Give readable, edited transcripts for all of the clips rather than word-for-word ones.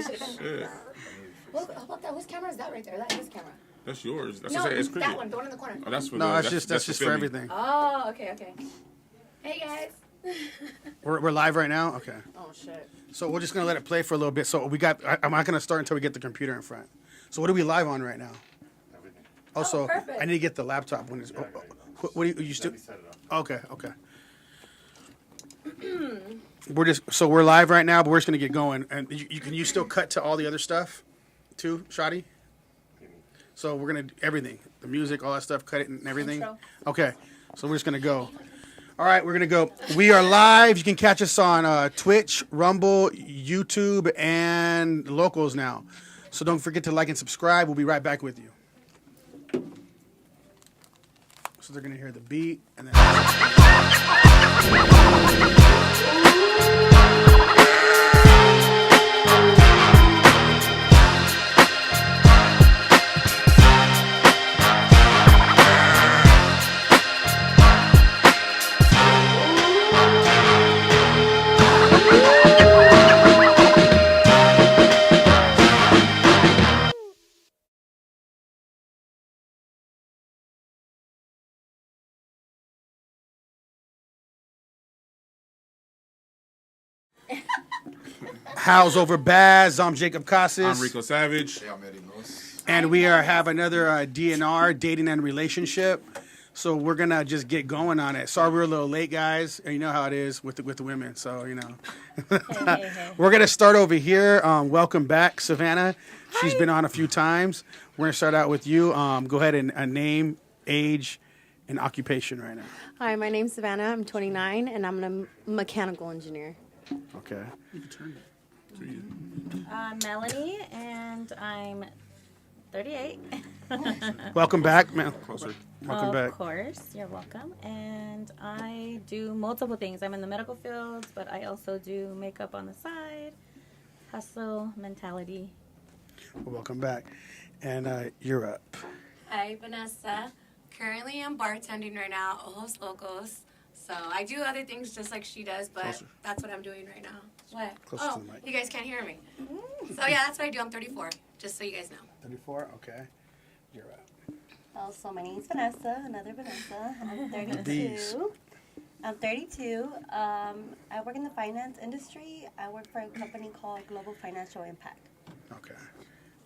Shit. Well, how about that? Whose camera is that right there? That is his camera. That's yours. That's No, it's that one. The one in the corner. Oh, that's for No, the, that's just for everything. Oh, okay. Hey, guys. We're live right now? Okay. Oh, shit. So we're just going to let it play for a little bit. So I'm not going to start until we get the computer in front. So what are we live on right now? Everything. Also, perfect. I need to get the laptop when it's... what do you still... Okay. We're live right now, but we're just going to get going. And you still cut to all the other stuff too, Shadi? So we're going to do everything. The music, all that stuff, cut it and everything. Intro. Okay. So we're just going to go. All right, we're going to go. We are live. You can catch us on Twitch, Rumble, YouTube, and locals now. So don't forget to like and subscribe. We'll be right back with you. So they're going to hear the beat and then... How's over Baz? I'm Jacob Casas. I'm Rico Savage. And we have another DNR, dating and relationship. So we're going to just get going on it. Sorry we're a little late, guys. You know how it is with the women. So, you know. Hey. We're going to start over here. Welcome back, Savannah. She's been on a few times. We're going to start out with you. Go ahead and name, age, and occupation right now. Hi, my name's Savannah. I'm 29, and I'm a mechanical engineer. Okay. You can turn it. Melanie, and I'm 38. Welcome back, man. Closer. Welcome back. Of course, you're welcome. And I do multiple things. I'm in the medical field, but I also do makeup on the side, hustle mentality. Well, welcome back. And you're up. Hi, Vanessa. Currently, I'm bartending right now, Ojos Locos. So I do other things just like she does, but Closer. that's what I'm doing right now. What? Closer Oh, to the mic. you guys can't hear me. So yeah, that's what I do. I'm 34, just so you guys know. 34? Okay. You're up. Also, my name's Vanessa, another Vanessa. I'm Bees. 32. I'm 32. I work in the finance industry. I work for a company called Global Financial Impact. Okay.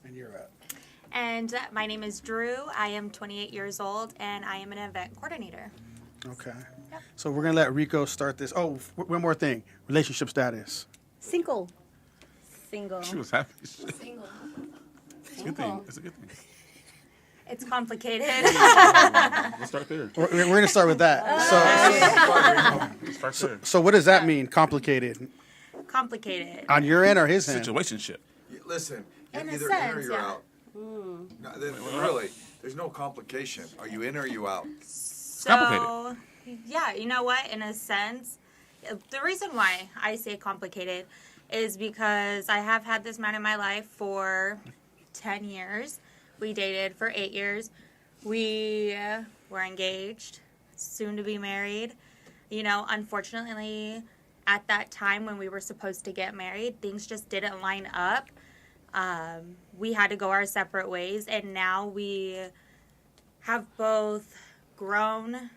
And you're up. And my name is Drew. I am 28 years old, and I am an event coordinator. Okay. So we're going to let Rico start this. Oh, one more thing. Relationship status. Single. Single. She was happy. Single. It's a good thing. It's a good thing. It's complicated. Let's start there. We're going to start with that. Start there. So what does that mean, complicated? Complicated. On your end or his end? Situationship. Listen, you're In a either in or sense, you're yeah. out. No, really, there's no complication. Are you in or are you out? So, yeah, you know what? In a sense, the reason why I say complicated is because I have had this man in my life for 10 years. We dated for 8 years. We were engaged, soon to be married. You know, unfortunately, at that time when we were supposed to get married, things just didn't line up. We had to go our separate ways, and now we have both grown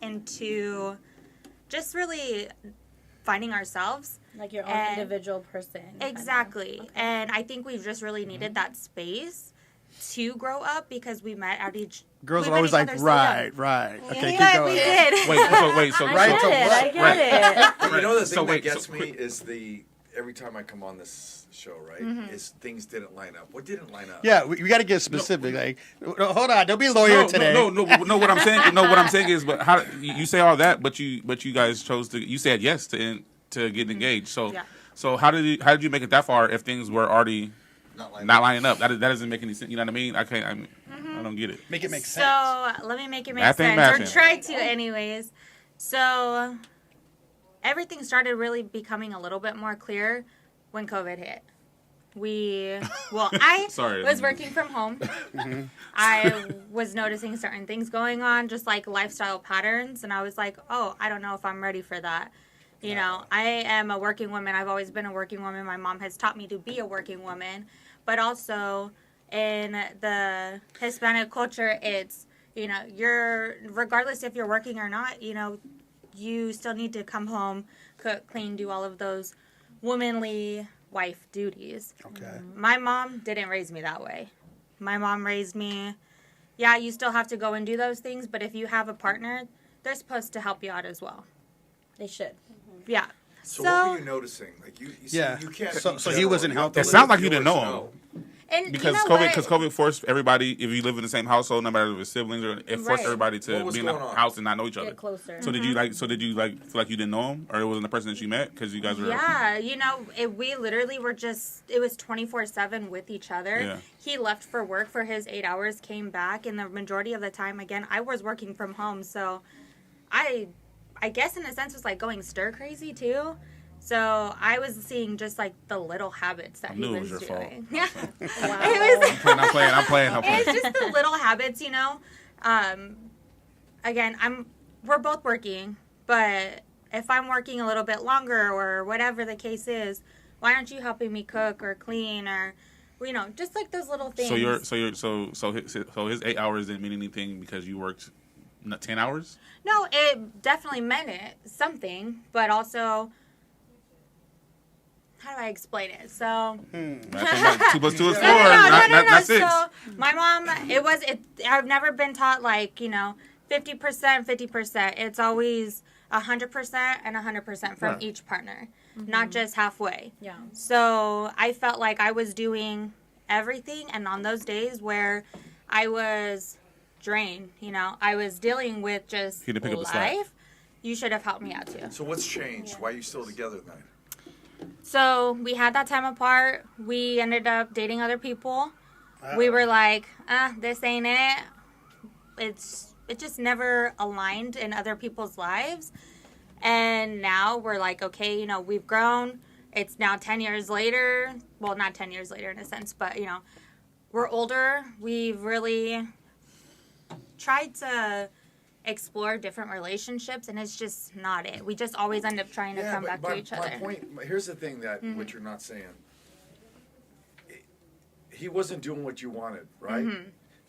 into just really finding ourselves. Like your own And- individual person. Exactly. Okay. And I think we've just really needed that space to grow up because we met at each... Girls we are met always each like, other so right. young. Okay, Yeah, keep we going. did. Wait, so Right to what? I get it. You know the thing wait, that gets so me quick- is every time I come on this show, right, is things didn't line up. What didn't line up? Yeah, we got to get specific. Like, hold on, don't be a lawyer today. No. What I'm saying, what I'm saying is, but how you say all that, but you guys chose to. You said yes to get engaged. So, Yeah. so how did you make it that far if things were already Not not lining up? That doesn't make any sense. You know what I mean? I don't get it. Make it make sense. So let me make it make Math ain't sense, or matching. try to, anyways. So everything started really becoming a little bit more clear when COVID hit. I Sorry. was working from home. I was noticing certain things going on, just like lifestyle patterns, and I was like, oh, I don't know if I'm ready for that. You know, I am a working woman. I've always been a working woman. My mom has taught me to be a working woman. But also in the Hispanic culture, it's, you know, regardless if you're working or not, you know, you still need to come home, cook, clean, do all of those womanly wife duties. Okay. My mom didn't raise me that way. My mom raised me, yeah, you still have to go and do those things, but if you have a partner, they're supposed to help you out as well. They should. Yeah. So what were you noticing? Like you Yeah. you can't. So- be so he general. wasn't You have helping. to It sounds live like you didn't yours, know him. And because you know COVID forced everybody. If you live in the same household, no matter if it's siblings, or it forced Right. everybody What to was be in a going on? house and not know each other. Get closer. So did you like? So did you like feel like you didn't know him, or it wasn't the person that you met because you guys were? Yeah, you know, we literally were just, it was 24/7 with each other. Yeah. He left for work for his 8 hours, came back, and the majority of the time, again, I was working from home, so I guess in a sense was like going stir crazy too. So I was seeing just like the little habits that I he knew it was was your fault. doing. Yeah. Wow. It was I'm playing. it's just the little habits, you know. Again, we're both working, but if I'm working a little bit longer or whatever the case is, why aren't you helping me cook or clean or, you know, just like those little things. So his 8 hours didn't mean anything because you worked 10 hours? No, it definitely meant something, but also, how do I explain it? So, I think like 2 + 2 is 4. no. Not 6. So my mom, I've never been taught like, you know, 50%, 50%. It's always 100% and 100% from Right. each partner, not just halfway. Yeah. So I felt like I was doing everything, and on those days where I was drained, you know, I was dealing with just He didn't pick up the slack. life, you should have helped me out too. So what's changed? Why are you still together then? So we had that time apart. We ended up dating other people. We were like, this ain't it. It just never aligned in other people's lives. And now we're like, okay, you know, we've grown. It's now 10 years later. Well, not 10 years later in a sense, but, you know, we're older. We've really tried to explore different relationships, and it's just not it. We just always end up trying to come back to each other. My point, here's the thing that what you're not saying. He wasn't doing what you wanted, right?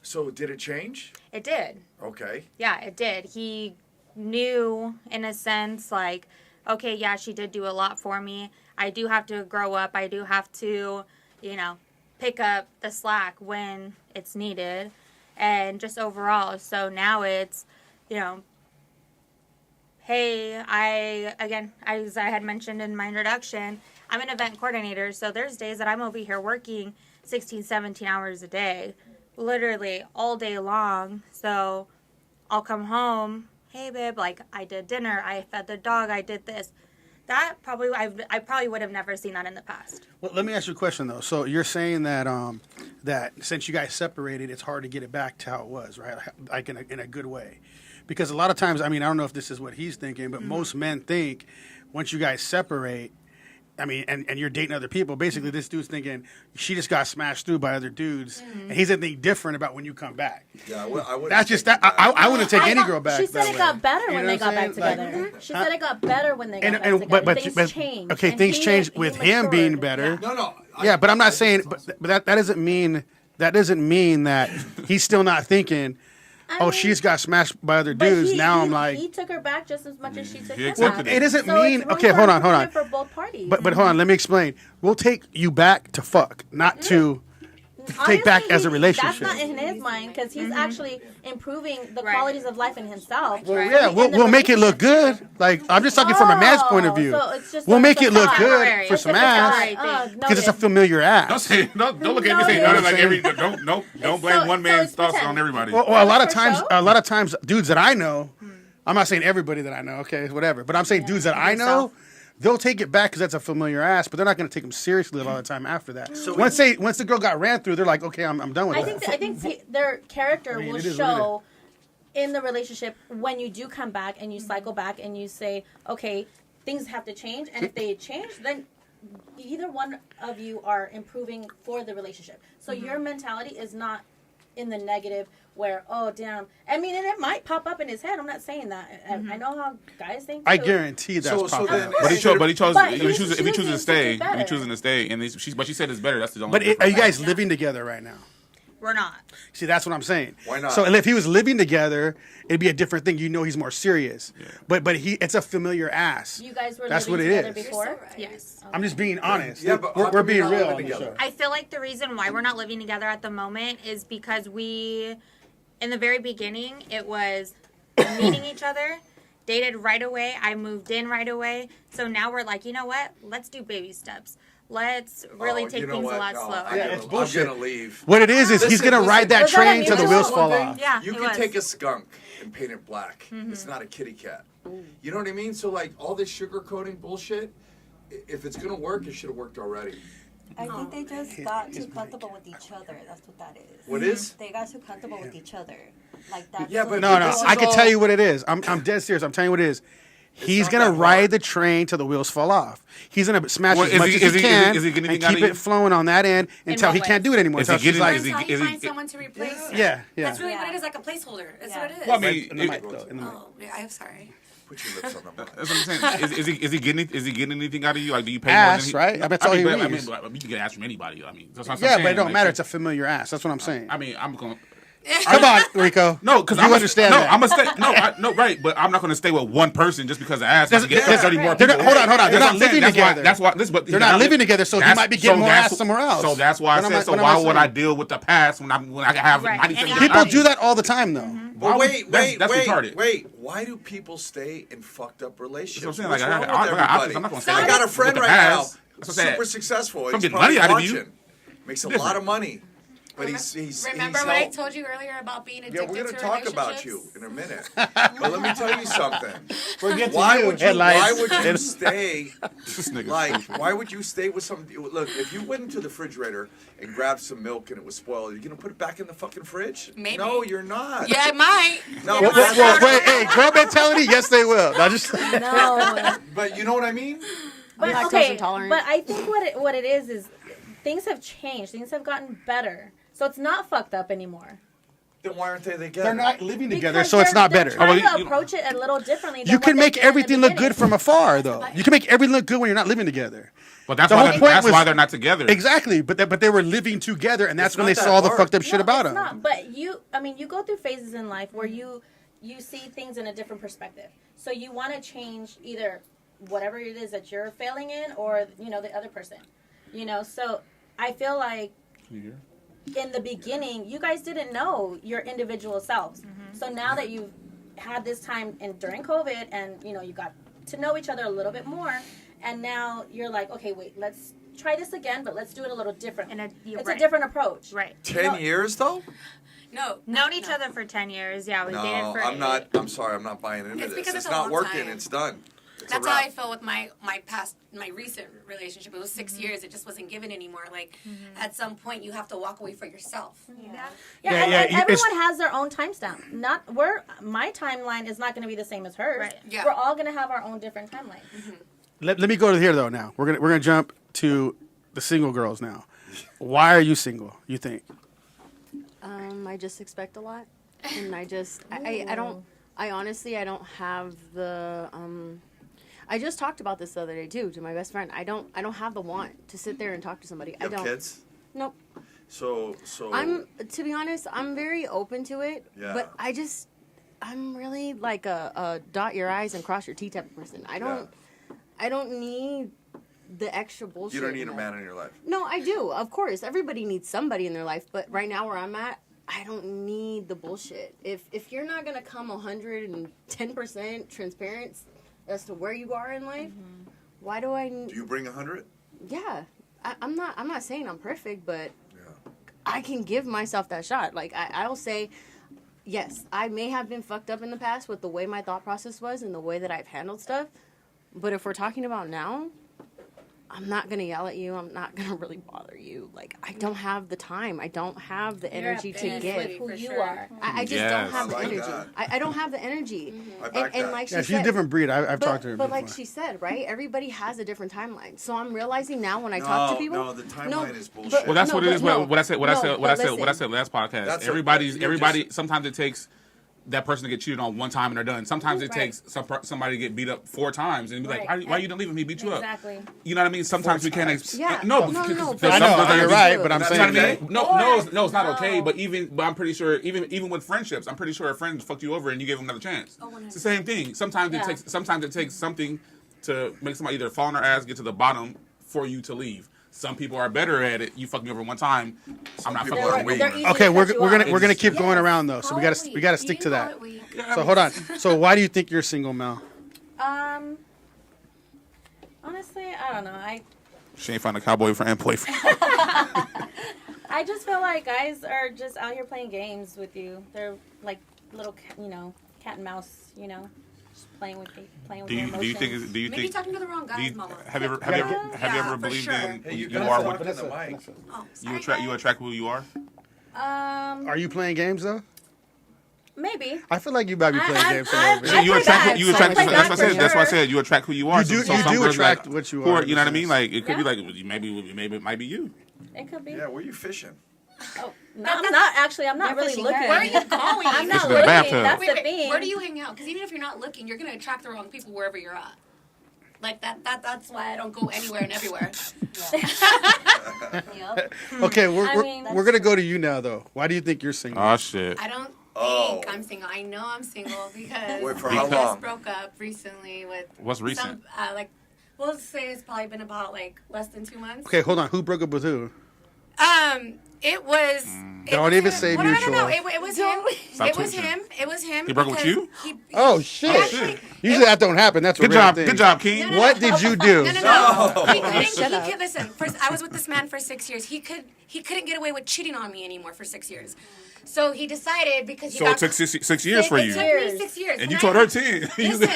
So did it change? It did. Okay. Yeah, it did. He knew, in a sense, like, okay, yeah, she did do a lot for me. I do have to grow up. I do have to, you know, pick up the slack when it's needed. And just overall. So now it's, you know, hey, as I had mentioned in my introduction, I'm an event coordinator. So there's days that I'm over here working 16, 17 hours a day, literally all day long. So I'll come home, hey babe, like I did dinner, I fed the dog, I did this. That probably, I probably would have never seen that in the past. Well, let me ask you a question though. So you're saying that that since you guys separated, it's hard to get it back to how it was, right? Like in a good way, because a lot of times, I mean, I don't know if this is what he's thinking, but most men think once you guys separate, I mean, and you're dating other people, basically this dude's thinking she just got smashed through by other dudes, and he's gonna think different about when you come back. Yeah, I would. That's just that. I wouldn't take any girl back. She said that it way. got better You when know they what I'm got back saying? together. Like, She said it got better when they got back together. but Things changed. okay, And things he changed he with him being matured. better. No. Yeah, but I'm not saying, but that doesn't mean that he's still not thinking, I mean, she's got smashed by other but dudes. he- now he- I'm like, he took her back just as much as she took He him accepted back. it doesn't So mean. it's room Okay, for hold on. improvement for both parties. But hold on, let me explain. We'll take you back to fuck, not to take back Honestly, as a relationship. That's not in his mind because he's actually improving the Right. qualities of life in himself. Well, Right. yeah, In we'll the make it look good. Like I'm just talking from a man's point of Oh, view. so it's just We'll a make it look facade. good Temporary. for It's some a ass facade. because it's a familiar Don't ass. say don't look at me saying No, nothing like yeah. every don't blame so- one so man's it's thoughts pretend. on everybody. Well, a lot of For times, show? dudes that I know, I'm not saying everybody that I know, okay, whatever, but I'm saying dudes that I know, they'll take it back because that's a familiar ass, but they're not going to take them seriously a lot of the time after that. So once the girl got ran through, they're like, okay, I'm done with I that. think their character will it is what it show in the relationship when you do come back and you cycle back and you say, okay, things have to change, and if they change, then either one of you are improving for the relationship. So your mentality is not in the negative where, oh, damn. I mean, and it might pop up in his head. I'm not saying that. I know how guys think, too. I guarantee that's possible. then- But he chose. But If he he's chooses to choosing stay, to do if he better. choosing to stay, and but she said it's better. That's the only. But are you guys living together right now? We're not. See, that's what I'm saying. Why not? So if he was living together, it'd be a different thing. You know, he's more serious. Yeah. But it's a familiar ass. You guys were That's living what it together is. before? You're so right. Yes. I'm just being honest. Yeah, but how we're come you're being not real living on the together? show. I feel like the reason why we're not living together at the moment is because we, in the very beginning, it was meeting each other, dated right away. I moved in right away. So now we're like, you know what? Let's do baby steps. Let's really take you know things what? a lot No, slower. I'm Yeah, gonna- it's bullshit. I'm gonna leave. What it is he's Listen, gonna ride that Was that a train till the mutual wheels fall thing? off. Yeah, You it can was. take a skunk and paint it black. It's not a kitty cat. You know what I mean? So like all this sugar coating bullshit, if it's gonna work, it should have worked already. I think they just got too comfortable with each other. That's what that is. What is? They got too comfortable with each other. Like that. Yeah, but No, this is I can all- tell you what it is. I'm dead serious. I'm telling you what it is. He's not gonna that ride hard. the train till the wheels fall off. He's gonna smash Well, as is much he- as is he he- can is he getting and anything out keep of it you? flowing on that end until what he can't way? do it anymore. Is he Until she's getting- like, is he- Until you is he- find someone to replace it. yeah. That's really Yeah. what it is, like a placeholder. That's Yeah. what it is. Well, I mean, In the mic, though, in the mic. Oh, yeah, I'm sorry. Put your lips on the mic. That's what I'm saying. Is he getting anything out of you? Like, do you pay Ass, more than right? I bet that's all he but, needs. but you can get ass from anybody. I mean, that's what I'm Yeah, saying. but it don't Like, matter. It's a familiar ass. That's what I'm saying. I mean, I'm going. Come on, Rico. No, because you I'm understand No, that. I'm gonna stay. No, right. But I'm not gonna stay with one person just because of ass. I can get They're- 30 more they're people. not- hold on. They're That's not what I'm saying. living together. That's why. But They're not living together, so he might be getting more ass somewhere else. So that's why I What am said. I- So what am why I would I saying? deal with the past when I can have Right. 97 And People different do that all the time, though. Why But would- wait, that's retarded. wait. Why do people stay in fucked up relationships? That's what I'm What's saying. Like, wrong with I got everybody? options. I'm not gonna stay I with got a the friend right past. now, That's what I'm saying. super successful. From He's getting money probably out of you. watching. Makes a Different. lot of money. But he's Remember he's what I helped- told you earlier about being Yeah, addicted we're to gonna talk about you relationships? in a minute. But let me tell you something. Forget Why would you? headlights. Why would you stay? This nigga. Like, why would you stay with somebody? Look, if you went into the refrigerator and grabbed some milk and it was spoiled, you're gonna put it back in the fucking fridge? Maybe. No, you're not. Yeah, it might. No, Well, that's well, not- wait, hey, girl mentality? Yes, they will. Now just No. But you know what I mean? But lactose okay, intolerant. but I think what it is things have changed. Things have gotten better. So it's not fucked up anymore. Then why aren't they together? they're not living together, Because so it's not they're better. trying well, to you- approach it a little differently. Than You what can they make did in the everything look beginning. good from afar, though. You can make everything look good when you're not living together. But that's The why. whole point That's was- why they're not together. Exactly, but they were living together, and that's It's when not they that saw the hard. fucked up shit No, about it's them. not. But you go through phases in life where you see things in a different perspective. So you want to change either whatever it is that you're failing in, or the other person. So I feel like in the beginning, you guys didn't know your individual selves. So now that you've had this time and during COVID, and you got to know each other a little bit more, and now you're like, okay, wait, let's try this again, but let's do it a little different. You're It's right. a different approach. Right. 10 years though? No. Known each other for 10 years. Yeah, we dated No, for I'm not. 8. I'm sorry. I'm not buying into It's this. because It's it's a not long working. time. It's done. It's That's a how wrap. I feel with my recent relationship. It was 6 years. It just wasn't given anymore. Like at some point, you have to walk away for yourself. Yeah, Yeah, and yeah, everyone it's- has their own timestamp. My timeline is not going to be the same as hers. Right. Yeah. We're all going to have our own different timelines. Let me go to here though. Now we're gonna jump to the single girls now. Why are you single? You think? I just expect a lot, and I honestly don't have the I just talked about this the other day too to my best friend. I don't have the want to sit there and talk to somebody. You I have don't. kids? Nope. So. To be honest, I'm very open to it. Yeah. But I'm really like a dot your I's and cross your T type of person. I don't need the extra bullshit. You don't need in a life. man in your life. No, I do. Of course, everybody needs somebody in their life. But right now, where I'm at, I don't need the bullshit. If you're not gonna come 110% transparent as to where you are in life, why do I? Do you bring 100? Yeah, I'm not saying I'm perfect, but Yeah. I can give myself that shot. Like I'll say, yes, I may have been fucked up in the past with the way my thought process was and the way that I've handled stuff. But if we're talking about now, I'm not gonna yell at you. I'm not gonna really bother you. Like, I don't have the time. I don't have the You're energy at to peace give. with who you are. I just Yes. don't have the I like energy. that. I don't have the energy. I back And that. like she Yeah, she's a said, different breed. I've but, talked to her but before. like she said, right? Everybody has a different timeline. So I'm realizing now when I talk to people. No, the timeline is bullshit. but- Well, that's No, what it but is. no. What I said. What No, I said. What but I said. What I listen. said last podcast. That's Everybody's. you're Everybody. just- Sometimes it takes that person to get cheated on one time and they're done. Sometimes it Right. takes somebody to get beat up 4 times and be like, Right. why you didn't leave him? He beat you Exactly. up. You know what I mean? Sometimes we can't. Yeah. No, No, because no, there's but- I some know, girls that you're are- right, but I'm That's You know saying what I that. mean? No, it's not okay. But I'm pretty sure, even with friendships, I'm pretty sure a friend fucked you over and you gave them another chance. It's the same thing. Sometimes Yeah. it takes something to make somebody either fall on their ass, get to the bottom for you to leave. Some people are better at it. You fuck me over one time, I'm not people fucking are with weak. you. They're easy Okay, to we're cut you gonna off. we're gonna keep Yes, going around though, so call we it gotta weak. stick You to call that. it weak. So hold on. So why do you think you're single, Mel? Honestly, I don't know. She ain't find a cowboy friend and boyfriend. I just feel like guys are just out here playing games with you. They're like little, cat and mouse, just playing with your Do you emotions. think? Do you Maybe think? talking to the wrong guys, Mama. Have you ever Yeah, for believed sure. in Hey, you you guys are talk what in the mic. Oh, you sorry, attract? You guys. attract who you are. Are you playing games though? Maybe. I feel like you might be playing I- games. I- a little So bit. you play attract. that. You attract. I play That's what I that said. for That's why I sure. said you attract who you are. You do- some you do girls attract like, what you who are, You know what I mean? in a Like it could be Yeah. like maybe it might be you. It could be. Yeah, where you fishing? Oh, no, I'm not actually. I'm not You're really fishing looking. her. Where are you going? I'm not Fishing in the looking. bathtub. That's Wait, the wait, thing. where do you hang out? Because even if you're not looking, you're gonna attract the wrong people wherever you're at. Like that's why I don't go anywhere and everywhere. Yep. Okay, I mean, we're gonna go to you now though. Why do you think you're single? Oh shit. I don't Oh. think I'm single. I know I'm single because Wait, for I how just long? broke up recently with What's recent? some we'll say it's probably been about like less than 2 months. Okay, hold on. Who broke up with who? It was. Don't even say well, mutual. No, it was him. Stop It was twitching. him. It was him. He broke up with because you? Oh shit! Actually, Usually that don't happen. That's a Good rare job. thing. Good job, King. No, What did you do? No. Shut up. Listen, first, I was with this man for 6 years. He couldn't get away with cheating on me anymore for 6 years. So he decided because he So got it took 6 years for It you, took me 6 years. and you I- told her 10. Listen.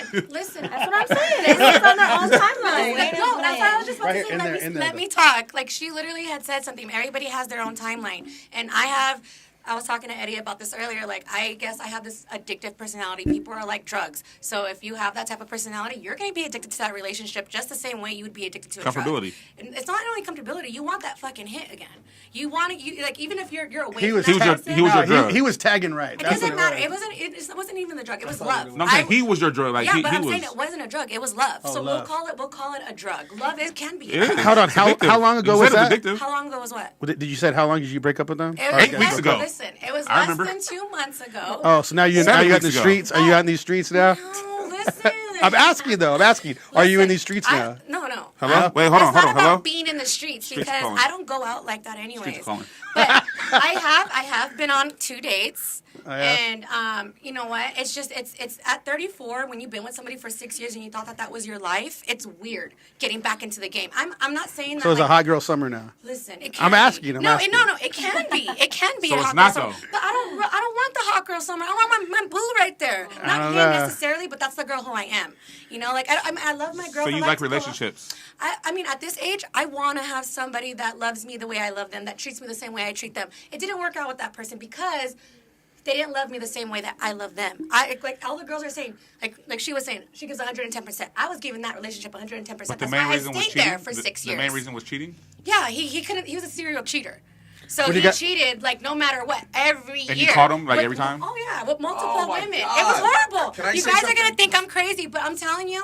That's what I'm saying. It's on their own timeline. No, that's what I was just about Right to here, say. in there, Let me talk. Like, she literally had said something. Everybody has their own timeline. And I was talking to Eddie about this earlier. Like, I guess I have this addictive personality. People are like drugs. So if you have that type of personality, you're going to be addicted to that relationship just the same way you would be addicted to a drug. Comfortability. And it's not only comfortability. You want that fucking hit again. You want it. Like, even if you're away He from was- that he was your- person, he was your drug. He was tagging right. it That's doesn't what matter. was. It wasn't even the drug. It was love. No, I'm saying he was your drug. Like Yeah, he but I'm was. saying it wasn't a drug. It was love. Oh, So love. we'll call it a drug. Love can be. It is. Hold on, It's how addictive. long ago You was said it that? addictive. How long ago was what? Did you said how long did you break up with them? It was 8 weeks ago. Listen, it was I less remember. than 2 months ago. Oh, so now you're 7 out in weeks the ago. streets? Are you out in these streets now? No, listen. I'm asking though. I'm asking. Are you in these streets I- now? No. Hello. Wait, hold on. It's not about Hello. being in the streets Streets because calling. I don't go out like that Streets anyways. calling. But I have been on 2 dates. Oh, yeah? And you know what? It's just it's at 34 when you've been with somebody for 6 years and you thought that was your life. It's weird getting back into the game. I'm not saying that. So it's a like, hot girl summer now. Listen, it I'm can asking, Be. I'm no, asking. no, it can be. It can be. So a it's hot not, girl summer. though. But I don't want the hot girl summer. I want my boo right there. Not don't him know. necessarily, but that's the girl who I am. You know, like I love my girl. So you I like to go out. relationships? I mean, at this age, I want to have somebody that loves me the way I love them, that treats me the same way I treat them. It didn't work out with that person because they didn't love me the same way that I love them. Like all the girls are saying, like she was saying, she gives 110%. I was giving that relationship 110%. But the That's main why I reason was stayed cheating. there for 6 years. The main reason was cheating. Yeah, he couldn't. He was a serial cheater. So What do he you got- cheated like no matter what every year. And you caught him, like, With- every time? Oh yeah, with multiple Oh, my women. God. It was horrible. Can I You say guys are something? gonna think I'm crazy, but I'm telling you,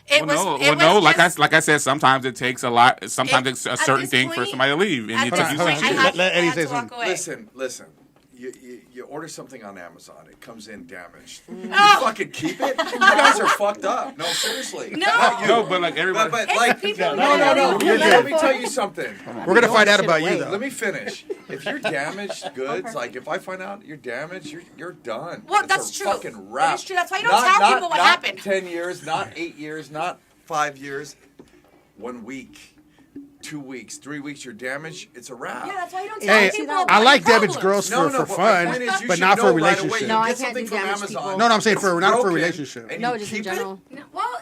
it was. Like I said, sometimes it takes a lot. Sometimes it's a at certain this thing for point- somebody to leave, and At it this took you Hold on, 6 hold years. on. Let Eddie I had say to walk something. away. Listen. You order something on Amazon, it comes in damaged. Mm. You fucking keep it? You guys are fucked up. No, seriously. No. Not you. No, but like everybody. But It's like, people no. that- Let me tell you something. We're gonna find out shit about you away. though. Let me finish. If you're damaged goods, like if I find out you're damaged, you're done. Well, It's that's a true. Fucking wrap. That is true. That's why you don't tell people what not happened. 10 years, not 8 years, not 5 years. 1 week, 2 weeks, 3 weeks, you're damaged. It's a wrap. Yeah, that's why you don't tell Hey, people. I about like your damaged problems. girls for but my fun, point is you but should not for a know right away. relationship. You No, I get can't something do from damaged Amazon, people. No, I'm saying for it's not for a broken, relationship. and No, you just in keep it? general. No, well,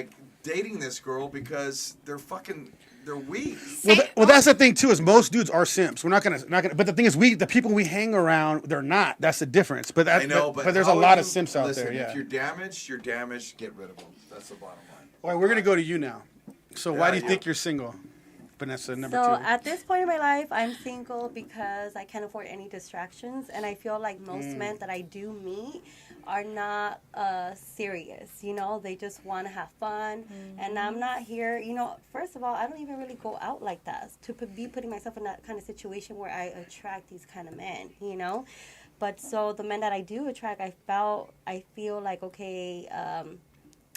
like dating this girl because they're weak. Well, that's the thing too. Is most dudes are simps. We're not gonna. But the thing is, the people we hang around, they're not. That's the difference. But I know, but there's a how lot would of simps out there. Yeah. If you're damaged, you're damaged. Get rid of them. That's the bottom line. All right, we're gonna go to you now. So why do you Yeah. think you're single, Vanessa? Number So 2. at this point in my life, I'm single because I can't afford any distractions, and I feel like most men that I do meet are not serious. You know, they just want to have fun, and I'm not here. You know, first of all, I don't even really go out like that to be putting myself in that kind of situation where I attract these kind of men. You know, but so the men that I do attract, I feel like okay.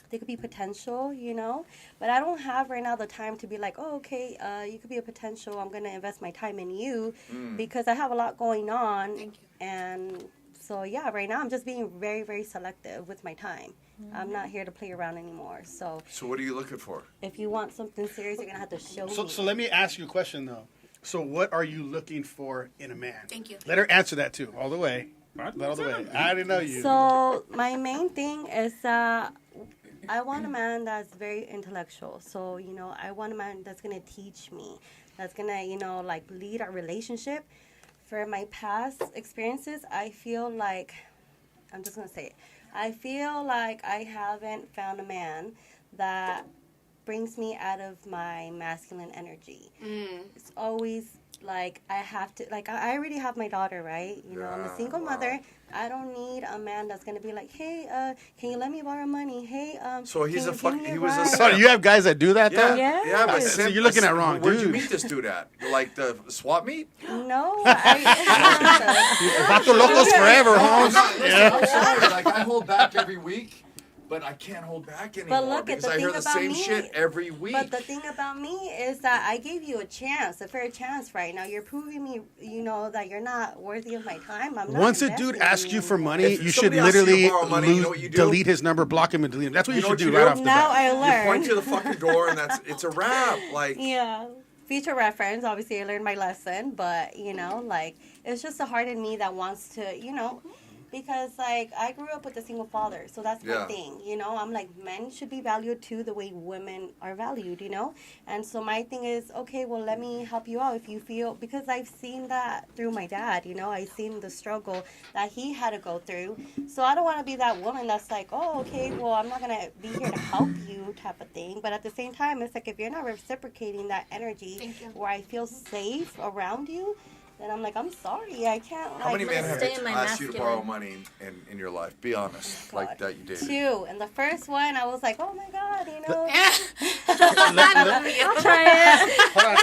They could be potential, you know, but I don't have right now the time to be like, oh, okay, you could be a potential. I'm going to invest my time in you because I have a lot going on. Thank you. And so, yeah, right now I'm just being very, very selective with my time. I'm not here to play around anymore. So what are you looking for? if you want something serious, you're going to have to show me. So let me ask you a question though. So what are you looking for in a man? Thank you. Let her answer that too, all the way. All the way. I didn't know you. So my main thing is I want a man that's very intellectual. So, you know, I want a man that's going to teach me, that's going to, you know, like lead our relationship. For my past experiences, I feel like, I'm just going to say it, I feel like I haven't found a man that brings me out of my masculine energy. It's always like I have to, like I already have my daughter, right? You know, I'm a single mother. I don't need a man that's gonna be like, hey, can you let me borrow money? Hey, So he's can a you give me he was a ride? So you have guys that do that though? Yeah, but Yes. So you're looking at wrong Where'd you dudes. meet this dude at? Like the swap meet? No, Vato locos forever, Holmes. I'm sorry. Like I hold back every week, but I can't hold back anymore But look at because the I thing hear the about same me. shit every week. But the thing about me is that I gave you a chance, a fair chance right now. You're proving me, you know, that you're not worthy of my time. I'm not Once a dude investing asks in you for anymore. money, If you should somebody asks you to literally borrow money, you know what you do? delete his number, block him, and delete him. That's what you know should what do you right do? off the Now bat. I you learned. point to the fucking door, and it's a wrap. Like Yeah. Future reference, obviously I learned my lesson, but, you know, like, it's just a heart in me that wants to, you know, because, like, I grew up with a single father, so that's my Yeah. thing, you know? I'm like, men should be valued, too, the way women are valued, you know? And so my thing is, okay, well, let me help you out if you feel, because I've seen that through my dad, you know? I've seen the struggle that he had to go through. So I don't want to be that woman that's like, oh, okay, well, I'm not going to be here to help you type of thing. But at the same time, it's like, if you're not reciprocating that energy Thank you. where I feel safe around you, then I'm like, I'm sorry, I can't. how many men have stay in my asked you to borrow masculine. money in your life? Be honest, God. like that you did. 2. And the first one, I was like, oh my God, you know. I'll try it. Hold on,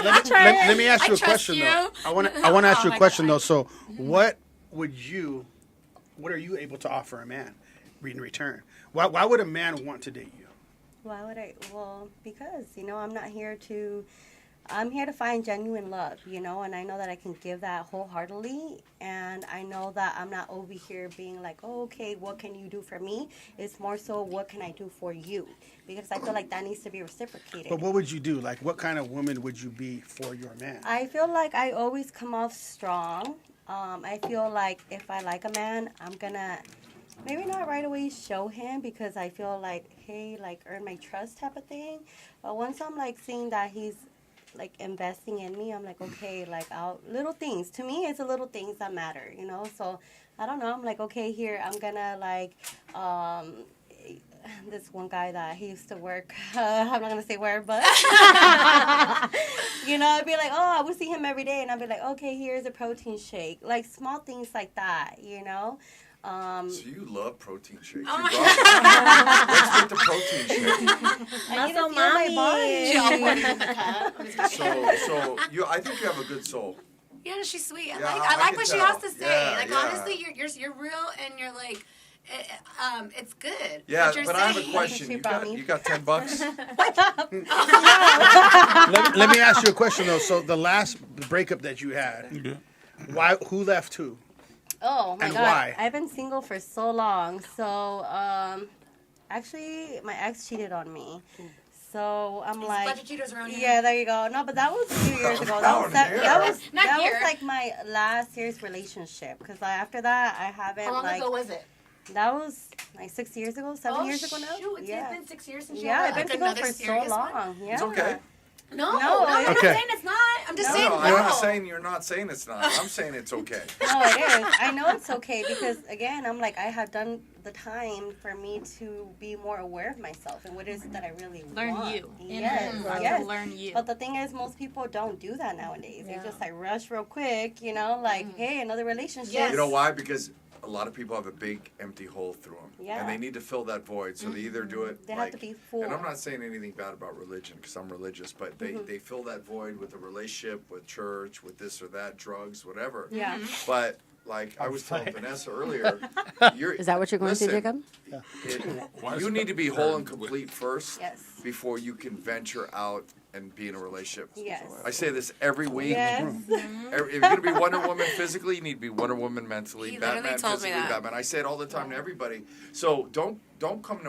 let me ask you I a trust question you. though. I want to ask Oh you a my question God. though. So, what are you able to offer a man in return? Why would a man want to date you? Why would I? Well, because, you know, I'm here to find genuine love, you know, and I know that I can give that wholeheartedly, and I know that I'm not over here being like, oh, okay, what can you do for me? It's more so, what can I do for you? Because I feel like that needs to be reciprocated. But what would you do? Like, what kind of woman would you be for your man? I feel like I always come off strong. I feel like if I like a man, I'm gonna maybe not right away show him because I feel like, hey, like earn my trust type of thing. But once I'm like seeing that he's like investing in me, I'm like, okay, like little things. To me, it's the little things that matter, you know? So I don't know. I'm like, okay, here, I'm gonna like, this one guy that he used to work, I'm not going to say where, but, you know, I'd be like, oh, I would see him every day, and I'd be like, okay, here's a protein shake. Like, small things like that, you know? So you love protein shakes. Oh You my brought- Let's get the protein shake. I need to Muscle feel my mommy. body. I'll put it in the cup. I'm just kidding. So I think you have a good soul. Yeah, she's sweet. Yeah, I I like can what she tell. has to say. Yeah, like yeah. honestly, you're real and you're like, it's good. Yeah, what you're but I have a saying. question. She You brought got me. you got $10? Let me ask you a question though. So the last breakup that you had, who left who? Oh, my And God. why? I've been single for so long. So, actually, my ex cheated on me. So, I'm There's a like... bunch of cheaters around here. Yeah, there you go. No, but that was a few years ago. Around here. Not that here. was like my last serious relationship. Because after that, I haven't How long like ago was it? That was like 6 years ago, 7 years ago now. Shoot, it's been 6 years since you Yeah, had I've been like single another for so serious long. one. Yeah. It's okay. No, No, I'm not Okay. saying it's not. I'm just saying No, no. I'm not saying you're not saying it's not. I'm saying it's okay. No, it is. I know it's okay because again, I'm like I have done the time for me to be more aware of myself and what it is that I really Learn want. you. Yes, Learn yes. to learn you. But the thing is, most people don't do that nowadays. Yeah. They just like rush real quick, you know, like hey, another relationship. Yes. You know why? Because a lot of people have a big empty hole through them, Yeah. and they need to fill that void. So they either do it They like, have to be full. and I'm not saying anything bad about religion because I'm religious, but they fill that void with a relationship, with church, with this or that, drugs, whatever. Yeah. But like I was telling Vanessa earlier, Is that what you're going listen, through, Jacob? You need to be whole and complete first Yes. before you can venture out and be in a relationship. Yes. I say this every week. Yes. If you're gonna be Wonder Woman physically, you need to be Wonder Woman mentally. He literally Batman told me physically, that. Batman. I say it all the time to everybody. So don't come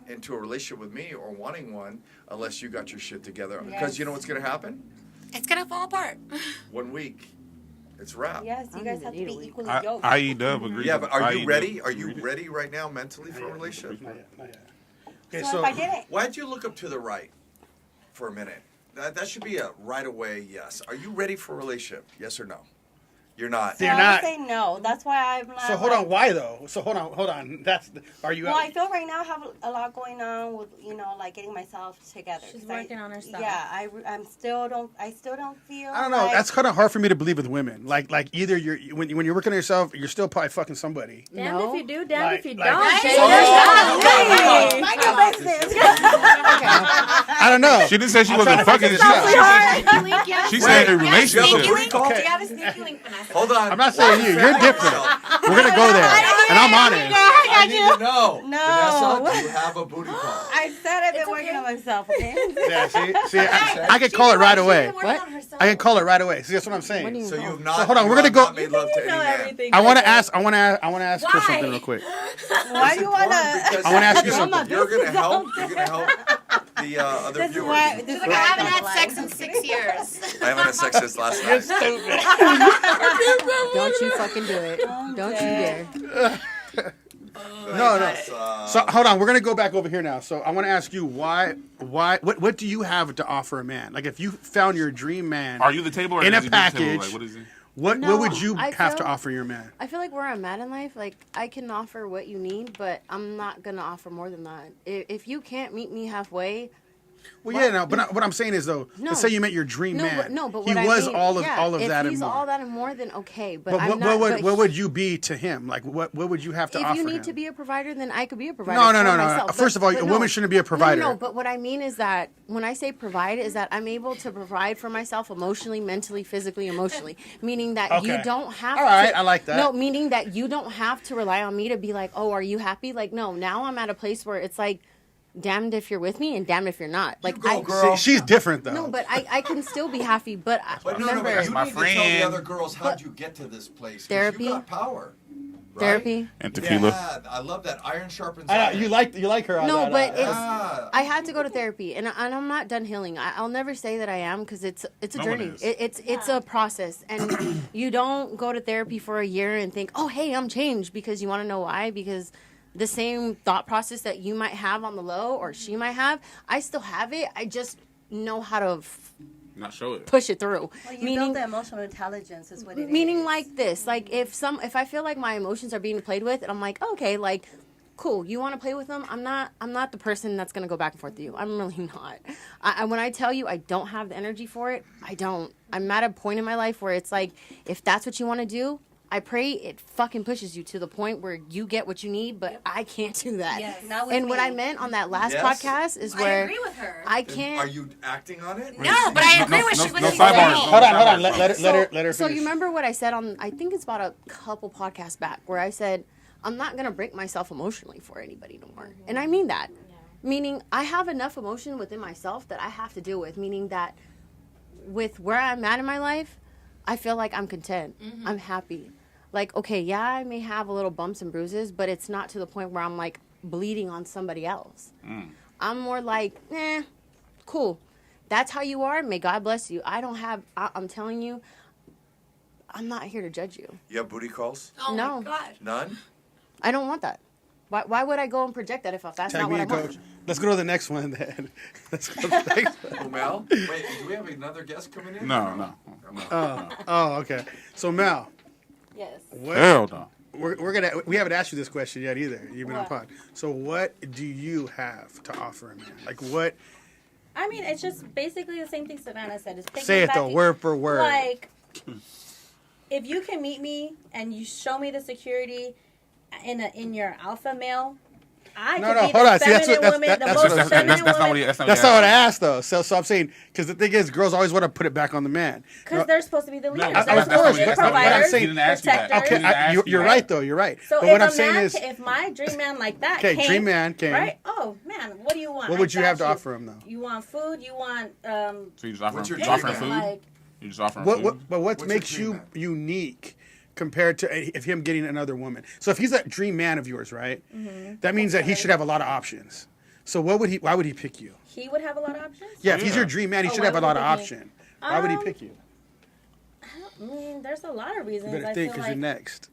into a relationship with me or wanting one unless you got your shit together. Because Yes. you know what's gonna happen? It's gonna fall apart. 1 week, it's wrap. Yes, I you don't guys have to even be need a equally I, yoked. I Dub agree. Yeah, but are IE you ready? Dub Are you agreed. ready right now mentally for a relationship? Not yet. Okay, so if I didn't, Why'd you look up to the right for a minute? That should be a right away yes. Are you ready for a relationship? Yes or no? You're not. They're I not. would say no. That's why I'm not. So hold on, why though? So hold on. Are you? Well, I feel right now I have a lot going on with like getting myself together. She's 'Cause working on herself. Yeah, I still don't feel. I don't know. Like, That's kind of hard for me to believe with women. Like either when you're working on yourself, you're still probably fucking somebody. Damned No. if you do, damned if you Like- don't. Right? Jay. Hey, mind your business. I don't know. She didn't say she I'm wasn't trying to fucking. figure this out. She said a Wait, relationship. you have a booty call? Do you have a sneaky link, Vanessa? Hold on. I'm not saying you. You're different. We're gonna go there, and I'm honest. I need to know. No. Vanessa, do you have a booty call? I said I've been It's working okay. on myself. Okay. Yeah, see, I can call it right away. What? I can call it right away. See, that's what I'm What do saying. you So know? you've not. So hold on, you we're gonna have go- not made love to any man. I want to ask. I want to ask Chris Why? something real quick. Why do you wanna? Because I wanna ask you you're- something. You're gonna help. You're gonna help the other This is viewers. why. This is Like, why I haven't don't had like- sex in 6 years. I haven't had sex since last night. Don't you fucking do it. Don't you dare. No. Uh, So hold on, we're gonna go back over here now. So I want to ask you what do you have to offer a man? Like if you found your dream man Are you the table or in is a he the table? package, Like, what is he? what No, would you I have to feel- offer your man? I feel like where I'm at in life, like I can offer what you need, but I'm not gonna offer more than that. If you can't meet me halfway, Well, yeah, no, but what I'm saying is though, No. let's say you met your dream man. but he what was I mean, all of yeah, all of that if and he's more. all that and more, then okay. But, But I'm what, not. what would you be to him? Like what would you have to offer if you need him? to be a provider, then I could be a provider. No. for myself. First of all, But a no. woman shouldn't be a provider. No, but what I mean is that when I say provide, is that I'm able to provide for myself emotionally, mentally, physically, emotionally. Meaning that you Okay. don't have All right, to. I like that. No, meaning that you don't have to rely on me to be like, oh, are you happy? Like, no, now I'm at a place where it's like, damned if you're with me and damned if you're not. Like, go, girl. See, she's different though. No, but I can still be happy. But, But no, remember, but you my need to tell the friend. other girls how'd you get to this place. 'Cause Therapy. You got power. Right? therapy. And tequila. Yeah, I love that. Iron sharpens I know, iron. you like her. on No, that, but it's. Ah. I had to go to therapy, and I'm not done healing. I'll never say that I am because it's a No one journey. is. It's a process, and you don't go to therapy for a year and think, oh, hey, I'm changed, because you want to know why? Because the same thought process that you might have on the low or she might have, I still have it. I just know how to Not show it. push it through. Well, you build the emotional intelligence, is what it is. Meaning like this, like if I feel like my emotions are being played with, and I'm like, okay, like, cool, you want to play with them? I'm not the person that's gonna go back and forth with you. I'm really not. When I tell you I don't have the energy for it, I don't. I'm at a point in my life where it's like, if that's what you want to do, I pray it fucking pushes you to the point where you get what you need, but I can't do that. Yes. Not with And what me. I meant on that last Yes. podcast is I where agree with her. I Are can't. you acting on it? No, but I agree with no what she's sidebar. saying. Hold on. Let her So finish. you remember what I said on? I think it's about a couple podcasts back where I said I'm not gonna break myself emotionally for anybody no more, and I mean that. Meaning I have enough emotion within myself that I have to deal with. Meaning that with where I'm at in my life, I feel like I'm content. I'm happy. Like, okay, yeah, I may have a little bumps and bruises, but it's not to the point where I'm like bleeding on somebody else. I'm more like, cool. That's how you are. May God bless you. I'm telling you, I'm not here to judge you. You have booty calls? Oh No. my god. None? I don't want that. Why would I go and project that if that's Tag not me what I and want? coach. Let's go to the next one then. Let's go to the next one. Oh, Mel? Wait, do we have another guest coming in? No. Oh, okay. So Mel, Yes. what, Hell no. we haven't asked you this question yet either. You've been on What? pod. So what do you have to offer a man? Like what? I mean, it's just basically the same thing Savannah said. It's Say it though, word for word. Like, if you can meet me and you show me the security in your alpha male, I No, could no, be hold the on. See, that's feminine what- woman, that's- the that's most what- feminine That's not what woman. he. That's not That's what not what I he asked though. So I'm saying because the thing is, girls always want to put it back on the man. Because they're supposed to be the leaders. that's They're not supposed what to he- be that's not what he providers, asked. He didn't ask you that. protectors. Okay, He didn't ask you're you that. right though. You're right. So but if what a I'm saying man, is, if my dream man like that okay, came, dream man came. right? Oh man, what do you want? What I would you got have to offer him though? You want food? You want So you just offering, What's your you offering dream food? man? like You just offering What, food. what What's makes your you dream man? unique compared to if him getting another woman? So if he's that dream man of yours, right? That means that he should have a lot of options. So what would he? Why would he pick you? he would have a lot of options? Yeah, if he's Yeah. your dream man, he Oh, should why have a would lot he of pick me? option. Why would he Um, pick you? I mean, there's a lot of reasons. You better I think feel because like you're next.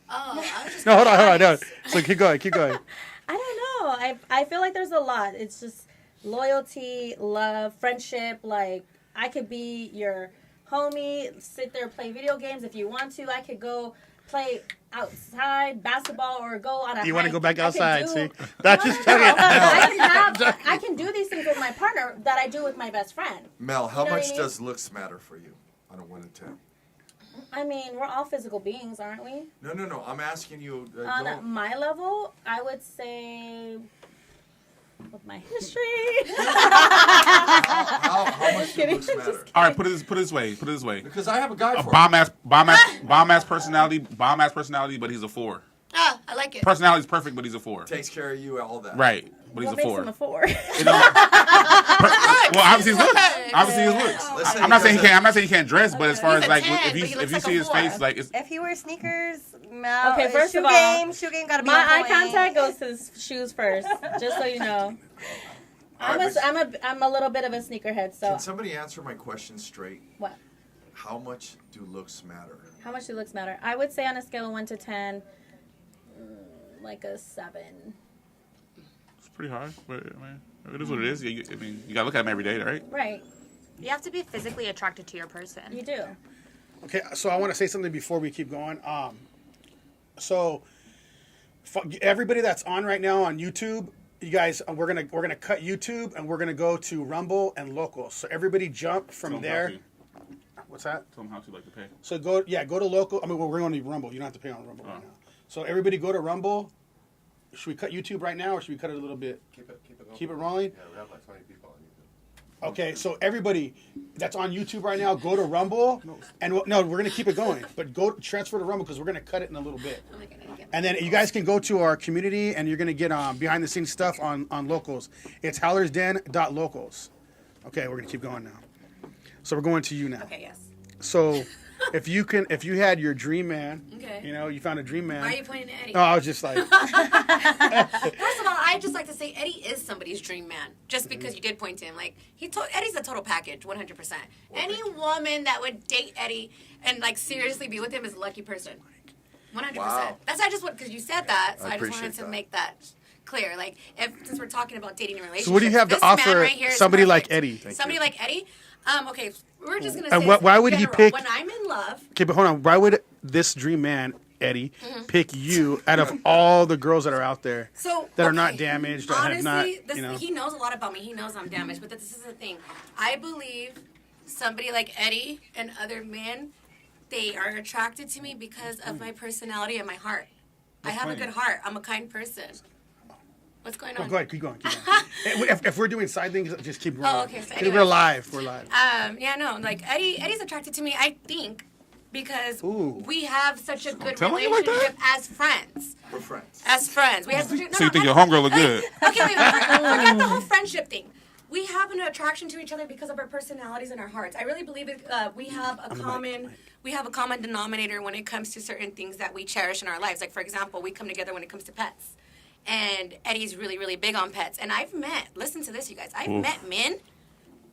Oh, I was just No, hold on. No. honest. So keep going. Keep going. I don't know. I feel like there's a lot. It's just loyalty, love, friendship. Like I could be your homie, sit there play video games if you want to. I could go play outside basketball or go on a You want to hike. go back I could outside? do- See, that's No, just no, no. okay. I can do these things with my partner that I do with my best friend. Mel, how You know what much I mean? does looks matter for you on a 1 to 10? I mean, we're all physical beings, aren't we? No. I'm asking you. On don't- my level, I would say with my history. how much do looks matter? All right, put it this way. Because I have a guy A for it. bomb ass personality, but he's a 4. Ah, I like it. Personality's perfect, but he's a 4. Takes care of you, all that. Right, but he's What a makes 4. him a 4? You know? Well, obviously his looks. Obviously his looks. Listen, I'm not saying he because can't. I'm not saying he can't dress, but as far He's as a like 10, if but you he looks if you like see a his 4. face, like it's If he wears sneakers, Mel, Okay, first shoe of all, game, shoe game gotta be My on eye point. contact goes to his shoes first, just so you know. I'm a little bit of a sneakerhead, so Can somebody answer my question straight? what? How much do looks matter? How much do looks matter? I would say on a scale of 1 to 10, like a 7. It's pretty high, but I mean, it is what it is. I mean, you gotta look at him every day, right? Right, You have to be physically attracted to your person. you do. Okay, so I want to say something before we keep going. So everybody that's on right now on YouTube, you guys, we're gonna cut YouTube and we're gonna go to Rumble and Local. So everybody jump Tell from him there. how to. What's that? Tell him how to like to pay. So go to Local. I mean, we're going to Rumble. You don't have to pay on Rumble right now. So everybody go to Rumble. Should we cut YouTube right now, or should we cut it a little bit? Keep it going. Keep it rolling. Yeah, we have like 20 people on YouTube. Okay, so everybody that's on YouTube right now, go to Rumble, and we're gonna keep it going, but go transfer to Rumble because we're gonna cut it in a little bit, Oh my God, I gotta get and then you guys can go to our community and you're gonna get behind the scenes stuff on Locals. It's howlersden.locals. Okay, we're gonna keep going now. So we're going to you now. Okay, yes. So if you had your dream man, Okay. you know, you found a dream man. Why are you pointing at Eddie? No, I was just like, First of all, I just like to say Eddie is somebody's dream man. Just because you did point to him, like Eddie's a total package, 100%. Any woman that would date Eddie and like seriously be with him is a lucky person, 100%. Wow. That's I just because you said that, so I I just wanted appreciate to that. make that clear. Like since we're talking about dating and relationships, so what do you have to this man offer right here is somebody like perfect. Eddie? Somebody like Eddie. Okay, we're just gonna And say. why would he general. pick- when I'm in love? Okay, but hold on. Why would this dream man, Eddie, Mm-hmm. pick you out of all the girls that are out there So that are not okay, damaged, that honestly, have not, this, you know? he knows a lot about me. He knows I'm damaged, but this is the thing. I believe somebody like Eddie and other men, they are attracted to me because of my personality and my heart. I have a good heart. I'm a kind person. What's going on? Go ahead, keep going. if we're doing side things, just keep going. Oh, okay, so 'Cause anyway. we're live. We're live. Yeah, no, like Eddie's attracted to me, I think, because Ooh. we have such a good telling you like that? relationship as friends. We're friends. As friends, we have such a, no, So you no, think your no. homegirl look good? Okay, wait, forget the whole friendship thing. We have an attraction to each other because of our personalities and our hearts. I really believe it. We have a common denominator when it comes to certain things that we cherish in our lives. Like for example, we come together when it comes to pets, and Eddie's really, really big on pets. And I've met. Listen to this, you guys. I've met men,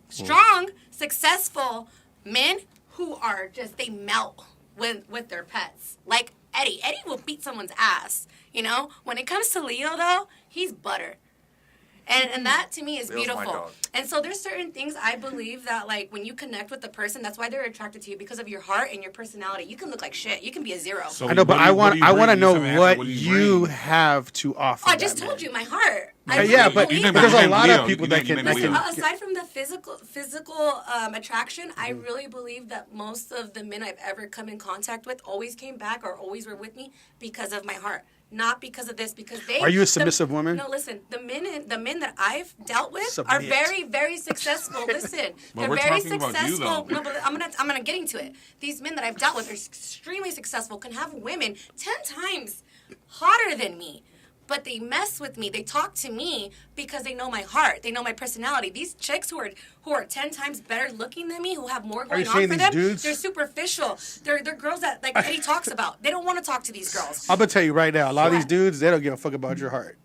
strong, successful men who are just they melt with their pets. Like Eddie. Eddie will beat someone's ass. You know, when it comes to Leo though, he's butter. And that to me is Leo's my beautiful. dog. And so there's certain things I believe that like when you connect with the person, that's why they're attracted to you because of your heart and your personality. You can look like shit. You can be a 0. So I know, but what do I you want to bring? know You said, what do you bring? have to offer. I just that told man. you my heart. Yeah, but You named- there's you a named lot Leo. of people You that named can. Leo. Aside from the physical attraction, I really believe that most of the men I've ever come in contact with always came back or always were with me because of my heart, not because of this. Because they Are you a submissive woman? No, listen. The men that I've dealt with are Submit. very, very successful. Listen, But they're we're very talking about you, successful. though. No, but I'm gonna get into it. These men that I've dealt with are extremely successful. Can have women 10 times hotter than me. But they mess with me. They talk to me because they know my heart. They know my personality. These chicks who are 10 times better looking than me, who have more going you on saying for these them, dudes? they're superficial. They're girls that like Eddie talks about. They don't want to talk to these girls. I'm gonna tell you right now, a lot of these What? dudes, they don't give a fuck about your heart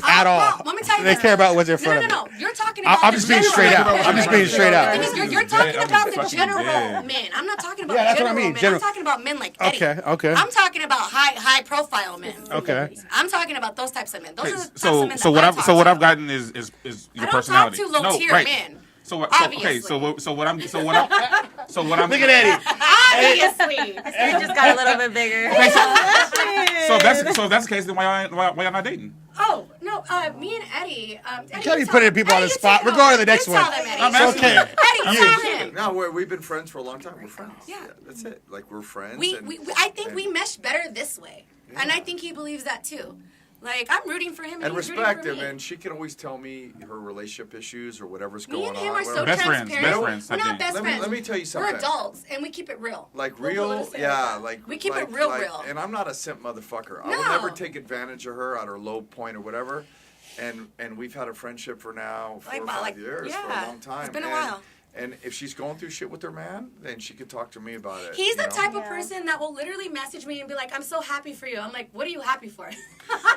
at all. Well, let me tell you They this. care about what's in front of No. them. You're talking about. I'm just being straight out. I'm just being straight The out. thing is, you're talking I'm about the fucking general dead. men. I'm not talking about Yeah, that's what I general mean, men. general- I'm talking about men like Eddie. Okay. I'm talking about high profile men. Okay. I'm talking about those types of men. Those are the types of So men so that what I I've talk so what to. I've gotten is your I don't personality. talk to low tier right. men. So what? Obviously. So what I'm Look Look at Eddie. Obviously. It just got a little bit bigger. Okay, so if that's the case, then why y'all not dating? Oh no, me and Eddie. Eddie, Can't you be putting tell- people on Eddie, the you spot. tell We're going to the him. next You one. tell them, Eddie. I'm It's asking okay. Eddie, you tell him. No, we've been friends for a long time. We're friends. Yeah. That's it. Like we're friends. We and- I think we and- mesh better this way, and I think he believes that too. Like I'm rooting for him, and And he's respect rooting him, for me. and she can always tell me her relationship issues or whatever's Me going and on. him are so whatever. Best friends, transparent. best friends, We're I not think. best friends. Let me tell you something. We're adults, and we keep it real. Like We'll real, say yeah, that. like we keep like, it real, like- real. And I'm not a simp motherfucker. I will No. never take advantage of her at her low point or whatever. And we've had a friendship for now 4 or 5 years, for a yeah, long time. It's been a and, while. And if she's going through shit with her man, then she could talk to me about it. He's you the know? type of person that will literally message me and be like, "I'm so happy for you." I'm like, "What are you happy for?"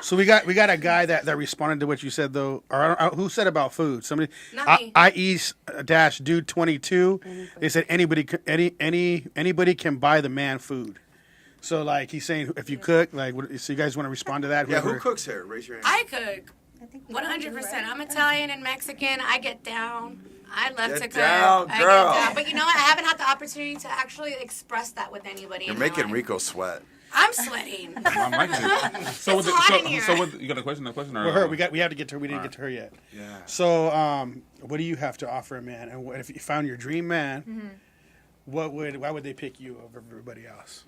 So we got a guy that responded to what you said though. Or who said about food? Somebody. Not me. IE-dude 22. They said anybody can buy the man food. So like he's saying if you cook, like so you guys want to respond to that? Yeah, who Whoever- cooks here? Raise your hand. I cook. 100%. I'm Italian and Mexican. I get down. I love Get to cook. down, I girl. get down. But you know what? I haven't had the opportunity to actually express that with anybody. You're in my making life. Rico sweat. I'm sweating. I'm liking it. So It's hot in here. you got a question? A question? Or, Well, her. We have to get to her. We didn't get to her yet. Yeah. So what do you have to offer a man? And if you found your dream man, why would they pick you over everybody else?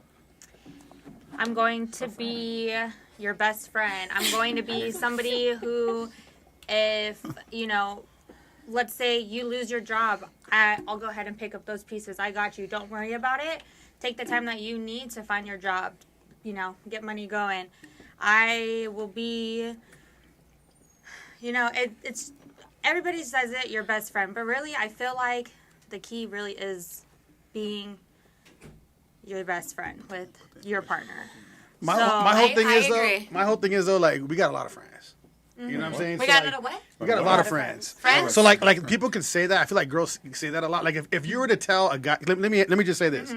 I'm going to be your best friend. I'm going to be somebody who, if, let's say you lose your job, I'll go ahead and pick up those pieces. I got you. Don't worry about it. Take the time that you need to find your job, get money going. I will be, it's, everybody says it, your best friend, but really I feel like the key really is being your best friend with your partner. My So, whole thing I is agree. though. My whole thing is though. Like we got a lot of friends. You know what I'm saying? We So, got like, a what? we got a lot of friends. Friends? So like people can say that. I feel like girls can say that a lot. Like if you were to tell a guy, let me just say this.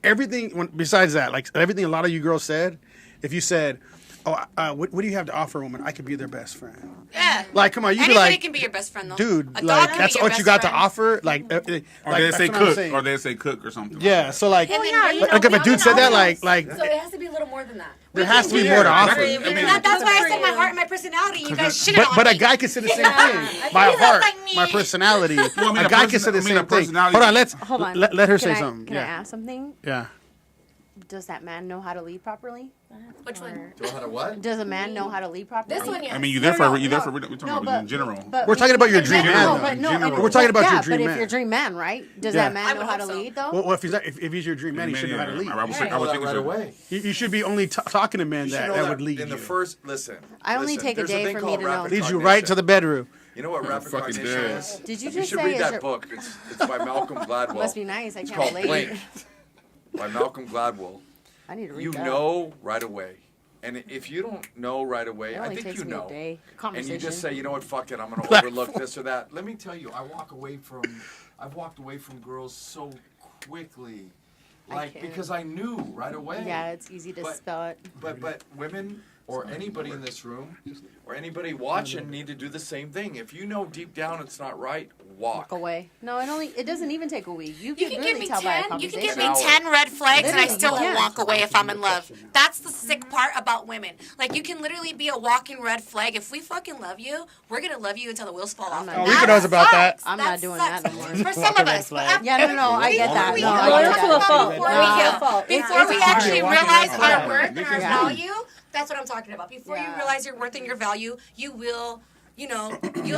Everything besides that, like everything a lot of you girls said, if you said, "Oh, what do you have to offer a woman?" I could be their best friend. Yeah. Like, come on, you be Anybody like, can be your best friend, though. dude, A dog like can that's be your what you best got to friend. offer. Like, Or they say that's what I'm cook, saying. or they say cook or something. Yeah, so like, And then yeah, really you know, like if a we dude said that, always- like So it has to be a little more than that. there has to be Yeah, more to offer. exactly. I mean, That's why I said my heart and my personality. You guys shit on But me. a guy can say the same thing. My heart, my personality. Well, I mean, a a guy person- can say the I mean, same a thing. personality- Hold on, let's Hold on. let her Can say I- something. Can I Yeah, ask something? yeah. Does that man know how to lead properly? Which one? Do I know what? Does a man know how to lead properly? This one, yes. I mean, you No, there for no, we're no. talking No, about in general. We're talking about your dream no, man, No, though. but no, In general. We're talking about yeah, your dream but man. if your dream man, right? Does Yeah. that man I know would how to hope so. lead though? Well, if he's your dream man, he should know how to lead. I was Right. I was That thinking right so. away. You should be only talking to men You should that, know that would lead in you. the first. Listen. I only listen, take a there's day thing for me called to know. rapid Leads you right to the bedroom. You know what rapid fucking cognition dead. is? Did you You just should say read is that your- book. It's by Malcolm Gladwell. Must be nice. I It's can't called relate. Blink by Malcolm Gladwell. I need to read You that. know right away. And if you don't know right away, It I only think takes you me know. a day. And you Conversation. just say, you know what, fuck it, I'm going to overlook this or that. Let me tell you, I've walked away from girls so quickly Like, can't. because I knew right away. Yeah, it's easy to But- spell it. But women or anybody in this room or anybody watching need to do the same thing. If you know deep down it's not right, walk. Walk away. No, it doesn't even take a week. You You can can really give me tell by a 10. You can conversation. give me Shower. 10 red flags, and I Literally, still you won't can. walk away if I'm in love. That's the sick part about women. Like, you can literally be a walking red flag. If we fucking love you, we're gonna love you until the wheels fall off. not And doing that. that knows about that. sucks. I'm not doing sucks. that no more. For some of us. But Yeah, no, I get that. We No, can I look get to a that. fault. Nah. Before we actually walking realize red our flag. worth and our Yeah. value, that's what I'm talking about. Before you Yeah. realize your worth and your value, you will, you'll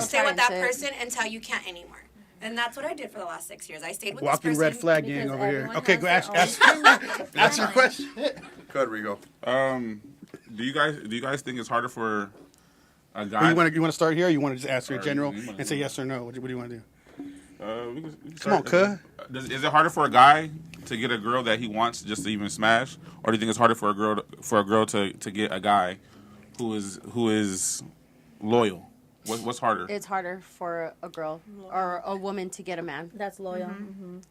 stay try with and that sit. person until you can't anymore. And that's what I did for the last 6 years. I stayed with Walking this red person. flag gang because over here. everyone Okay, has go their ask your question. Go ahead, Rigo. Do you guys think it's harder for a Or guy? you want to start here, or you want to just answer in Or general you wanna- and say yes or no? What do you want to do? We can Come on, start- Is it harder for a guy to get a girl that he wants just to even smash, or do you think it's harder for a girl to get a guy who is loyal? What's harder? It's harder for a girl or a woman to get a man. That's loyal.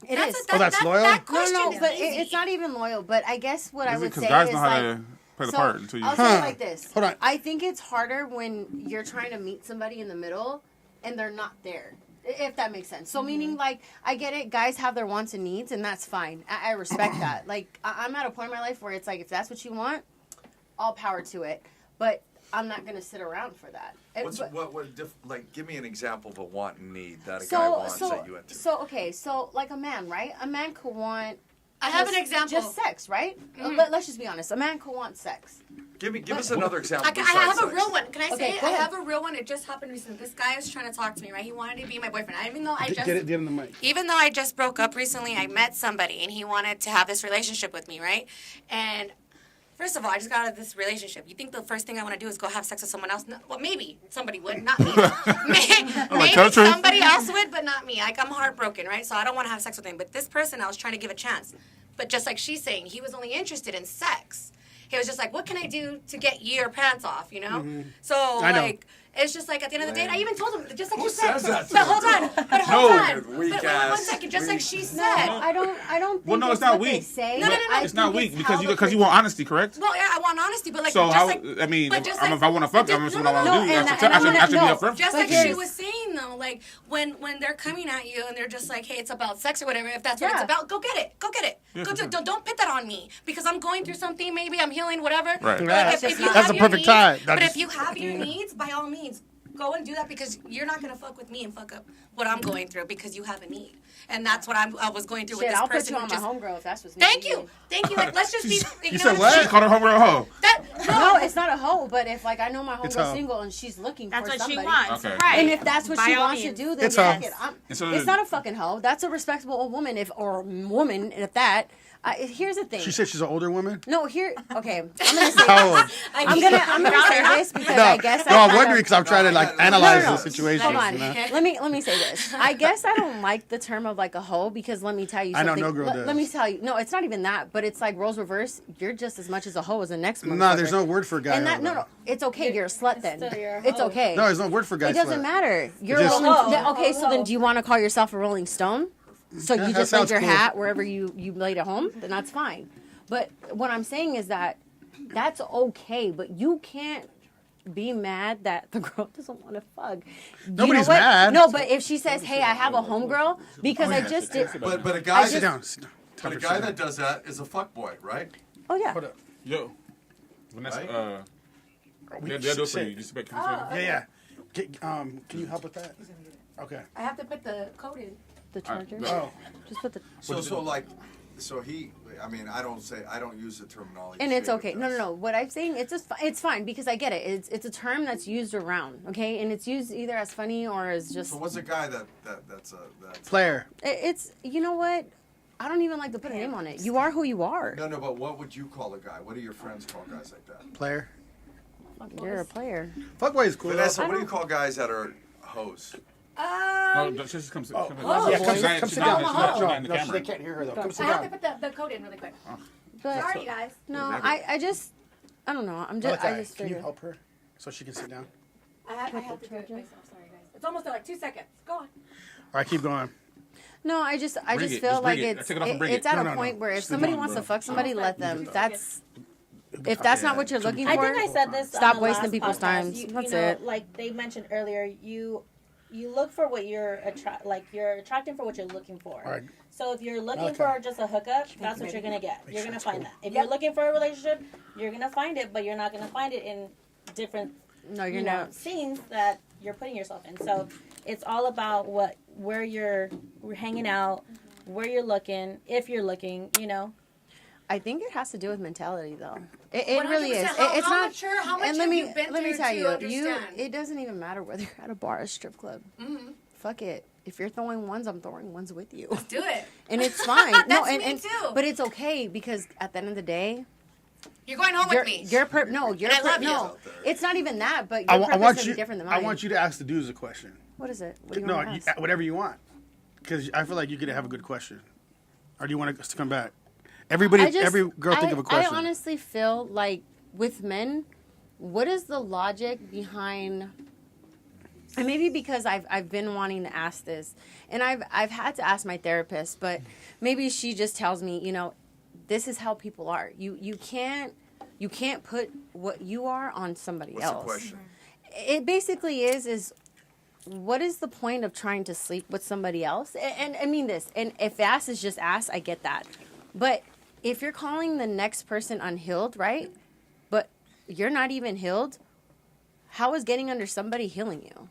It is. that's loyal? That No, question no, is but easy. it's not even loyal. But I guess what I would Because say guys is know how like, to play the so part until you. I'll say it Huh. like this. Hold on. I think it's harder when you're trying to meet somebody in the middle and they're not there. If that makes sense. So meaning like I get it. Guys have their wants and needs, and that's fine. I respect that. Like I'm at a point in my life where it's like if that's what you want, all power to it. But I'm not gonna sit around for that. Give me an example of a want and need that a guy wants that you into. So like a man, right? A man could want. I have an example. Just sex, right? Let's just be honest. A man could want sex. Give us another example. I besides have a sex. real one. Can I say Okay, it? go I ahead. have a real one. It just happened recently. This guy was trying to talk to me, right? He wanted to be my boyfriend. Get in the mic. Even though I just broke up recently, I met somebody and he wanted to have this relationship with me, right? And first of all, I just got out of this relationship. You think the first thing I want to do is go have sex with someone else? No, well, maybe somebody would, not me. Maybe country. somebody else would, but not me. Like, I'm heartbroken, right? So I don't want to have sex with him. But this person, I was trying to give a chance. But just like she's saying, he was only interested in sex. He was just like, what can I do to get your pants off, you know? So, I know. like, it's just like at the end of the day, I even told him, just like Who you said. says that to But him? hold on. But hold on. Weak But wait, ass. 1 second. Just like she said. I don't think Well, no, it's it's not what weak. they say. No, no, no, no. I It's not think weak it's because how you the want honesty, correct? Well, yeah, I want honesty, but like, So just how? like, I mean, but just if like- I want to fuck, but I'm just- what no, I want no, to no, do. and I should be no, upfront. just But like she here's- was saying though, like when they're coming at you and they're just like, hey, it's about sex or whatever. If that's what it's Yeah. about, go get it. Go get it. Yeah, Go for do, sure. don't put that on me because I'm going through something. Maybe I'm healing, whatever. Right. But Yeah, if you that's have the your perfect needs- time. But if you have your needs, by all means, go and do that because you're not gonna fuck with me and fuck up what I'm going through because you have a need, and that's what I was going through with Shit, this I'll put person. you who on my just, homegirl if that's what's Thank needed. you, thank you. Like, let's just be. You know said what? what? She called her homegirl a hoe. That No, it's not a hoe, but if like I know my It's homegirl's a- single and she's looking That's for what somebody. she wants. Okay. Right. And if that's what By she all wants to means. do, then It's fuck a- it. And so It's not a fucking hoe. That's a respectable woman. Woman at that. Here's the thing. She said she's an older woman. No, here. Okay, I'm gonna say. How old? I'm gonna say this because No, I guess. no, I I'm kinda- wondering because I'm trying to like No, analyze no, the situation. Hold on. You know? Let me say this. I guess I don't like the term of like a hoe because let me tell you I know something. no girl let, does. let me tell you. No, it's not even that. But it's like roles reverse. You're just as much as a hoe as the next one. No, there's no word for guy. And that hoe, no, though. no, it's okay. You're a slut then. still you're a It's hoe. okay. No, there's no word for guy. It doesn't slut. matter. You're just- a Rolling, Oh, then- okay. oh, So then, oh. do you want to call yourself a Rolling Stone? So Yeah, you that just laid sounds your cool. hat wherever you laid at home? Then that's fine. But what I'm saying is that that's okay. But you can't be mad that the girl doesn't want to fuck. You Nobody's know what? mad. No, but if she says, "Hey, I have a homegirl," because I just did. But a guy, Sit down. Sit down. but a guy that does that is a fuckboy, right? Oh yeah. Hold up. Yo, Vanessa, Right? they'll do it for you. Just make Yeah, yeah. Can you help with that? Okay. I have to put the code in. The charger. Oh, Just put the. So he. I mean, I don't use the terminology. And it's David okay. does. No. What I'm saying, it's fine because I get it. It's a term that's used around, okay, and it's used either as funny or as just. So what's a guy that's player. It's you know what? I don't even like to put a name on it. You are who you are. No, but what would you call a guy? What do your friends call guys like that? Player. You're a player. Fuckboy is cool. Vanessa, though. what do you call guys that are hoes? No, just come sit. Yeah, She's come not- sit she's down. not- she's not in the No, camera. they can't hear her though. Come sit I have to down. put the code in really quick. But Sorry, guys. no, I just I don't know. I'm just I just Can you figure. help her so she can sit down? I have to do it myself. Sorry, guys. It's almost at like 2 seconds. Go on. All right, keep going. No, I just Just feel like bring it. it's Take it off and bring it. it's at No, a no, point no. where if Just somebody leave it, wants to bro. fuck somebody, let them. If that's not what you're looking for, I think I said this. Stop on the wasting last people's podcast. time. You That's know, it. Like they mentioned earlier, you look for what you're you're attracting for what you're looking for. All right. So if you're looking Okay. for just a hookup, that's what you're gonna get. You're gonna find that. If you're looking for a relationship, you're gonna find it, but you're not gonna find it in different no, you're not. scenes that you're putting yourself in. So it's all about where you're hanging out, where you're looking, if you're looking, I think it has to do with mentality, though. It really is. 100%. How It's not. mature, how much and have you been let me through tell to you, understand? it doesn't even matter whether you're at a bar or a strip club. Mm-hmm. Fuck it. If you're throwing ones, I'm throwing ones with you. Do it. And it's fine. That's and, me and, too. But it's okay because at the end of the day, You're going home with me. Your And I love you. no, it's not even that. But I your purpose want is you. different than I mine. want you to ask the dudes a question. What is it? What do you No, want to ask? whatever you want, because I feel like you could have a good question. Or do you want us to come back? Every girl think of a question. I honestly feel like with men, what is the logic behind? And maybe because I've been wanting to ask this, and I've had to ask my therapist, but maybe she just tells me, this is how people are. You can't put what you are on somebody What's else. the question? It basically is what is the point of trying to sleep with somebody else? And I mean this, and if ass is just ass, I get that. But if you're calling the next person unhealed, right? But you're not even healed, how is getting under somebody healing you?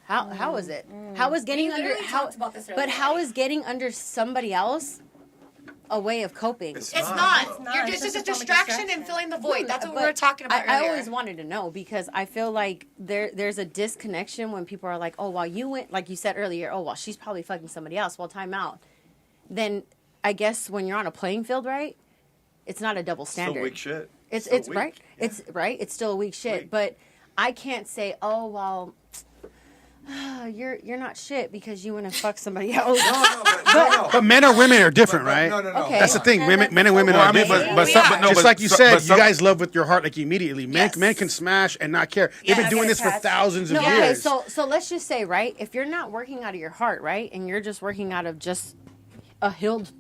How is it? How is getting We under literally talked about this but earlier. how is getting under somebody else a way of coping? It's not. You're It's just a just a form of distraction and distraction. filling the void. That's what we But were talking about I earlier. always wanted to know because I feel like there's a disconnection when people are like, oh, well, you went, like you said earlier, oh, well, she's probably fucking somebody else. Well, time out. Then I guess when you're on a playing field, right, it's not a double standard. Still weak shit. It's Still it's weak. right. Yeah. It's right. It's still a weak shit. Weak. But I can't say, oh, well, you're not shit because you went and fucked somebody else. No. But men or women are different, But right? No. Okay. That's the thing. And Men and women Well, are I mean, different. but some, but no, Just but like you some- said, but some- you guys love with your heart like immediately. Yes. Men can smash and not care. They've Yeah, been doing get this for attached. thousands of No, okay, years. so let's just say, right, if you're not working out of your heart, right, and you're just working out of just a healed,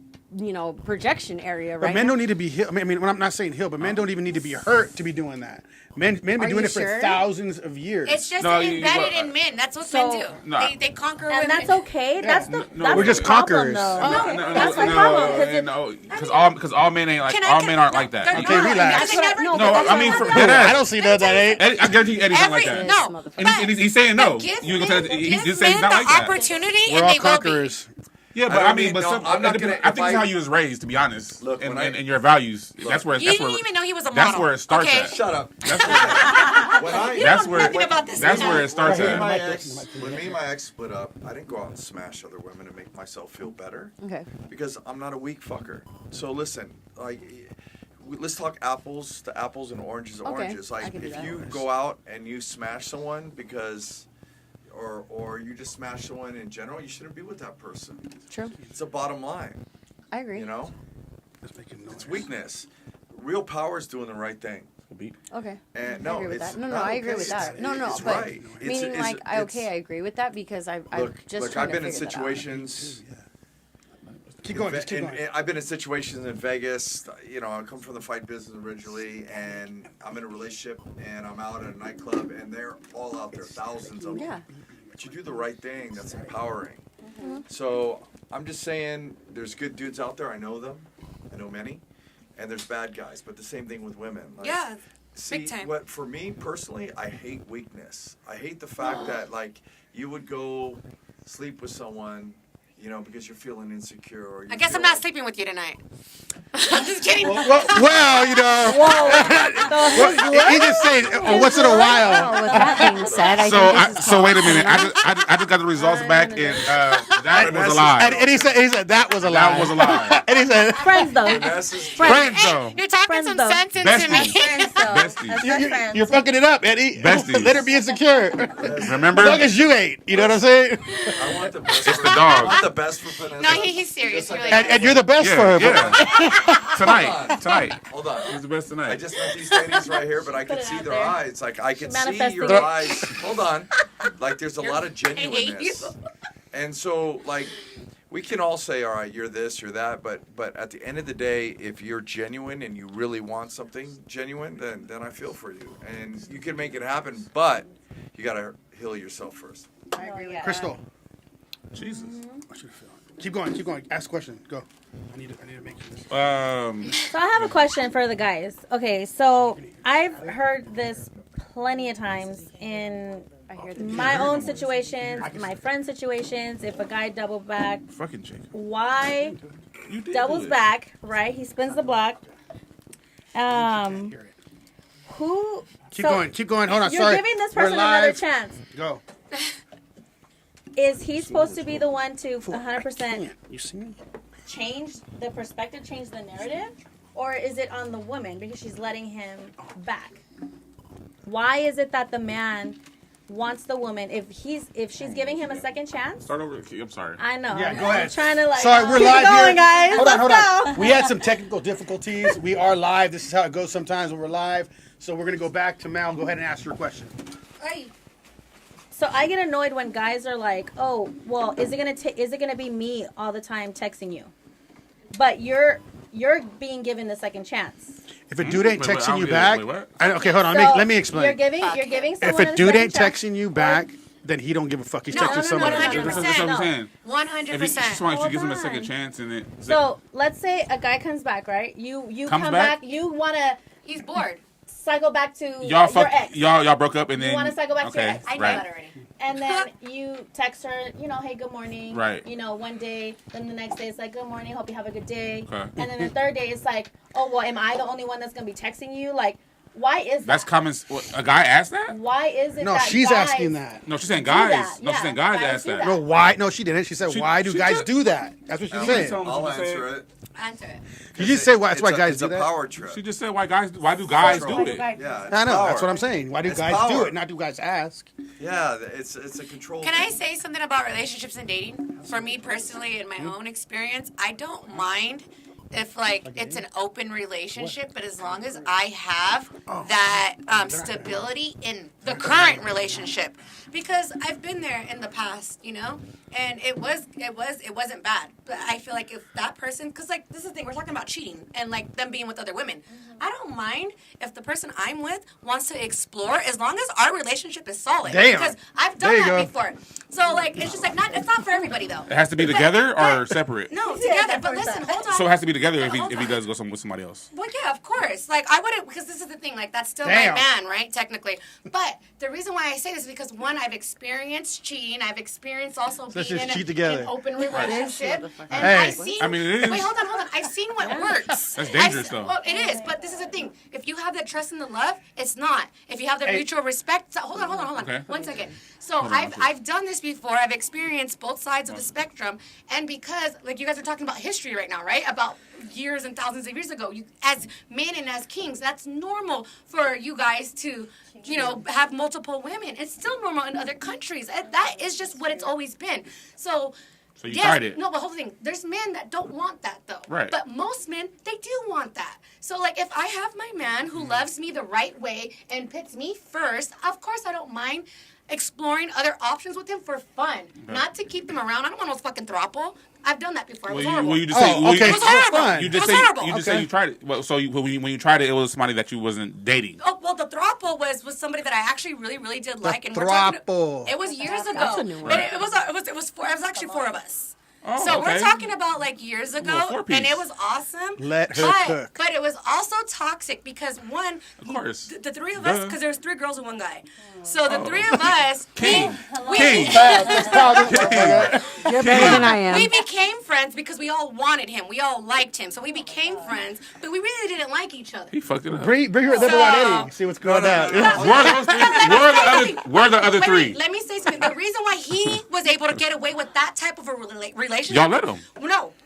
projection area, right? But men don't need to be healed. I mean, when I'm not saying healed, but men don't even need to be hurt to be doing that. Men been Are doing you it for sure? thousands of years. It's just No, embedded you- in men. That's what So- men do. No. They conquer And women. that's okay. That's the No, that's we're the just problem, conquerors. though. That's my problem. Because all men ain't like Can I all get- men aren't no, like that. they're Okay, not. relax. Because they never- No, No, that's I mean not for what dead I ass. don't see that. That ain't. Eddie, I guarantee Eddie's not like Every- that. no. This And he's saying no. Give You men, gonna say he's give just saying men not the like that. opportunity We're and all they will be. conquerors. Yeah, but I I don't mean, mean- but no, some, I'm not I gonna- think it's if I- how you was raised, to be honest. Look, and, when I- and your values. Look. That's where. You That's didn't where. even know he was a model. That's where it starts okay? at. Shut up. That's where. That's where. nothing about this That's now. where it starts When me and my at. ex, when me and my ex split up, I didn't go out and smash other women to make myself feel better Okay. because I'm not a weak fucker. So listen, like, let's talk apples to apples and oranges to Okay, oranges. I Like, can do if that. you go out and you smash someone because, or you just smash someone in general, you shouldn't be with that person. True. It's a bottom line, I agree. you know. It's making noise. It's weakness. Real power is doing the right thing. Okay. And I no, agree with it's that. No, not I agree okay. with that. No, It's but right. meaning It's- like, it's- okay, I agree with that because I've Look, just look, trying I've been to in figure that out. situations. Keep going. Just keep And- going. and I've been in situations in Vegas. You know, I come from the fight business originally, and I'm in a relationship, and I'm out at a nightclub, and they're all out there, thousands of them. Yeah. But you do the right thing. That's empowering. So I'm just saying, there's good dudes out there. I know them. I know many, and there's bad guys. But the same thing with women. Like, Yeah. See, Big time. what for me personally, I hate weakness. I hate the fact that like you would go sleep with someone, you know, because you're feeling insecure. Or you I guess feel I'm not like- sleeping with you tonight. I'm just kidding. Well, you know. Well, he just said once in a while. Well, with that being said, I So, think this is so wait a called- minute. I just got the results back, and that was a lie. And he said that was a lie. That was a lie. And he said, Friends though. Vanessa's Friends though. You're talking Friends some though. sense into me. Besties. Friends though. Besties. That's best friends. you're fucking it up, Eddie. Besties. Let her be insecure. As Remember? long as you ain't. You know what I'm saying? I want the best. It's for, the I dog. want the best for Vanessa. No, he's serious. He really And is. you're the best for her. Yeah. Tonight. Hold on. He's the best tonight. I just met these ladies right here, but I Put can it see out their there. eyes. Like I can see Manifesting your it. eyes. Hold on. Like there's a lot of hate you. genuineness. And so like we can all say, all right, you're this, you're that, but at the end of the day, if you're genuine and you really want something genuine, then I feel for you, and you can make it happen, but you got to heal yourself first. I agree with Crystal. Jesus. What you feel? Keep going. Ask a question. Go. I need to make this. So I have a question for the guys. Okay, so I've heard this plenty of times in my own situations, my friends' situations. If a guy double back, Fucking Jacob. why You did doubles do it. back? Right, he spins the block. Who? Keep going. Hold on. You're Sorry. giving this We're person another live. chance. Go. Is he supposed to be the one to 100% You see me? change the perspective, change the narrative, or is it on the woman because she's letting him back? Why is it that the man wants the woman if she's giving him a second chance? Start over. I'm sorry. I know. Yeah, go I'm ahead. trying to Sorry, we're keep live going, here. guys. Hold on. Let's go. We had some technical difficulties. We are live. This is how it goes sometimes when we're live. So we're gonna go back to Mal. Go ahead and ask your question. Hey. So I get annoyed when guys are like, "Oh, well, is it gonna be me all the time texting you?" But you're being given the second chance. If a dude ain't Wait, wait, I texting don't you get it. back, Wait, what? okay, hold on. So Let me explain. You're giving If someone a dude ain't second chance. texting you back, then he don't give a fuck. He's No, texting no, someone. no, else. 100%. That's what I'm saying. 100%. If he, she's fine, she Hold gives him a on. second chance, and it. So let's say a guy comes back, right? You Comes come back? back. You wanna He's bored. cycle back to Y'all your fuck. ex. Y'all broke up, and You then wanna cycle back to your okay, ex. I know right. that already. And then you text her, hey, good morning. Right. One day, then the next day it's like, good morning, hope you have a good day. Okay. And then the third day it's like, oh, well, am I the only one that's going to be texting you? Like, why is that? That's common. What, a guy asked that? Why is it No, that she's guys asking that. No, she's saying do guys. that? No, she's Yeah, saying guys guys asked do that. that. No, why? No, she didn't. She said, She- why do she guys just- do that? That's what she's I'll saying. I'll answer it. Answer it. You just said why. That's why It's guys a do that. power trip. She just said why do guys do it? Yeah, I it's know. power. That's what I'm saying. Why do It's guys do power. it? Not do guys ask? Yeah, it's a control. Can I say something about relationships and dating? For me personally, in my own experience, I don't mind if it's an open relationship, but as long as I have that stability in the current relationship, because I've been there in the past, and it wasn't bad. But I feel like if that person, because this is the thing, we're talking about cheating and them being with other women. I don't mind if the person I'm with wants to explore, as long as our relationship is solid. Damn. Because I've There done you that go. before. So it's just it's not for everybody though. It has to be together or separate. No, together. But listen, hold on. So it has to be together But if he hold on. does go with somebody else. Well, yeah, of course. I wouldn't, because this is the thing. That's still Damn. my man, right? Technically. But the reason why I say this is because, one, I've experienced cheating. I've experienced also Let's being just in cheat together. an open relationship. And Hey. I've seen. I mean, it is. Wait, hold on. I've seen what works. That's dangerous, though. Well, it is. But this is the thing. If you have that trust and the love, it's not. If you have the Hey. mutual respect. So, hold on. Okay. 1 second. So Hold on, I've done this before. I've experienced both sides of the spectrum, and because you guys are talking about history right now, right? About years and thousands of years ago, as men and as kings, that's normal for you guys to, have multiple women. It's still normal in other countries. That is just what it's always been. So So you yes, tried it. No, but hold the thing. There's men that don't want that though. Right. But most men, they do want that. So if I have my man who loves me the right way and puts me first, of course I don't mind exploring other options with him for fun, not to keep them around. I don't want no fucking throuple. I've done that before. It was horrible. You just say, Oh, okay. It was horrible. Fine. You It just was say horrible. you just Okay. say you tried it. Well, so when you tried it, it was somebody that you wasn't dating. Oh, well, the throuple was somebody that I actually really, really did like. And we're throuple. talking. It was years ago. That's a new But word. it was actually 4 of us. Oh, So okay. we're talking about years Little ago, four-piece. and it was awesome. Let her cook. But it was also toxic because one, Of course. the 3 of us, Duh. because there was 3 girls and 1 guy. So the 3 of us, King. we King. You're better than I am. we became friends because we all wanted him. We all liked him. So we became friends, but we really didn't like each other. He fucked it up. Bring her there about Eddie. See what's going on. Where are the other Wait, three? let me say something. The reason why he was able to get away with that type of a relationship. Y'all let him.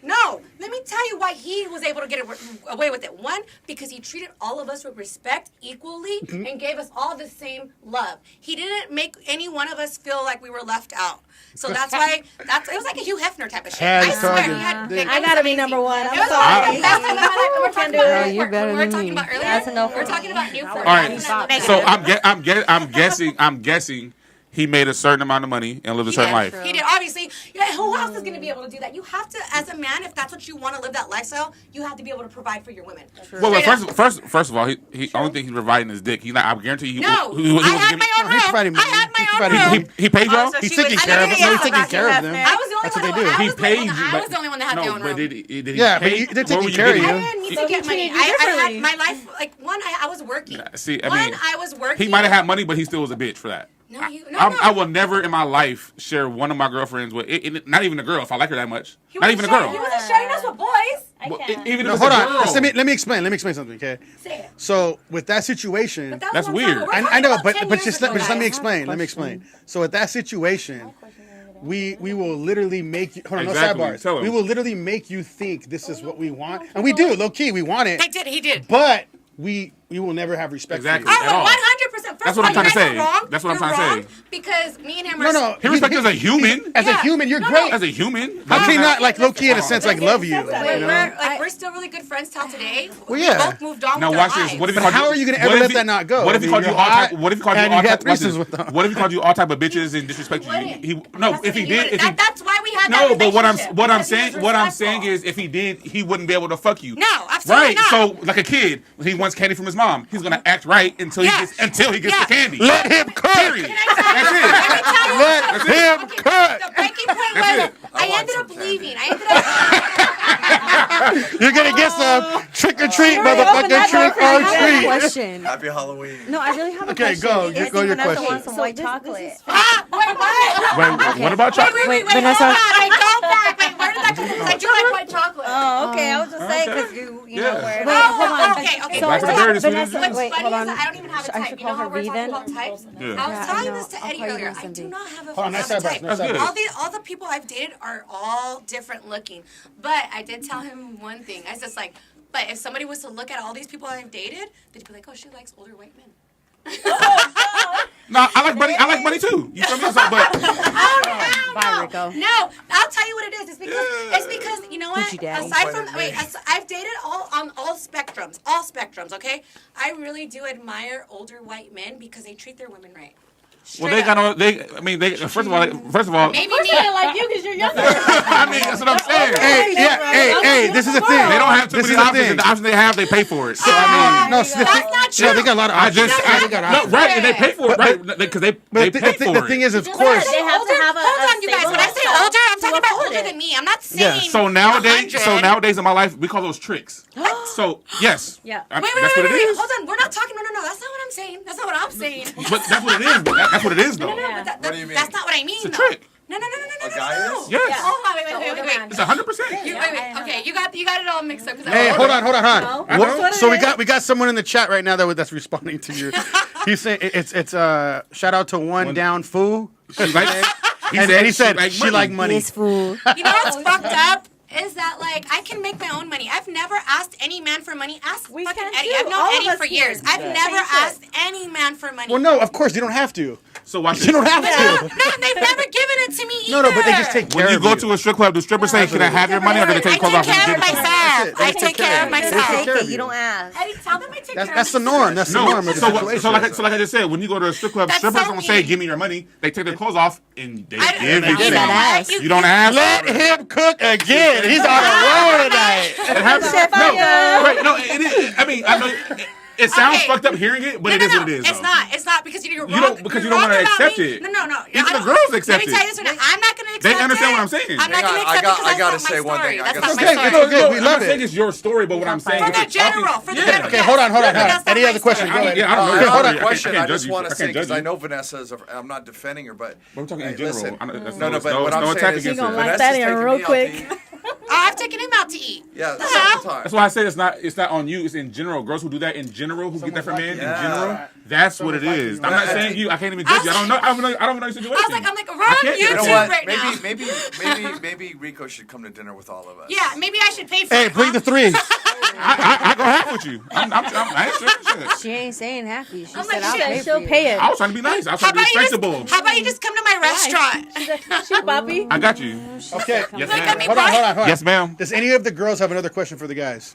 No. Let me tell you why he was able to get away with it. One, because he treated all of us with respect equally and gave us all the same love. He didn't make any one of us feel like we were left out. So that's why it was like a Hugh Hefner type of shit. Had I swear. target. He had, Dick. I gotta be number 1. It I'm was sorry. the best time of my life. We're talking do about it. You're better we were than talking me. about earlier. That's a no for We're me. talking about Newport. All right. So I'm guessing he made a certain amount of money and lived a certain life. He did, obviously. Yeah, who else is going to be able to do that? You have to, as a man, if that's what you want to live that lifestyle, you have to be able to provide for your women. Well, first of all, he only think he's providing his dick. He's not. I guarantee you. No, I had my own room. I had my own room. He paid y'all. He's taking care of them. No, he's taking care of them. I was the only That's one what they do. that He paid you. I was the only one that had my own room. Did he Yeah, but pay? they're What were taking care of getting? you. I didn't need to get money. I had my life, like, one, I was working. See, I mean, I was working. he might have had money, but he still was a bitch for that. No, I will never in my life share one of my girlfriends with not even a girl if I like her that much. He Not wasn't even a girl. He wasn't sharing us with boys. Well, even No, if hold it's a on. girl. Let me explain. Let me explain something, okay? Say it. So with that situation, But that was That's one weird. time. We're I talking know, about 10 but years just ago, let me guys. explain. Let me explain. So with that situation, we will literally make you. Hold on, Exactly. no Tell sidebars. him. We will literally make you think this is what we want, and we do. Low key, we want it. He did. But we will never have respect Exactly. for you. At all. 100%. That's what I'm trying to say. Wrong. That's what I'm You're trying to wrong Because me and him No, are. no. He respects you as a human. As a human, you're great. As a human. How can he not like low key in a sense like love you? Wait, You know? we're still really good friends till today. Well, yeah. We both moved on Now with watch our this. lives. What if he But called how you- are you gonna what ever if let he- that not go? What if he I mean, called you you're all type? hot What if he called you and all you had type? watch this. threesomes with them. What if he called you all type of bitches and disrespect you? No. If he did, That's why we had that no. But what I'm relationship. saying is, if he did, he wouldn't be able to fuck you. No, absolutely Right. not. So like a kid, he wants candy from his mom. He's gonna act right until he gets Yeah. the candy. Let him cook. Period. That's it. Let him cook. The breaking point That's was it. I want ended some up candy. leaving. I ended up. You're gonna get some trick or treat, open motherfucker. that door Trick for me. I or have a treat. question. Happy Halloween. No, I really have a Okay, question. go. Is- Go your Vanessa question. wants some white chocolate. Wait, what? Wait, what about chocolate? Wait, Vanessa- hold on. Wait, go back. Wait, where did that come from? 'Cause I do like white chocolate. Oh, okay. I was just saying because you know Yeah. where. Wait, hold on. Okay. So, Black and the Bear is Vanessa, sweet as wait, Funny hold is on. that I don't even have a I type. should You know call how her we're V talking then? about types? Yeah. I was Yeah, I telling know. this to I'll Eddie call you earlier. when I it's do empty. not have a Hold on, no type. sidebars. No That's good. sidebars. All the people I've dated are all different looking. But I did tell him one thing. I was just like, but if somebody was to look at all these people I've dated, they'd be like, oh, she likes older white men. No, I like money too. You feel me? So, but Bye, Rico. No, I'll tell you what it is. It's because you know what? Gucci daddy. Aside from I've dated on all spectrums. Okay, I really do admire older white men because they treat their women right. well, they got no. First of all. Maybe me. like you because you're younger. I mean, that's what I'm saying. Hey, this is the thing. They don't have too This many is the options. thing. The options they have, they pay for it. So I mean, No, That's not true. No, they got a lot of options. They got options. right, and they pay for it, right? Because they But pay for the it. thing is, of course. They have to have a. Hold on, you guys. When I say older, I'm talking about afford older it. than me. I'm not Yeah. saying. So 100. nowadays in my life, we call those tricks. So yes, Yeah. I- Wait, that's what it is. Hold on. We're not talking. No. That's not what I'm saying. That's not what I'm saying. But that's what it is. That's what it is, though. But What do you mean? That's not what I mean. It's a though. trick. No. A guy is? Yes, Hold on. Wait. it's 100%. Wait. Okay, you got it all mixed up. 'cause Hey, hold on. I know. So we got someone in the chat right now that's responding to you. He's saying it's shout out to one down fool. She like, And he said she like money. This fool. You know what's fucked up? Is that like I can make my own money. I've never asked any man for money. Ask We fucking can Eddie. too. I've known All of Eddie us for here. years. I've Yeah. never Same shit. asked any man for money. Well, no, of course you don't have to. So watch You this. don't have No, to. they've never given it to me No, either. but they just take care When you of go you. to a strip club, do strippers say, "Can I have your money?" Or do they I take clothes take off and care give of it to you? myself. They I take take care care of of you. They myself. take care of You you. don't ask. Eddie, tell them I take care of That's the myself. norm. That's the norm No, of the so situation. like I just said, when you go to a strip club, That's strippers so don't say, mean. "Give me your money." They take their clothes off and they I- give you it know to what? you. You don't ask. Let him cook again. He's on a roll tonight. It happens. No, it is. I mean, I know it sounds Okay. fucked up hearing it, but it is what it is. It's though. not. It's not because you're wrong. You don't- because you don't wrong wanna about accept me. it. No. Even I the don't- girls accept Let me it. tell you this right now. I'm not going to accept They it. understand what I'm saying. I'm not Hang going to on, accept it because I gotta that's not say my one story. thing. I That's gotta not say my one story. thing. We I'm love not saying it. it's your story, but what I'm saying For is the it's talking- general. For the Yeah. general. Okay, hold on. That's not Any my other question? story. Go ahead. Yeah, I don't know. Okay, hold I on. have a question. can't I judge just you. want I to can't say because judge I you. know Vanessa is. I'm not defending her, but We're talking in hey, general. listen. No, but what I'm no saying attack is against gonna her. like Vanessa's that in taking real me out quick. to eat. I've taken him out to eat. Yeah, several times. That's why I say it's not on you. It's in general. Girls who do that in general, who get that from men in Yeah. general. That's what it is. I'm not saying you. I can't even judge you. I don't know. I don't know your situation. I'm like, we're on can't- You know YouTube what? right now. Maybe Rico should come to dinner with all of us. Yeah, maybe I should pay for Hey, it. bring the threes. I go half with you. I ain't sure. Shit. She ain't saying happy. She I'm said like, I'll shit, pay she'll for you. pay it. I was trying to be nice. I was How trying to be about respectable. how about you just come to my restaurant? She's Bobby. I got you. Okay. Yes, Look at me, ma'am. Hold on. Yes, ma'am. Does any of the girls have another question for the guys?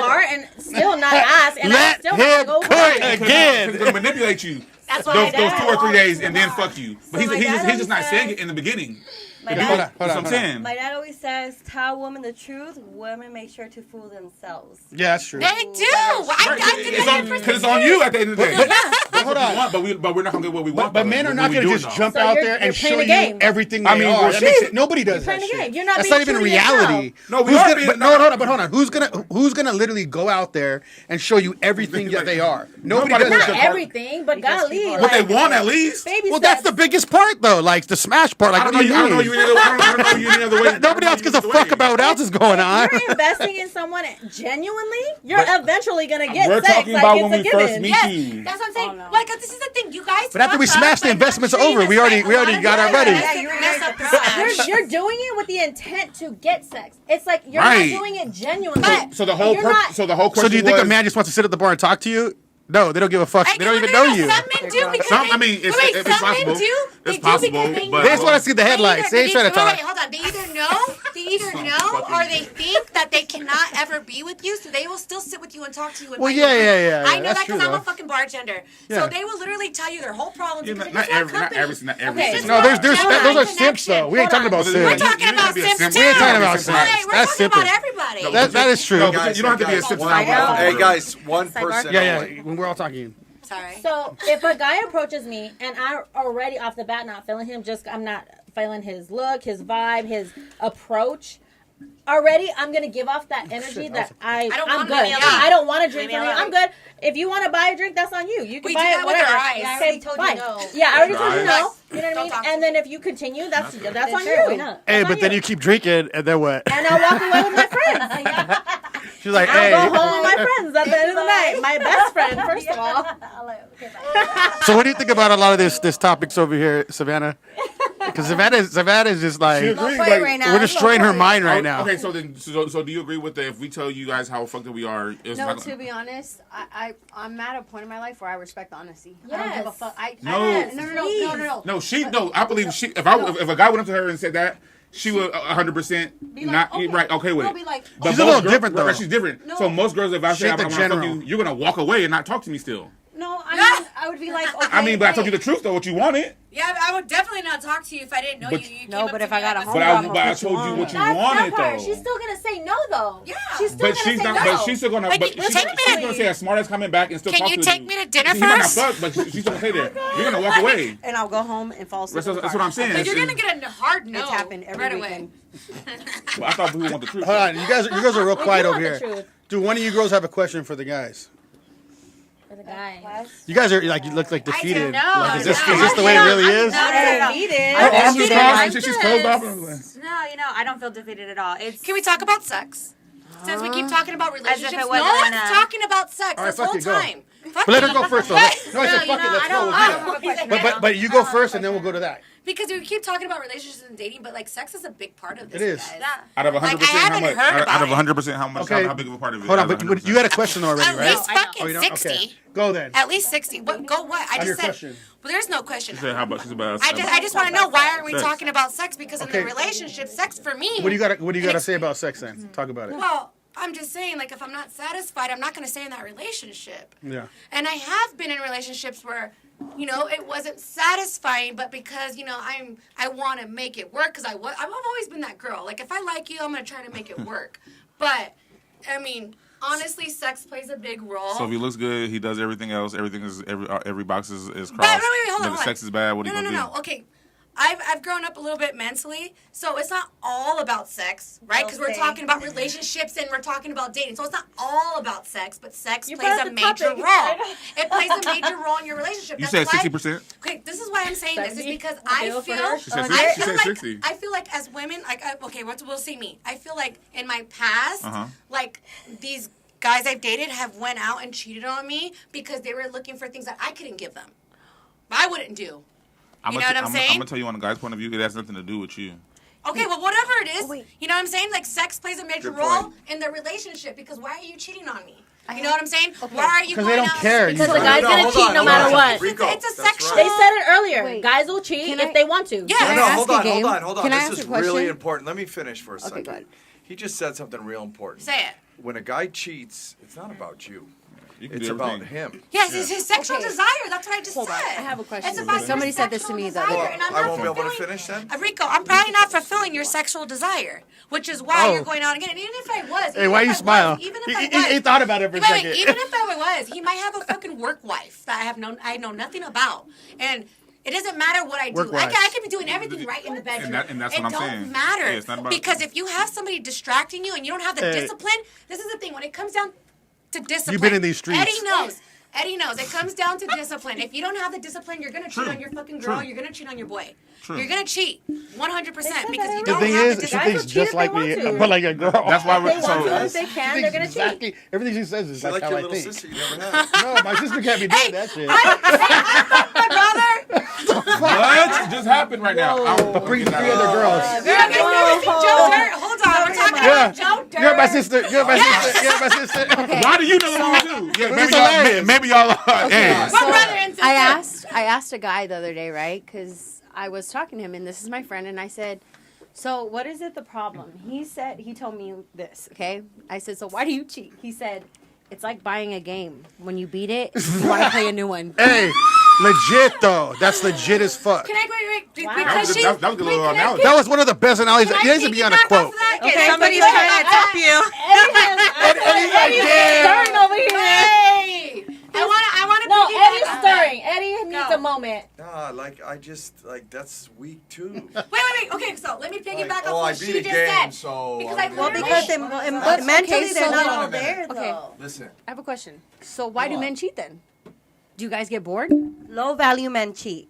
bar and still not ask, and Let I'm still him not gonna go cook for it. again. He's gonna manipulate you. That's what Those my dad 2 or 3 days, always and then said. fuck you. But So he's my just dad he's just not always saying said- it in the beginning. My Do dad, it. That's what I'm saying. my dad always says, tell women the truth, women make sure to fool themselves. Yeah, that's true. They do. Because it's on you at the end of the day. But hold on. But we're not gonna get what we want. But men are not going to just jump So out you're- there you're and playing show a you game. everything I they mean, are. well, That makes shit. it, nobody does You're that playing a shit. game. You're not That's being not even true to reality. yourself. No, we Who's are gonna, being- but no, hold on, but hold on. Who's gonna literally go out there and show you everything that they are? Nobody Nobody does wants that. to- Everything, but golly. What they like, want at least. baby Well, that's steps. the biggest part, though. Like the smash part. Like, I what don't do know you you. I don't know mean? you any other. I don't know you any other way. Nobody else gives a fuck about what else is going on. You're investing in someone genuinely, you're eventually gonna get We're sex. talking Like, about it's when a we given. first meet Yes, you. that's what I'm saying. Oh, no. Like, this is the thing, you guys. But after we talk smash up the and investment's not treat over, us we already right. A lot of got our guys money. mess You up already the did smash. You're doing it with the intent to get sex. It's like you're Right. not doing it genuinely. But- So the whole You're not- so the whole question So do you think was, a man just wants to sit at the bar and talk to you? No, they don't give a fuck. They don't even know you. Some men do because Some- I mean, it's- wait, it's some possible. men do. They It's do possible, because they but- They just want to see the headlights. They ain't trying to talk. Wait, hold on. They either know or they think that they cannot ever be with you, so they will still sit with you and talk to you. And Well, buy you a yeah, drink. yeah, yeah, I yeah, know that's that because true, I'm a though. fucking bartender. Yeah. So they will literally tell you their whole problems Yeah, because not they just want every, not company. every, not every. Okay. single No, there's Yeah, those are connection. simps though. We ain't talking about Hold on. We're simps. talking You about gotta be a simps simp. too. We ain't talking about Right, simps. we're That's talking about simping. everybody. That is true. No, but you don't have to be a simp to not want Hey to. guys, one person. Yeah, only. yeah. When we're all talking. Sorry. So if a guy approaches me and I'm already off the bat not feeling him, I'm not feeling his look, his vibe, his approach. Already, I'm gonna give off that energy that I'm want good. to- yeah. I don't want to drink Leave from me you. I'm alone. good. If you want to buy a drink, that's on you. You can We buy do it. that with Whatever. our eyes. Yeah, I already told you Fine. no. Yeah, I already told you Right. no. You know what I Don't mean? talk to And me. then if you continue, that's on Sure, you. why not? Hey, That's but on then you. you keep drinking, and then what? And I'll walk away with my friends. She's like, I'll hey. go home with my friends at the end of the night. My best friend, first of all. So what do you think about a lot of this topics over here, Savannah? Because Savannah is just like, She agrees, for it like, right now. we're destroying her mind right Oh, now. Okay, so then, so do you agree with that? If we tell you guys how fucked up we are, it's No, not to be honest, I'm at a point in my life where I respect honesty. I don't give a Yes. fuck. No. No. No, I believe she. If a guy went up to her and said that, she would 100% Be like, not okay. right. Okay with No, it. be like, But She's a most little girls- different, though. right, she's different. No. So most girls, if I say She I ain't the want to fuck general. you, you're gonna walk away and not talk to me still. no, I would be like, okay. I mean, but I told you the truth though. What you wanted, Yeah, I would definitely not talk to you if I didn't know But- you. No, but if I got a home but I'm gonna I put you told you on. what you That's wanted that part. though. She's still gonna say no, though. Yeah. She's still But gonna she's say not. no. But she's still gonna. Like, But she's take me still to- gonna say a smart ass coming back and still Can talk you to take you. me to dinner He might not first? fuck, but she's still gonna say that. You're gonna walk away. And I'll go home and fall asleep. That's what I'm saying. But you're gonna get a hard no. It's happened every right weekend. away. Well, I thought we want the truth. Hold on, you guys are real quiet do over want the here. truth. Do one of you girls have a question for the guys? For the guy. You guys are like, you look like defeated. know. Like, is this No. the way it really is? Not defeated. Her arms are defeated. crossed. I'm She's closed off. No, I don't feel defeated at all. It's Can we talk about sex? Since we keep talking about relationships, it no wasn't one's enough. talking about sex All right, this fuck whole it, go. time. Fuck But let her it. go first, though. No, I said No, fuck it. you know, Let's I go. don't- We'll I do don't have a question that. But you go first, and then we'll go to that. Because we keep talking about relationships and dating, but like sex is a big part of this. It is. Guys. Yeah. Out of 100%, Like, I how haven't much? heard Out about of it. 100%, how much? Okay. How big of a part of it? Hold on, Out of but 100%. you had a question already, At right? least fucking Oh, you don't? 60. Okay. Go then. At least 60. What? Go what? I On your just said. question. Well, there's no question. She said, how about she's about? I just want to know why aren't we Sex. talking about sex? Because in Okay. the relationship, sex for me. What do you got to say about sex then? Talk about it. Well, I'm just saying, like, if I'm not satisfied, I'm not going to stay in that relationship. Yeah. And I have been in relationships where, you know, it wasn't satisfying, but because, you know, I want to make it work because I've always been that girl. Like, if I like you, I'm going to try to make it work. But, I mean, honestly, sex plays a big role. So if he looks good, he does everything else. Everything is every box is crossed. But wait, hold on, But hold if on. sex is bad, what are you gonna do? No. Okay, I've grown up a little bit mentally, so it's not all about sex, right? Because we're Okay. talking about relationships and we're talking about dating, so it's not all about sex, but sex You plays brought a the major topic. role. It plays a major role in your relationship. You That's said why- 60%. Okay, this is why I'm saying this is 70? because Okay, I well, for feel her. She said I 60. She feel said like 60. I feel like as women, like okay, we'll see me. I feel like in my past, Uh-huh. like these guys I've dated have went out and cheated on me because they were looking for things that I couldn't give them. I wouldn't do. You know what I'm saying? I'm gonna tell you on a guy's point of view, it has nothing to do with you. Okay, well, whatever it is, wait. you know what I'm saying? Like, sex plays a major Good role point. in the relationship because why are you cheating on me? You know what I'm saying? Why are you Because going they don't out? care. Because You the guys. guy's gonna hold cheat on, no hold matter on. what. Rico, It's a that's sexual- They right. said it earlier. Wait. Guys will cheat Can if I- they want to. Yeah. Can I No, ask hold a on, game? hold on. Can I This ask is a question? really important. Let me finish for a second. go ahead. He just said something real important. Say it. when a guy cheats, it's not about you. You can It's do about everything. him. Yes, it's his sexual Okay. desire. That's what I just Hold said. on, I have a question. It's about Somebody your said this to sexual me the other desire, day. and I'm I not won't be able to fulfilling- finish then? Rico, I'm probably not fulfilling your sexual desire, which is why you're going out again. And even if I was, Hey, why you smile? Even He if I was, thought about it for a wait, second. even if I was, he might have a fucking work wife that I know nothing about, and it doesn't matter what I do. Work wife. I can be doing everything right in the bedroom. And that's it what I'm don't saying. matter Yeah, it's not about- because if you have somebody distracting you and you don't have the Hey. discipline, this is the thing. When it comes down to discipline, You've been in these streets. Eddie knows. Eddie knows. It comes down to discipline. If you don't have the discipline, you're gonna cheat True. on your fucking girl. True. You're gonna cheat on your boy. True. You're gonna cheat 100% because you The don't thing have is, the she discipline. thinks cheat just if like they me, want to. but like a girl. That's why we're They want to, so. if they She can, thinks they're gonna exactly cheat. everything she says is She's like like how your I little think. sister you never had. No, my sister can't be doing that shit. My brother. What just happened right now? I'm Bring the 3 other girls. You guys never seen Joe Dirt? Hold on, we're talking Yeah. about Joe Dirt. You're my sister. You're my sister. You're my sister. Why do you know the movie too? Yeah, maybe It's y'all. hilarious. Maybe y'all. Hey. My brother and sister. I asked a guy the other day, right? Because I was talking to him, and this is my friend, and I said, "So what is it the problem?" He told me this. Okay, I said, "So why do you cheat?" He said, "It's like buying a game. When you beat it, you want to play a new one." Hey, legit though. That's legit as fuck. Can I wait? Wow. Because she. That was a good little analogy. That was one of the best analogies. Can It I needs to be on a piggyback quote. off of that? Okay, Can I somebody's piggyback trying to off tap that? you. Eddie's like, Stirring over here. Hey! I want to No, piggyback Eddie's off that. stirring. Eddie needs Go. a moment. Nah, I just that's weak too. Wait. Okay, so let me piggyback Like, off I what beat she a just game, said. so Because I I mean, Well, literally- because But- mentally okay, they're so not hold all on a minute. there Okay. though. Listen, I have a question. So why do Hold on. men cheat then? Do you guys get bored? Low value men cheat.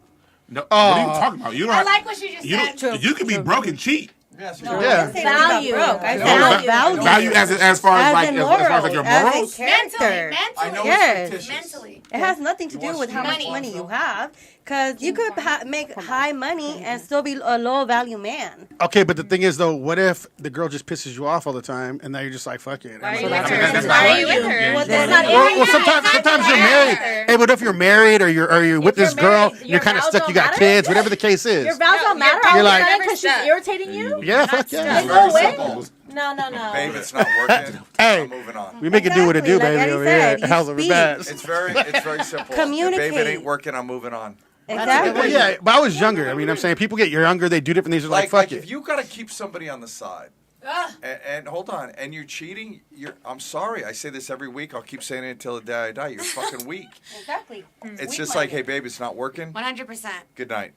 No, what are you talking about? You don't. I have- like what she just you said. don't- You can be broke and cheat. yes, No, Yeah. I didn't say anything about Value. broke. I No, said value. Value as far as like in as far as like morals, your as in morals. character. I know Yes. it's fictitious. Mentally. It has nothing to You do want with how much money. money you have, because you could make high money and still be a low value man. Okay, but the thing is though, what if the girl just pisses you off all the time, and now you're just like, fuck it. Why are I'm you like, with I mean, her? that's Why not are you right. with her? Yeah, Well, yeah. that's not Well, sometimes you're married. Hey, but if you're married or you're with If this you're girl, married, you're your kind of vows stuck. don't You got matter? kids, whatever the case is. Your vows don't matter. You're You're like- like because she's Step. irritating you. Yeah, fuck yeah. Like, Very go away. simple. No. Babe, it's not working. Hey. I'm moving on. We make it do what it do, Exactly, like baby. Eddie Over said, here, you House of speak. Bass. It's very simple. Communicate. If babe, it ain't working, I'm moving on. Exactly. Well, yeah, but I was younger. I mean, I'm saying people get younger, they do different things. They're like, fuck if it. you gotta keep somebody on the side, and hold on, and you're cheating, I'm sorry. I say this every week. I'll keep saying it until the day I die. You're fucking weak. Exactly. It's just like, hey, babe, it's not working. 100%. Good night.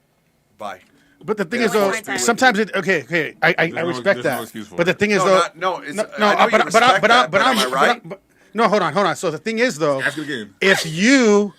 Bye. But the thing Yeah, is, though, my time. sometimes it. Okay, I There's no- respect there's no that. excuse for But the it. thing is, No, though, not- no, it's- no, I know you respect that, but am I right? no, hold on. So the thing is, though, Ask it again. if you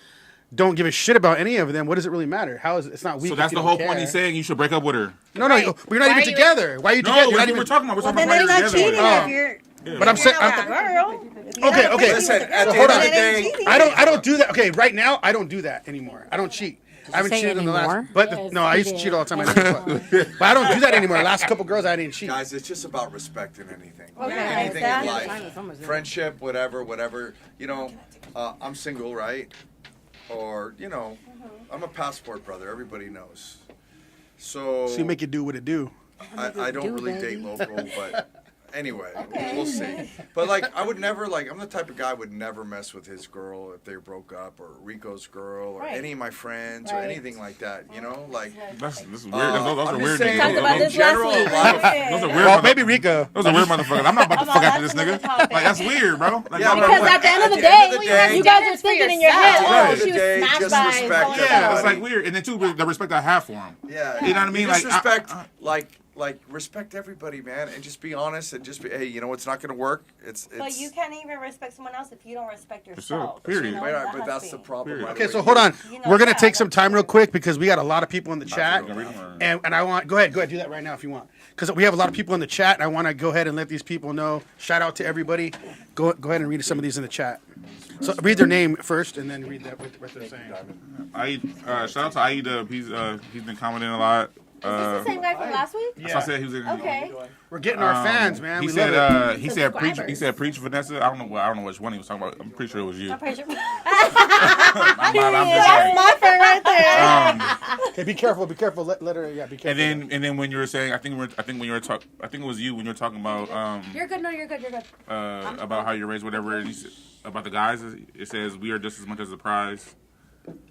don't give a shit about any of them, what does it really matter? How is it's not weak? So if that's you the don't whole care. point. He's saying you should break up with her. No, but you're not Why even are you- together. Why are you No, together? that's You're what not we're even. talking about. We're Well, talking then about it's why not you're cheating together. if you're. But I'm saying, With the girl. If you Okay, have a okay. thing Listen, with the at girl, the end of then the it ain't day- cheating. I don't do that. Okay, right now I don't do that anymore. I don't cheat. I haven't say cheated in the last. anymore? But no, I used to cheat all the time. I never fuck. But I don't do that anymore. The last couple girls I didn't cheat. Guys, it's just about respecting anything. Okay, Anything exactly. in life. Friendship, whatever. You know, I'm single, right? Or, I'm a passport brother. Everybody knows. So, So you make it do what it do. I don't really baby. date local, but anyway, we'll see. But I would never I'm the type of guy would never mess with his girl if they broke up, or Rico's girl, or any of my friends, or anything like that. This is weird. Those I'm are just weird saying, niggas. Talked about in this general last week. life. Those are weird. Well, maybe Rico. Those are weird motherfuckers. I'm not about to fuck after this that's another nigga. topic. Like that's weird, bro. Like, Yeah, no, but no, Because no. at the end of the At the end of the day, day- you guys are thinking in your head, At the oh, end of the she was day, smashed just by respect so-and-so. Yeah, it's everybody. like weird. And then too, the respect I have for him. Yeah, You know what I mean? Just Like, I- respect, I- respect everybody, man, and just be honest and just be. Hey, it's not going to work. It's. But you can't even respect someone else if you don't respect sure, yourself. period. You know, But, that but has that's to the be. problem. Period. right Okay, away. so hold on. You know, We're gonna yeah, take some that's time real quick because we got a lot of people in the chat, gonna read them, or- and I want go ahead, do that right now if you want, because we have a lot of people in the chat, and I want to go ahead and let these people know. Shout out to everybody. Go ahead and read some of these in the chat. So read their name first, and then read what they're saying. Shout out to Aida. He's been commenting a lot. the same guy from last week? That's why I said he was in. Okay. We're getting our fans, man. He We said, love it. he said, preach, Vanessa. I don't know which one he was talking about. I'm pretty sure it was you. I'm pretty sure. I'm That's just saying. my friend right there. Okay, be careful. Be careful. Let her. Yeah, be careful. And then when you were saying, I think when you were I think it was you when you were talking about You're good. No, you're good. You're good. about how you're raised, whatever. And you said, about the guys, it says we are just as much as the prize.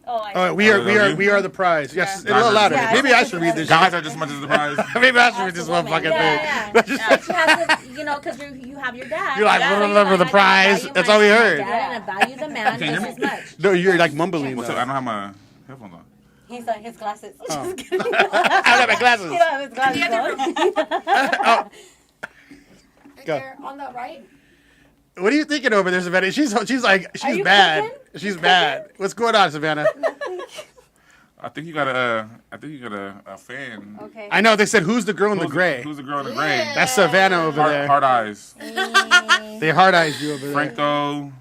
We are the prize. Yes, a little louder. Yeah, Maybe I should read this. Guys are just as much as the prize. Maybe I should read this one fucking Yeah, thing. yeah. She has to, because you have your dad. You're like, Yeah, so whatever the I prize. value That's my- all we my heard. dad, and I value the man Can you just hear as me? much. No, you're like mumbling. What's up? though. I don't have my headphones on. He's on his glasses. Oh. Just kidding. I don't have my glasses. He don't have his glasses on. Right Go. there on the right. What are you thinking over there, Savannah? She's you bad. cooking? She's bad. What's going on, Savannah? I think you got a fan. Okay. I know they said who's the girl in the gray. Who's the girl in the gray? That's Savannah over there. Hard eyes. They hard eyes you over there. Frank though.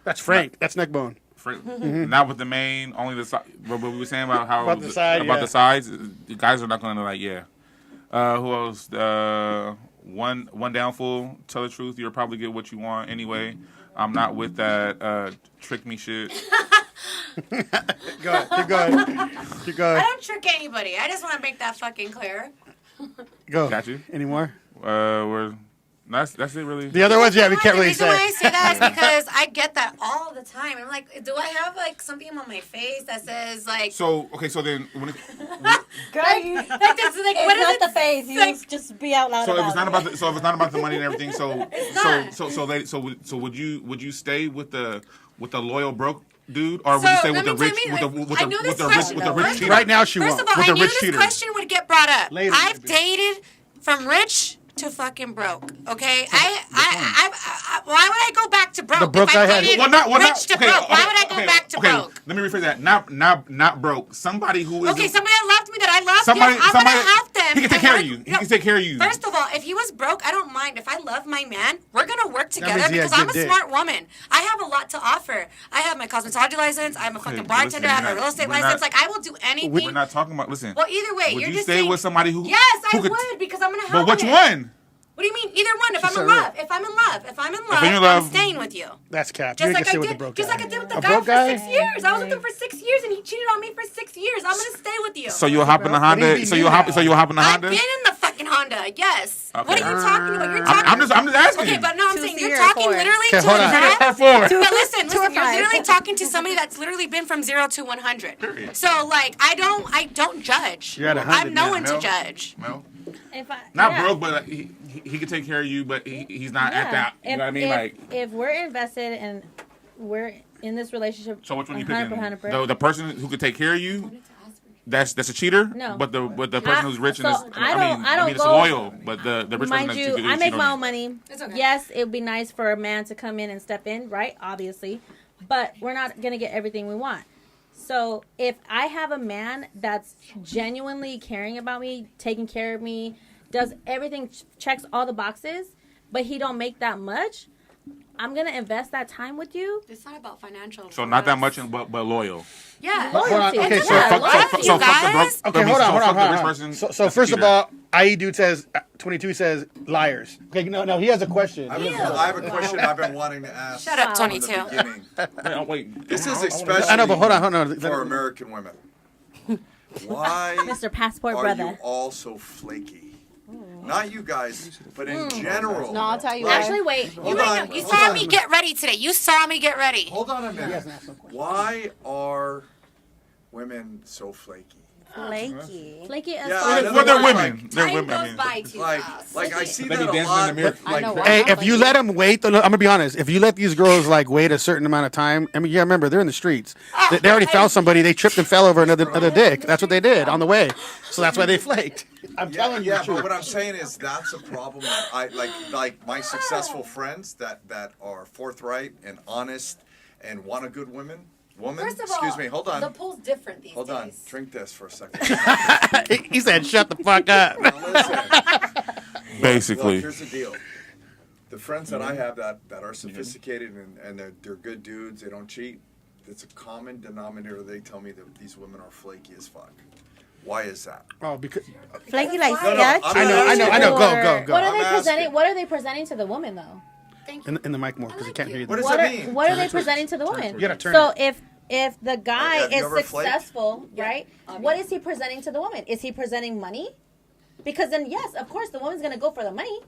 That's Frank. That's Neckbone. Frank, not with the main, only the side. What we were saying about how About the side, about yeah. the sides. The guys are not going to like, yeah. Who else? One down full. Tell the truth. You'll probably get what you want anyway. I'm not with that trick me shit. Go ahead. Keep going. Keep I going. don't trick anybody. I just want to make that fucking clear. Go. Got you. Any more? That's it really. The other ones, yeah, we can't The really reason why I say. say that is because I get that all the time. I'm like, do I have like something on my face that says like? So okay, so then when Girl, you, Like this, like, it's what is not it? the face. You like- just be out loud so if it's about not it. about so if it's not about the money and everything, so would you stay with the loyal broke dude, or would you stay with the rich with I knew this the question. rich cheater? Right now, she First won't. of all, With I the knew rich this cheater. question would get brought up. Later, I've maybe. dated from rich to fucking broke. Okay, I why would I go back to broke? The broke if I I had- dated Well, not rich to broke. Why would I go back to broke? Let me rephrase that. Not broke. Somebody who is Okay, somebody that loved me that I loved. somebody I'm gonna have them. he can take and care we're- of you. He no, can take care of you. First of all, if he was broke, I don't mind. If I love my man, we're gonna work together means he has because I'm a good dick. smart woman. I have a lot to offer. I have my cosmetology license. I'm a fucking bartender. I have a real estate license. Like I will do anything. We're not talking about. Listen. Well, either way, would you're you just stay saying, with somebody who? Yes, who I could- would because I'm gonna But help. which him. one? What do you mean? Either one. If I'm said in real. love, if I'm in love, you're in I'm love- staying with you. That's cap. Just You like can stay I with the did, broke just guy. like I did with the A guy broke for guy? 6 years. I was with him for 6 years, and he cheated on me for 6 years. I'm gonna stay with you. So you'll hop in the What do you Honda. mean So you'll hop. So you'll hop in the I've Honda. been in the fucking Honda. Yes. Okay. What are you talking about? You're talking. I'm just asking. Okay, but no, I'm saying Two-seater you're or talking four? literally Okay, to hold a on. guy. Four. But listen, Two or you're five. literally talking to somebody that's literally been from 0 to 100. Period. So like, I don't judge. You're at 100 I'm no now. one to Mel? judge. Mel? Not Not broke, but he can take care of you, but he's not at that. You know what I mean? Like, if we're invested and we're in this relationship, so which one you 100%, picking? The person who could take care of you. That's a cheater. No. But the person who's rich and is, so I don't it's go- loyal, but the rich person mind that's you, cheat I make on my you. own money. It's okay. Yes, it would be nice for a man to come in and step in, right? Obviously, but we're not gonna get everything we want. So if I have a man that's genuinely caring about me, taking care of me, does everything, checks all the boxes, but he don't make that much, I'm gonna invest that time with you. It's not about financial. So not that much, but loyal. Yeah. Hold on, Loyalty. okay, It's so about fuck- love, so you fuck the guys. broke. Okay, hold on, hold on, fuck the hold rich on. person. So that's a first of cheater. all, IE dude says 22 says liars. Okay, no, he has a question. I have a question I've been wanting to ask. Shut up, from the 22. beginning. Wait. This is I especially I know, but hold on. for American women. Why Mr. Passport are Brother. you all so flaky? Not you guys, but in general. No, I'll tell you Actually, wait. Hold on, You hold saw on. me get ready today. You saw me get ready. Hold on a minute. Why are women so flaky? Flaky. Flaky as Yeah, fuck. I know. Well, they're Like, women. They're Time women. I goes mean, by too fast. Like I see They that be a dancing lot. in the mirror. I know. Hey, if you let them wait, I'm gonna be honest. If you let these girls like wait a certain amount of time, I mean, yeah, remember they're in the streets. They already found somebody. They tripped and fell over another dick. That's what they did on the way. So that's why they flaked. I'm telling you. Yeah, the truth. but what I'm saying is that's a problem that I like my successful friends that are forthright and honest and want a good woman. First of Excuse all, me, hold on. The pool's different these Hold on. days. Drink this for a second. He said, "Shut the fuck up." Now listen. Basically. Look, here's the deal. The friends that I have that are sophisticated and they're good dudes, they don't cheat, it's a common denominator. They tell me that these women are flaky as fuck. Why is that? Oh, because Flaky like No, no, sketchy. I know. Go. What are they I'm presenting? asking. What are they presenting to the woman though? In the mic more because I can't hear you. What does What that are mean? what are they presenting to the woman? You gotta turn So it. if the guy Have you is ever flaked? successful, right? What is he presenting to the woman? Is he presenting money? Because then yes, of course the woman's gonna go for the money.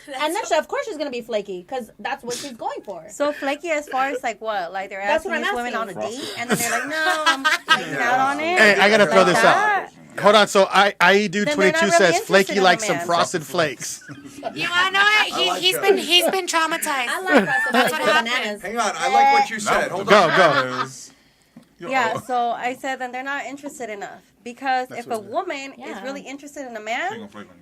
And then of course she's gonna be flaky because that's what she's going for. So flaky as far as like what? Like they're That's asking what I'm these women on a asking. date, and then they're like, "No, I'm flaking out on it." Hey, I gotta throw Like this that. out. Hold on. So IE Dude Then they're 22 not really says interested Flaky in a likes some man. frosted flakes. You want to know it? I like He's that. been traumatized. I like frosted That's flakes what with happened. bananas. Hang on, I like what you said. No, Hold Go, on. go. Yeah, so I said that they're not interested enough because if a woman is Yeah. really interested in a She man, gonna flake on you.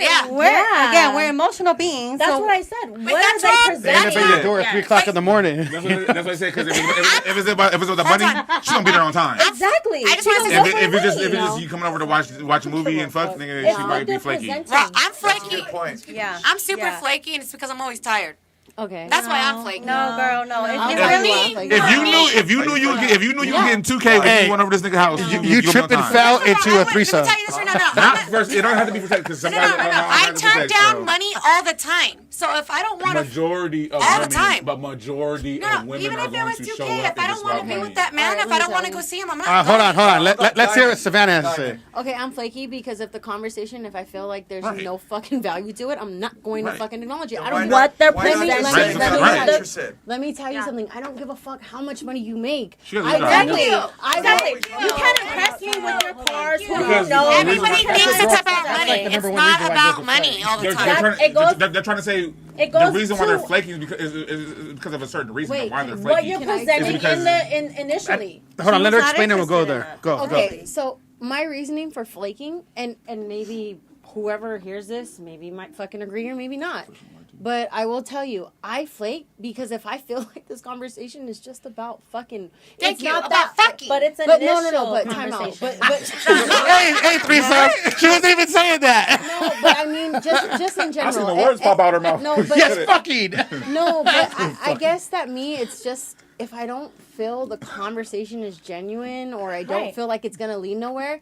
Yeah. we're emotional beings. That's so what I said. What that's are wrong. they They end up presenting? at your door at 3 o'clock in the morning. That's what I said. Because if it's about the money, she's gonna be there on time. Exactly. I just She wanna don't say- go If for it's just the money. you coming over to watch a movie and fuck, nigga, It's she what might be they're flaky. presenting. Bro, I'm That's a flaky. good point. yeah, I'm super yeah. flaky, and it's because I'm always tired. Okay. That's why I'm flaky. No, girl, no. If you Okay. really, Well, If you knew you were getting 2K when Hey, you went over this nigga house, You tripped and fell into a Let me threesome. tell you this right now. No, Not first. It don't have to be protected because no, sometimes no, no, no. I turn down money all the time. So if I don't want to, Majority of all the women, time. but majority no, of women even are if it going was to 2K, show if up I and don't just want to about be money. with that man, All right, if let I me don't want to tell go you. see him, I'm not. Hold on. But Let's hear what Diamond- Savannah has to say. Diamond, Okay, I'm flaky because if the conversation, if I feel like there's Right. no fucking value to it, I'm not going to Right. fucking acknowledge it. then I why don't. not- What they're why not presenting. just Right. say Right. I'm Right. not interested? Let me tell you something. I don't give a fuck how much money you make. She has a I job. exactly. Yeah. I You can't impress me with your cars. Who Because you know? Everybody That's thinks like it's about the money. number It's one not reason why about girls are money all the They're, time. they're trying to say it the goes reason why they're to- flaking is because of a certain reason Wait, why they're flaky. What you're Can I say- presenting It's because- initially. Hold on, let her She's not explain and we'll go interested in there. that. Go. Okay, so my reasoning for flaking, and maybe whoever hears this, maybe might fucking agree or maybe not. But I will tell you, I flake because if I feel like this conversation is just about fucking, Thank it's you. not About that. fucking. But it's an But initial no, but time out. conversation. But Hey, threesome. She wasn't even saying that. no, but I mean, just in general. I seen the words pop out her mouth. No, but Yes, fucking. no, but I guess that me, it's just if I don't feel the conversation is genuine or I don't Right. feel like it's gonna lead nowhere.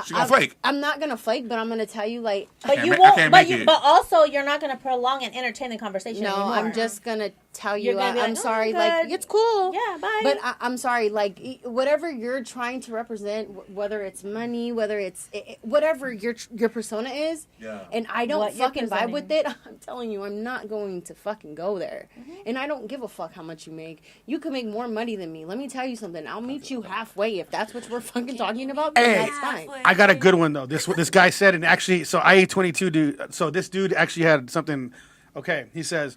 She gonna flake. I'm not gonna flake, but I'm gonna tell you like. But can't you ma- I won't. can't But make it. but also you're not going to prolong and entertain the conversation No, anymore. I'm just gonna tell You're you. gonna be I'm like, "Oh, sorry. good." Like it's cool. Yeah, bye. But I'm sorry. Like whatever you're trying to represent, whether it's money, whether it's whatever your persona is, Yeah. and I don't What you're fucking vibe with presenting. it. I'm telling you, I'm not going to fucking go there. And I don't give a fuck how much you make. You can make more money than me. Let me tell you something. I'll meet you halfway if that's what we're fucking talking about. Then Hey. that's fine. I got a good one though. This what this guy said, and actually, so IE22 dude. So this dude actually had something. Okay, he says,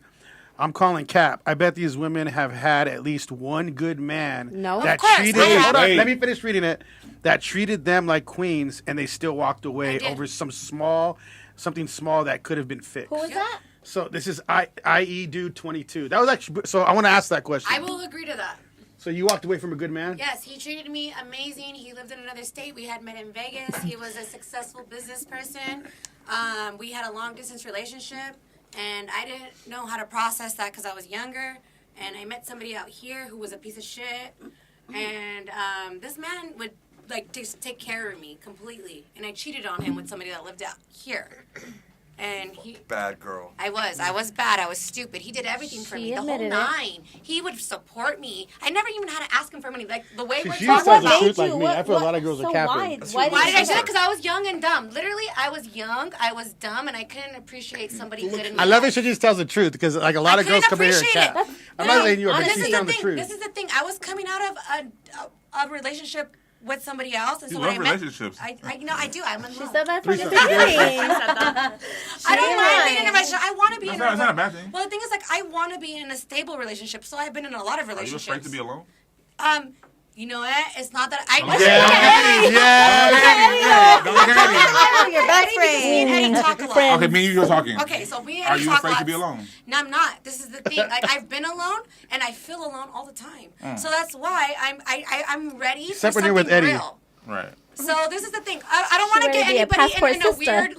"I'm calling cap. I bet these women have had at least one good man No. that Of course, treated. I have. Hold on, Wait. let me finish reading it. That treated them like queens, and they still walked away did. over something small that could have been fixed. Who is that? So this is IE dude 22. That was actually. So I want to ask that question. I will agree to that. So you walked away from a good man? Yes, he treated me amazing. He lived in another state. We had met in Vegas. He was a successful business person. We had a long distance relationship, and I didn't know how to process that because I was younger. And I met somebody out here who was a piece of shit. And this man would like take care of me completely, and I cheated on him with somebody that lived out here. And he. Bad girl. I was bad. I was stupid. He did everything for She me. The whole admitted it. nine. He would support me. I never even had to ask him for money. Like the way we're She talking tells the about. truth like me. I feel a lot of girls are capping. Why Why did I do you that? Because I was young and dumb. Literally, I was young, I was dumb, and I couldn't appreciate somebody good in my I love it. life. She just tells the truth because like a lot I of girls couldn't come in here and appreciate cap. it. I'm not saying you are, but This she's is telling the the thing. truth. This is the thing. I was coming out of a relationship with somebody else, and You so when love I met, relationships. I do. I'm in She love. said that from the Threesome. beginning. I don't mind being in a relationship. I want to be in a It's not a bad thing. Well, the thing is, like, I want to be in a stable relationship, so I've been in a lot of Are you relationships. afraid to be alone? You know what? It's not that I. Don't look at Eddie. Your best Me and friend. Eddie talk a lot. Okay, me and you are talking. Okay, so me and Are Eddie you talk afraid to lots. be alone? No, I'm not. This is the thing. Like I've been alone, and I feel alone all the time. So that's why I'm ready for Except when something you're with Eddie. real. Right. So this is the thing. I don't want to ready get to be a anybody passport in a sister. weird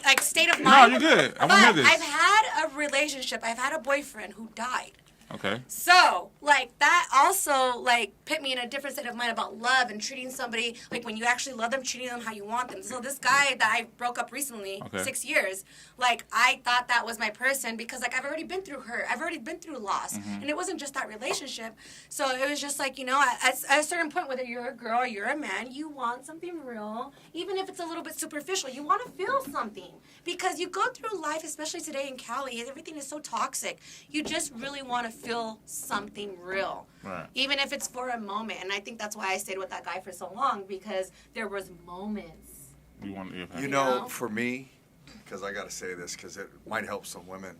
like state of No, mind. you're good. I But want to hear this. I've had a relationship. I've had a boyfriend who died. Okay. So, like, that also, like, put me in a different state of mind about love and treating somebody, like, when you actually love them, treating them how you want them. So this guy that I broke up recently, 6 years, like, I thought that was my person because, like, I've already been through hurt. I've already been through loss. And it wasn't just that relationship. So it was just like, you know, at a certain point, whether you're a girl or you're a man, you want something real. Even if it's a little bit superficial, you want to feel something. Because you go through life, especially today in Cali, everything is so toxic. You just really want to feel something real. Right. Even if it's for a moment. And I think that's why I stayed with that guy for so long, because there was moments. You know, for me, because I got to say this because it might help some women,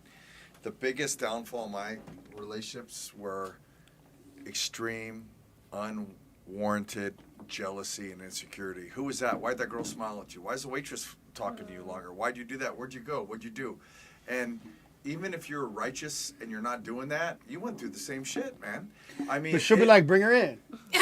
the biggest downfall in my relationships were extreme, unwarranted jealousy and insecurity. Who was that? Why'd that girl smile at you? Why's the waitress talking to you longer? Why'd you do that? Where'd you go? What'd you do? And even if you're righteous and you're not doing that, you went through the same shit, man. I mean, But she'll be like, bring her in. Give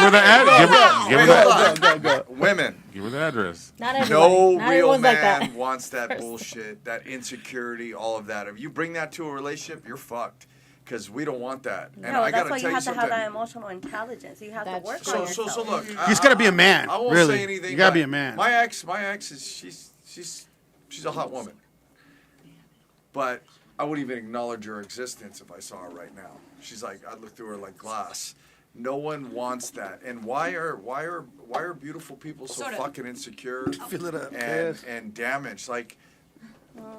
her the address. Give her the women. Give her the address. Not No real man wants that bullshit, that insecurity, all of that. If you bring that to a relationship, you're fucked. Because we don't want that. And No, I that's gotta why tell you have to something. have that emotional intelligence. You have to work on yourself. So look, You just gotta be a man. I won't really. say anything. You gotta but be a man. My ex is she's a hot woman. But I wouldn't even acknowledge her existence if I saw her right now. She's like, I'd look through her like glass. No one wants that. And why are beautiful people so fucking insecure Fill it up, and damaged? Like,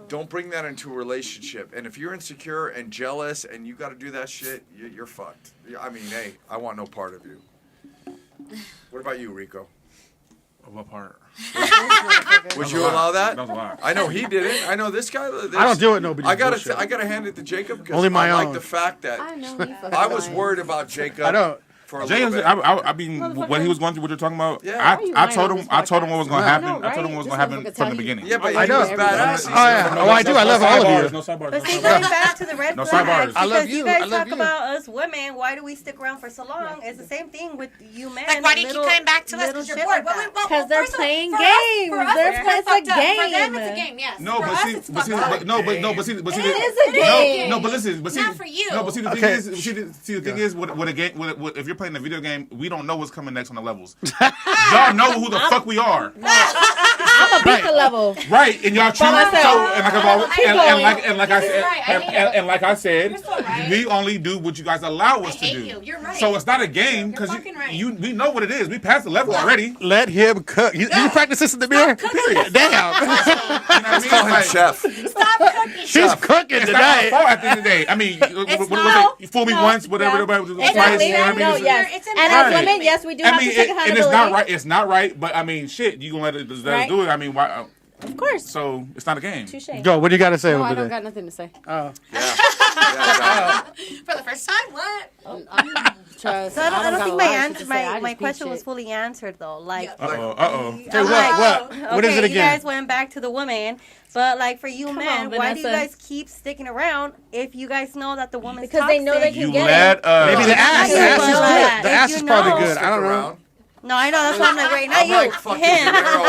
don't bring that into a relationship. And if you're insecure and jealous and you got to do that shit, you're fucked. I mean, hey, I want no part of you. What about you, Rico? What part? Would you allow that? That was a lot. I know he didn't. I know this guy. I don't deal with nobody. I gotta hand it to Jacob because Only my I like own. the fact that I know he fucking I was lying. worried about Jacob. I don't. For a James, little bit. I mean, when he was going through what you're talking about, Yeah. Why are you I lying told on him this I told him what was going to podcast? happen. I know, I told him what was right? going to This happen motherfucker from tell the you- beginning. Yeah, but I he know. was badass. Oh, yeah. Oh, I do. I love all of you. No sidebars. But No see, sidebars. going back to the red No flags, sidebars. because I love you you. guys I love talk you. about us women. Why do we stick around for so long? It's the same thing with you men. Like, why do you keep Little- coming back to us? little Because you're shit bored. like that. Because they're first of all, playing for us- games. for us, They're it's playing- it's a fucked up. For them, game. it's a game, yes. No, For but us, see, it's but see, fucked up. but see, It is a game. No, but listen, but see, Not for you. No, but see, the thing Okay. is, see, the thing is, with a game, if you're playing a video game, we don't know what's coming next on the levels. Y'all know who the fuck we are, I'm a beat the level. right? And y'all choose. So, myself. and like I've always, Keep and going. like I You're said, right. I hate it. and like I said, You're so right. we only do what you guys allow us I to hate do. you. You're right. So it's not a game You're because fucking right. we know what it is. We passed the level already. Let him cook. You practice this in the mirror? Period. Damn. You know what I mean? Call him Like, chef. Stop cooking. She's cooking it's not our tonight. fault at the end of the day. I mean, what was it? Fool me once, whatever. Twice, you know what I mean? No, It's- yes. It's And as Right. women, yes, we do I have mean, to take and accountability. it's not right. It's not right, but I mean, shit. You gonna let us Right. do it? I mean, why? Of course. So it's not a game. Touche. Go. What do you got to say No, over I don't there? got nothing to say. Oh. For the first time? What? Trust. So I don't got think a my lot of shit answer, to say. I my just beat question was shit. fully answered though. Like, Uh-oh. Say what? What is it You again? guys went back to the woman, but like for you men, on, why do you Vanessa. guys keep sticking around if you guys know that the woman's Because they know they toxic? can You get let it. us. Maybe the ass. The Yeah, ass is but good. like, The if ass you is probably know- good. Stick I don't know. around. No, I know that's what I'm like right now. I'm You, like fucking him. Gennaro.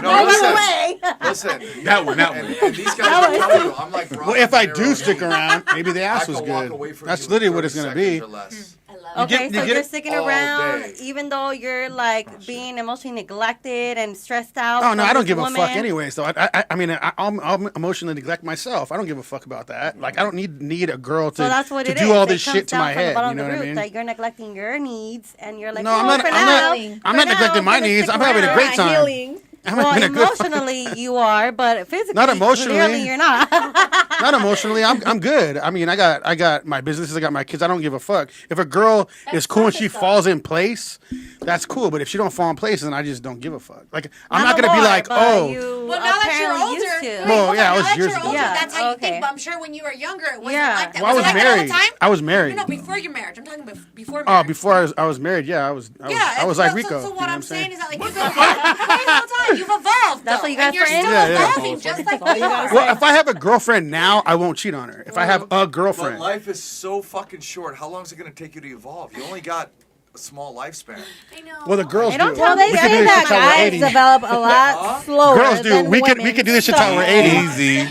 No, No, listen. way. Listen. That one. And these guys are telling you, I'm like, Well, if I do stick around, maybe the I ass can was walk good. away from That's you in literally what it's 30 going to be. seconds or less. Okay, you so get you're it sticking all around day. even though you're like being emotionally neglected and stressed out. Oh no, from I don't this give a woman. fuck anyway. So I mean, I'll emotionally neglect myself. I don't give a fuck about that. Like I don't need a girl to So that's what to it do is. all It this comes shit to down my from the head. bottom You of know the what I root mean? That you're neglecting your needs, and you're like, No, I'm not. for I'm now, not. I'm not for neglecting now, my I'm gonna needs. stick I'm having a around. great time. Healing. I'm Well, having a good. emotionally you are, but physically, Not emotionally. clearly you're not. Not emotionally. I'm good. I mean, I got my businesses. I got my kids. I don't give a fuck. If a girl is cool and she falls in place, that's cool. But if she don't fall in place, then I just don't give a fuck. Like I'm not gonna be like, oh. Well, now that you're apparently older, used to. wait, Well, hold yeah, on, I was now that years you're ago. older, Yeah, that's how you okay. think. But I'm sure when you were younger, it wasn't Yeah. like that. Well, I was it like that all married. the time? I was married. No, before your marriage. I'm talking about before Oh, marriage. before I was married. Yeah, I was like Rico. So you know what I'm I'm saying is that like you've evolved. You've evolved. That's though, what you guys and you're are still into. Yeah, yeah. evolving, just like we are. Well, if I have a girlfriend now, I won't cheat on her. If I have a But girlfriend, life is so fucking short. How long is it going to take you to evolve? You only got a small lifespan. I know. Well, the girls They do. don't tell they We can say do this that shit till we're guys 80. develop a lot slower. Girls do. Than We women. can do this shit till we're 80. Easy. Easy.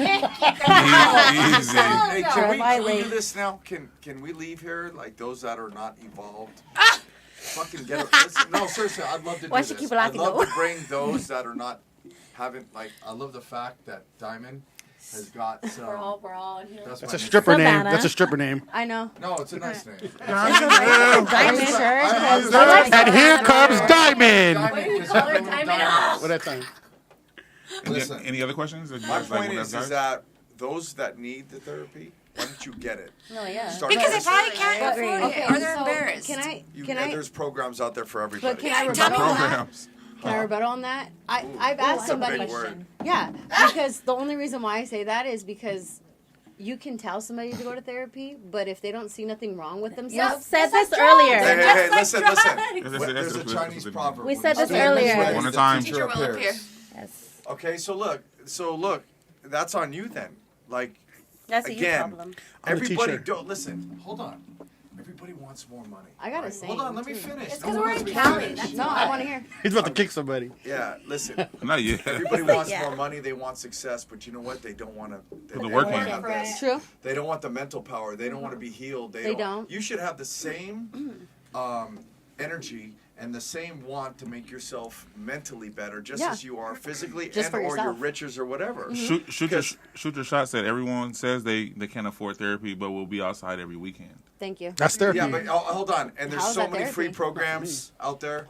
Hey, can we Lightly. do this now? Can we leave here like those that are not evolved? Fucking get it. Listen, no, seriously, I'd love to do Why she this. keep I'd laughing, love though? to bring those that are not haven't like. I love the fact that Diamond has got some. We're all in here. That's That's my a stripper name. Savannah. That's a stripper name. I know. No, it's a nice name. Diamond shirt. And here comes Diamond. Diamond, 'cause call her everyone Diamond diamonds. What that time? Listen. Any other questions? Or you My guys, like, point what is else, guys? that those that need the therapy, why don't you get it? No, yeah. Start Because they listening. probably can't I afford agree. it, or they're so embarrassed. There's programs out there for everybody. But can I Yeah, rebuttal tell me on that? Programs. Can I rebuttal on that? I've asked That's a somebody. big word. Yeah, because the only reason why I say that is because you can tell somebody to go to therapy, but if they don't see nothing wrong with You themselves, said this Hey, earlier. hey, hey, listen. That's- There's a that's- Chinese that's- proverb. We when said the this student is earlier. ready, One the at a time. teacher Teacher will appear. appears. Yes. Okay, so look, that's on you then. Like, That's a you again, problem. I'm the everybody teacher. don't listen. Hold on. Everybody wants more money. I gotta Right? say. Hold on, let me finish. It's No 'cause one we're lets in me Cali, finish. that's No, I want to hear. He's about to kick somebody. Yeah, listen. Not yet. Everybody wants Yeah. more money. They want success, but you know what? They don't want to. Put the work in. True. They don't want the mental power. They don't want to be healed. They don't. You should have the same energy and the same want to make yourself mentally better, just Yeah. as you are physically, Just and for or your yourself. riches or whatever. Shoot your shot said everyone says they can't afford therapy, but will be outside every weekend. Thank you. That's therapy. Yeah, but hold on. And there's How's so that many free therapy? programs out there.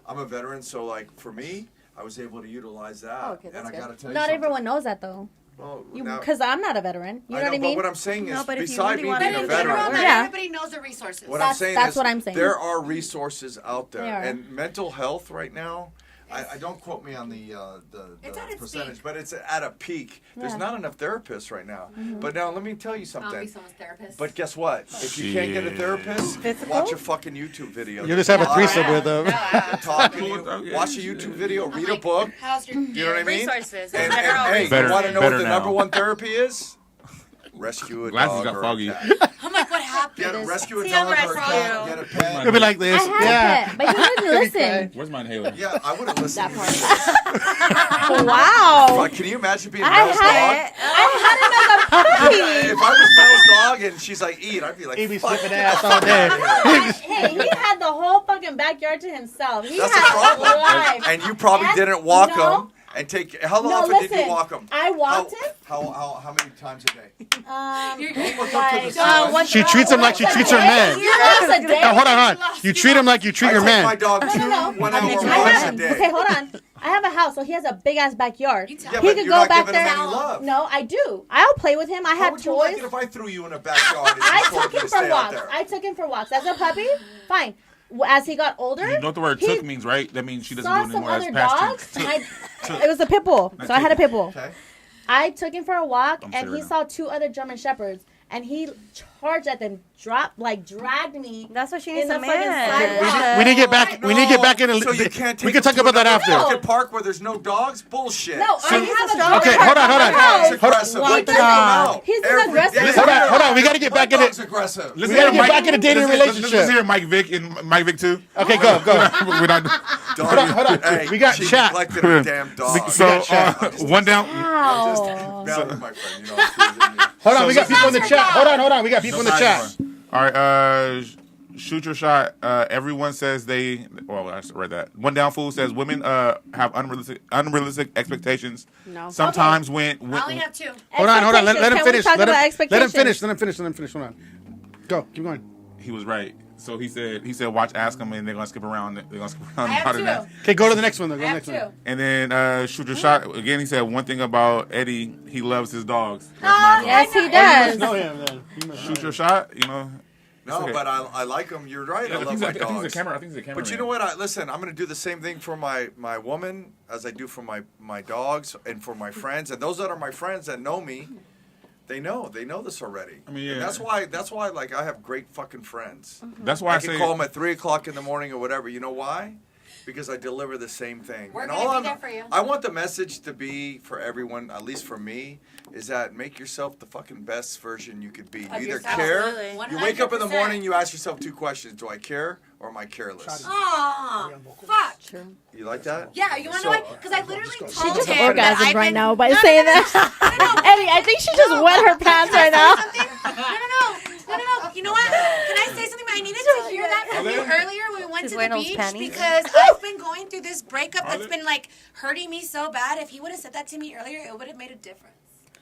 I'm a veteran, so like for me, I was able to utilize that. Oh, okay, that's and I good. gotta tell you Not something. everyone knows that though. Well, You now- because I'm not a veteran. You know I what I mean? But what I'm saying is, No, but if you beside really me want being to a In get general, veteran, not Yeah. everybody knows the resources. what I'm saying that's is what I'm saying. there are resources out there, There are. and mental health right now. I don't quote me on the It's at its percentage, peak. but it's at a peak. There's Yeah. not enough therapists right now. But now let me tell you I'll be something. someone's therapist. But guess what? If you can't get a Shit. therapist, Physical? watch a fucking YouTube video. You just have a threesome with them. Talking to you, watch a YouTube video, read a book. How's your You know what I mean? Resources. And, Better hey, Better- you want to know what better the now. number one therapy is? Rescue a Glasses dog got or a foggy. cat. I'm like, what happened? Get a rescue a See, I'm dog or a rescue. cat. Get a pet. It'll be like this. I had Yeah. it, but he didn't listen. Where's my inhaler? Yeah, I would have listened. That part. Wow. Fuck, can you imagine being I Mel's dog? had it. I had him as a puppy. If I was Mel's dog and she's like, eat, I'd be like, He be fuck. slipping ass all day. Hey, he had the whole fucking backyard to himself. He That's the had a problem. life. And you probably And- didn't walk no. him. And take how No, often did listen, you walk him? I walked him. How many times a day? Like, once She treats him like she treats her man. once a day. Now, hold on. You treat him like you treat I your take my man. dog No. 1 hour I once a have, day. okay, hold on. I have a house, so he has a big ass backyard. You tell Yeah, he but could you're go not back giving him there. any love. No, I do. I'll play with him. I How had would you like toys. it if I threw you in a backyard and I you told took me him to for stay out walks. there? I took him for walks as a puppy. Fine. As he got older, You know what the word he "took" means, right? That means she doesn't do saw it some anymore. That's other past dogs. tense. It was a pit bull, so I had a pit bull. Okay. I took him for a walk, I'm and serious he now. saw 2 other German shepherds, and he charged at them, dragged me. That's what she in needs the a fucking man. sidewalk. We need to get back. We need to get back in. So you can't take We can him talk to about that another after. fucking park where there's no dogs? Bullshit. No, I have a dog. Okay, hold on, hold on. Dog's Hold on. aggressive. What Take the- him out. He's an Every aggressive day. Hold on, hold on. We got to get My back in dog's it. aggressive. We gotta get back in a dating relationship. Let's hear Mike Vick and Mike Vick too. Okay, go. We're not. Hold on. Hey, We got she chat. neglected her damn dog. So one down. I'm just Wow. Valerie, my friend. You know, I'm teasing you. Hold on, we got people in the chat. Hold on. We got people in the chat. All right, shoot your shot. Everyone says they. Well, I read that. One down fool says women have unrealistic expectations. No. Sometimes I when only have 2. Hold on. Let him Can we finish. talk Let about him expectations? finish. Hold on. Go. Keep going. he was right. So he said watch ask them and they're gonna skip around. They're gonna skip around I have about it 2. now. Okay, go to the next one. Though. Go I to the have next 2. one. And then shoot your shot again. He said one thing about Eddie. He loves his dogs. That's my Yes, he You must does. know him then. You must know Shoot him. your shot. You know. No, okay. but I like them. You're right. I I love think my he's a dogs. camera. I think he's a camera. But you know what? Listen, I'm going to do the same thing for my woman as I do for my dogs and for my friends. And those that are my friends that know me, they know this already. I mean, yeah. And that's why like I have great fucking friends. That's why I I can say. call them at 3:00 in the morning or whatever. You know why? because I deliver the same thing. We're and gonna all be there for you. I want the message to be for everyone, at least for me, is that make yourself the fucking best version you could be. You either yourself. care. Absolutely. You wake up in the 100%. morning, you ask yourself 2 questions: do I care or am I careless? Aw, fuck. You like that? Yeah, you want to know why? Because I literally told She just him that orgasmed I've right been- now by No, no, saying no, that. Eddie, I think she just wet her pants right now. No. You know what? Can I say something? I needed to hear that from you earlier when we went She's to wearing the those beach panties. because I've been going through this breakup that's they? been like hurting me so bad. If he would have said that to me earlier, it would have made a difference.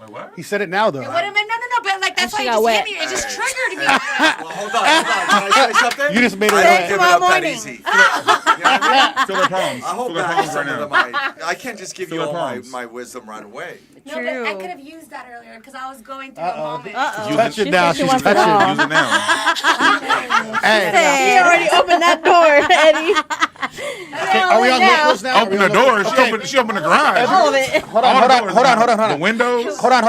Wait, what? He said it now though. It would have been no, but like that's And why she it got just wet. hit me. It just Hey. triggered me. Well, hold on. Can I say something? You just made it I wet. don't give it up that morning. easy. You know what I mean? Fill her palms. I hope Fill her that palms some right of now. them I can't just give Fill you her all palms. my wisdom right away. No, but I True. could have used that earlier because I was going through a moment. Use Touch it. it now. said she She's wants it touching. all. Use it now. Hey, He already opened that door, Eddie. are we on locals now? Open the door. She opened the garage. All of it. Hold All on, the hold on, doors. hold on. The windows. Hold on.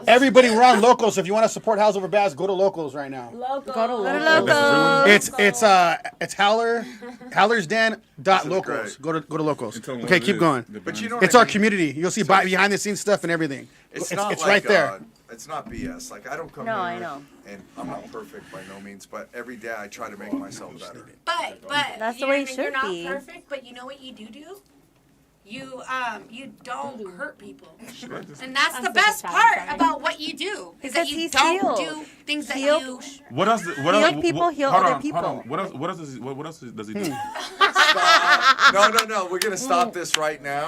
Everybody, we're on locals. So if you want to support House Over Bass, go to locals right now. Go to local. It's Howler's Den dot This is locals. great. Go to locals. Tell them what Okay, it keep is. going. But you know what It's I our mean? community. You'll see behind the scenes stuff and everything. It's not it's like, right there. It's not BS. Like I don't come No, here I know. and I'm not perfect by no means, but every day I try to make myself better. But That's the you way know, it you're should not be. perfect, but you know what you do? You don't hurt people, and that's the best part about what you do is that Because you he's don't healed. do things that Healed. you. What else? What Heal else? people, heal hold other on, people. Hold on. What else? What else does he do? Stop. No. We're gonna stop this right now.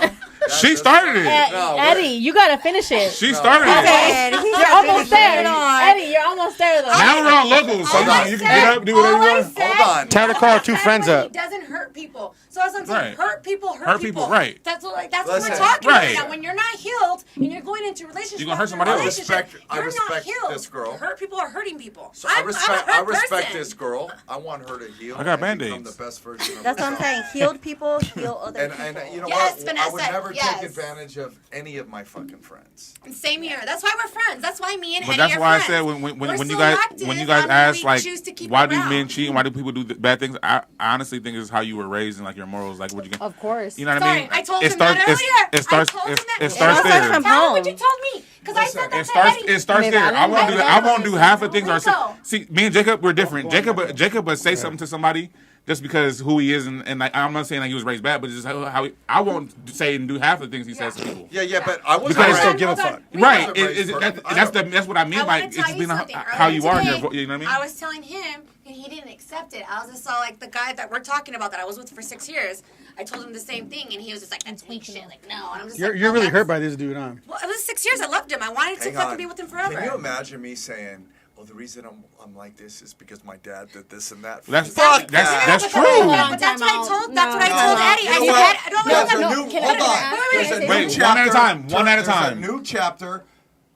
She started it. No, Eddie, you gotta finish it. She started it. Okay, You're almost there. Eddie, you're almost there though. Now we're on locals, so Hold on. you can get up, do whatever you All I want. said- Hold on. Tell her to call 2 friends He up. doesn't hurt people. So that's what I'm saying. Right. Hurt people. Hurt people, right. That's what what Listen. we're talking Right. about. Now, when you're not healed and you're going into a relationship, You gonna hurt after somebody else. relationship, I you're respect not healed. this girl. Hurt people are hurting people. So I I'm a respect hurt person. this girl. I want her to heal. I got and become Band-Aids. the best version of That's what I'm herself. saying. Healed people heal other And people. you know Yes, what? I would Vanessa, never yes. take advantage of any of my fucking friends. Same here. That's why we're friends. That's why me and But Eddie that's are why I friends. said when We're you guys selective when you guys on who ask we like choose to keep why do around. men cheat and why do people do bad things, I honestly think it's how you were raised and like your morals, like what you can. Of course. You know what I Sorry, mean? I told it him that starts. earlier. It starts. I told him that. It starts starts there. from Tell him home. what you told me. Because I said that It to starts. Eddie. It starts Maybe there. I I won't do. I won't do half the things. Rico. See, me and Jacob, we're different. Jacob, would say something to somebody just because who he is, and like I'm not saying like he was raised bad, but it's just how I won't say and do half the things he says to people. Yeah, but I wasn't Because- I still raised- give a Hold on. fuck. Right. wasn't raised perfect. That's what I mean I by wanna it's tell just you being something. how you are. Earlier You today, know what I mean? I was telling him, and he didn't accept it. I was just all like the guy that we're talking about that I was with for 6 years. I told him the same thing, and he was just like, "That's weak shit." Like, no, and I'm just You're like, you're no, really that's- hurt by this dude, huh? Well, it was 6 years. I loved him. I wanted to Hang fucking on. be with him forever. Can you imagine me saying, "Well, the reason I'm like this is because my dad did this and that." That's Fuck that's that. that's But true. that's what I told. That's what I No. told Eddie. You I know said, what? Eddie, no, There's no, a no. new- Can hold I on. ask? There's a Wait, new one chapter. at a time, one at a There's time. new chapter.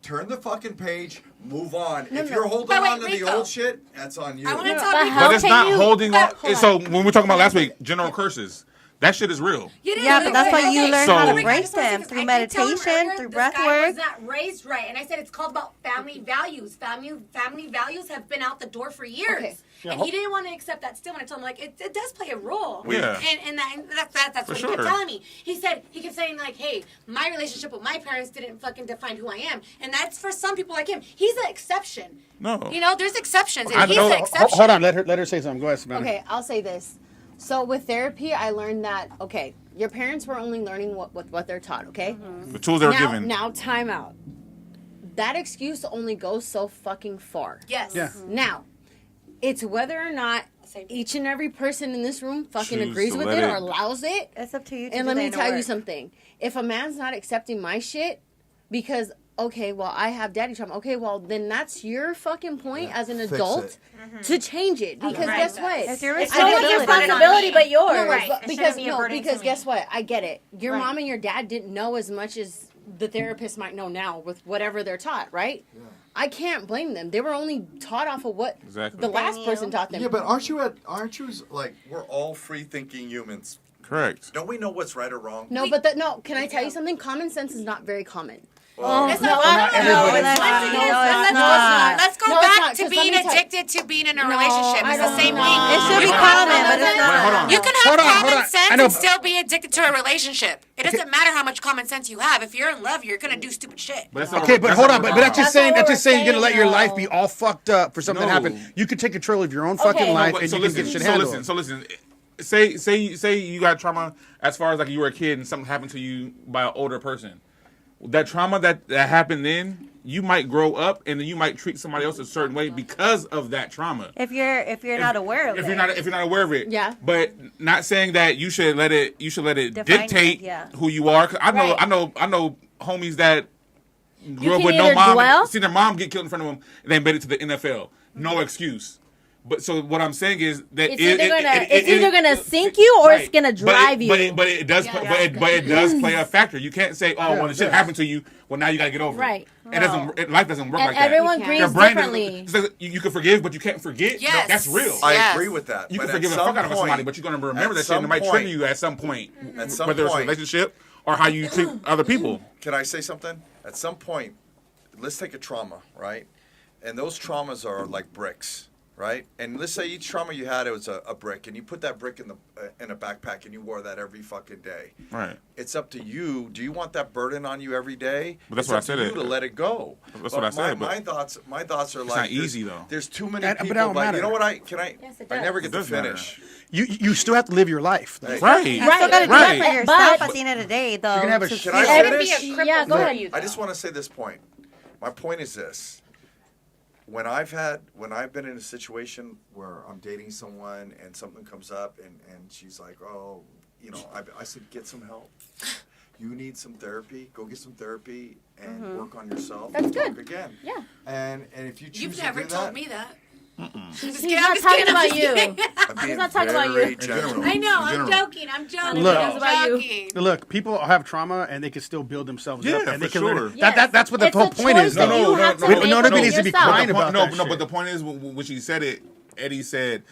Turn the fucking page. Move on. If no. you're holding But wait, on to the Rico. old shit, that's on you. I want to No, tell but Rico. how But it's can not you- holding on. hold on. So when we were talking about last week, general curses, that shit is real. It is, Yeah, but that's why you learn So- how to Wait, break them through meditation, through breath This guy work. was not raised right, and I said it's called about family values. Family values have been out the door for years, Okay. and he didn't want to accept that. Still, when I told him like it does play a role. Yeah. And that's what he sure. kept telling me. He kept saying like, "Hey, my relationship with my parents didn't fucking define who I am," and that's for some people like him. He's the exception. No. You know, there's exceptions, I and he's know- the ho- exception. Hold on, let her say something. Go ahead, Samantha. Okay, I'll say this. So with therapy, I learned that your parents were only learning what they're taught. Okay. The tools they were now, given. Now, time out. That excuse only goes so fucking far. Yes. Yeah. Now, it's whether or not each and every person in this room fucking Choose agrees to with let it it- or allows it. It's up to you to And do let the me inner tell you work. something. If a man's not accepting my shit because, okay, well, I have daddy trauma. Okay, well, then that's your fucking point as an Fix adult it. to change it. Because Right. guess what? It's your It's I no get one's it. responsibility but yours. No, Right. but It because shouldn't be a burden to me. guess what? I get it. Your Right. mom and your dad didn't know as much as the therapist might know now with whatever they're taught, right? Yeah. I can't blame them. They were only taught off of what Exactly. the last person taught them. Yeah, but aren't you like we're all free thinking humans? Correct. Don't we know what's right or wrong? Can I tell you something? Common sense is not very common. It's not, not everybody. Let's go No, it's back not, to 'cause being let me tell- addicted to being in a relationship. I It's the don't same know. thing. It should be You can common, have- but it's not. Wait, hold on. You can have Hold on, common hold on. I sense know, and still be addicted to a relationship. It doesn't matter how much common sense you have. If you're in love, you're gonna do stupid shit. But that's not Okay, what- but that's hold not on, what but we're that's just talking saying what that's just we're saying you're gonna let your saying, life though. be all fucked up for something to No. happen. You can take control of your own Okay. fucking life But and so you listen, can get shit so handled. listen, so listen. Say you got trauma as far as like you were a kid and something happened to you by an older person. That trauma that happened then, you might grow up and then you might treat somebody else a certain way because of that trauma. If you're not aware of it. If you're not aware of it, Yeah. But not saying that you should let it Define dictate it, yeah. who you are. 'Cause I Right. know homies that grew up can with no either mom, dwell- and seen their mom get killed in front of them, and they made it to the NFL. No excuse. But so what I'm saying is that It's either gonna sink you or it's gonna drive you. But it does. But it does play a factor. You can't say, "Oh, well, the shit happened to you. Well, now you gotta get over Right. it." It doesn't. Life doesn't work And like that. everyone You grieves Your brain differently. you can forgive, but you can't forget. Yes. That's real. I Yes. agree with that. You but can forgive at the fuck some out of somebody, point- but you're gonna remember at that shit, and it some might point- trigger you at some point. At some Whether it's a point- relationship or how you treat other people. Can I say something? At some point, let's take a trauma, right? And those traumas are like bricks, right? And let's say each trauma you had, it was a brick, and you put that brick in a backpack, and you wore that every fucking day. Right. It's up to you. Do you want that burden on you every day? But that's It's what I up said to it- you to let it go. That's But what I said, but- My thoughts are like not easy, though. There's too many But people. that don't But you matter. know what? Yes, it I does. never get It to does matter. finish. You still have to live your life. Hey, Right. You still gotta do Right. that for yourself But- at the end of the day, though. You're gonna have a to sh- Can feel- I Let it finish? be a cripple Yeah, go for ahead. you, I just though. want to say this point. My point is this: when I've been in a situation where I'm dating someone and something comes up and she's like, oh, I said, get some help. You need some therapy. Go get some therapy and work on yourself. That's and good. talk again. Yeah. And if you choose You've to never do told that, me that. He's not talking about you. I'm being not talking about very you. gentle. I know. In I'm general. joking. I'm joking. Look. I'm About you. joking. Look, people have trauma and they can still build themselves Yeah, up. And they for can sure. learn. Yes. That's what the It's whole a point choice is. that though. you have to We- make nobody within needs to be yourself. crying But the about point, that no, shit. but the point is when she said it, Eddie said,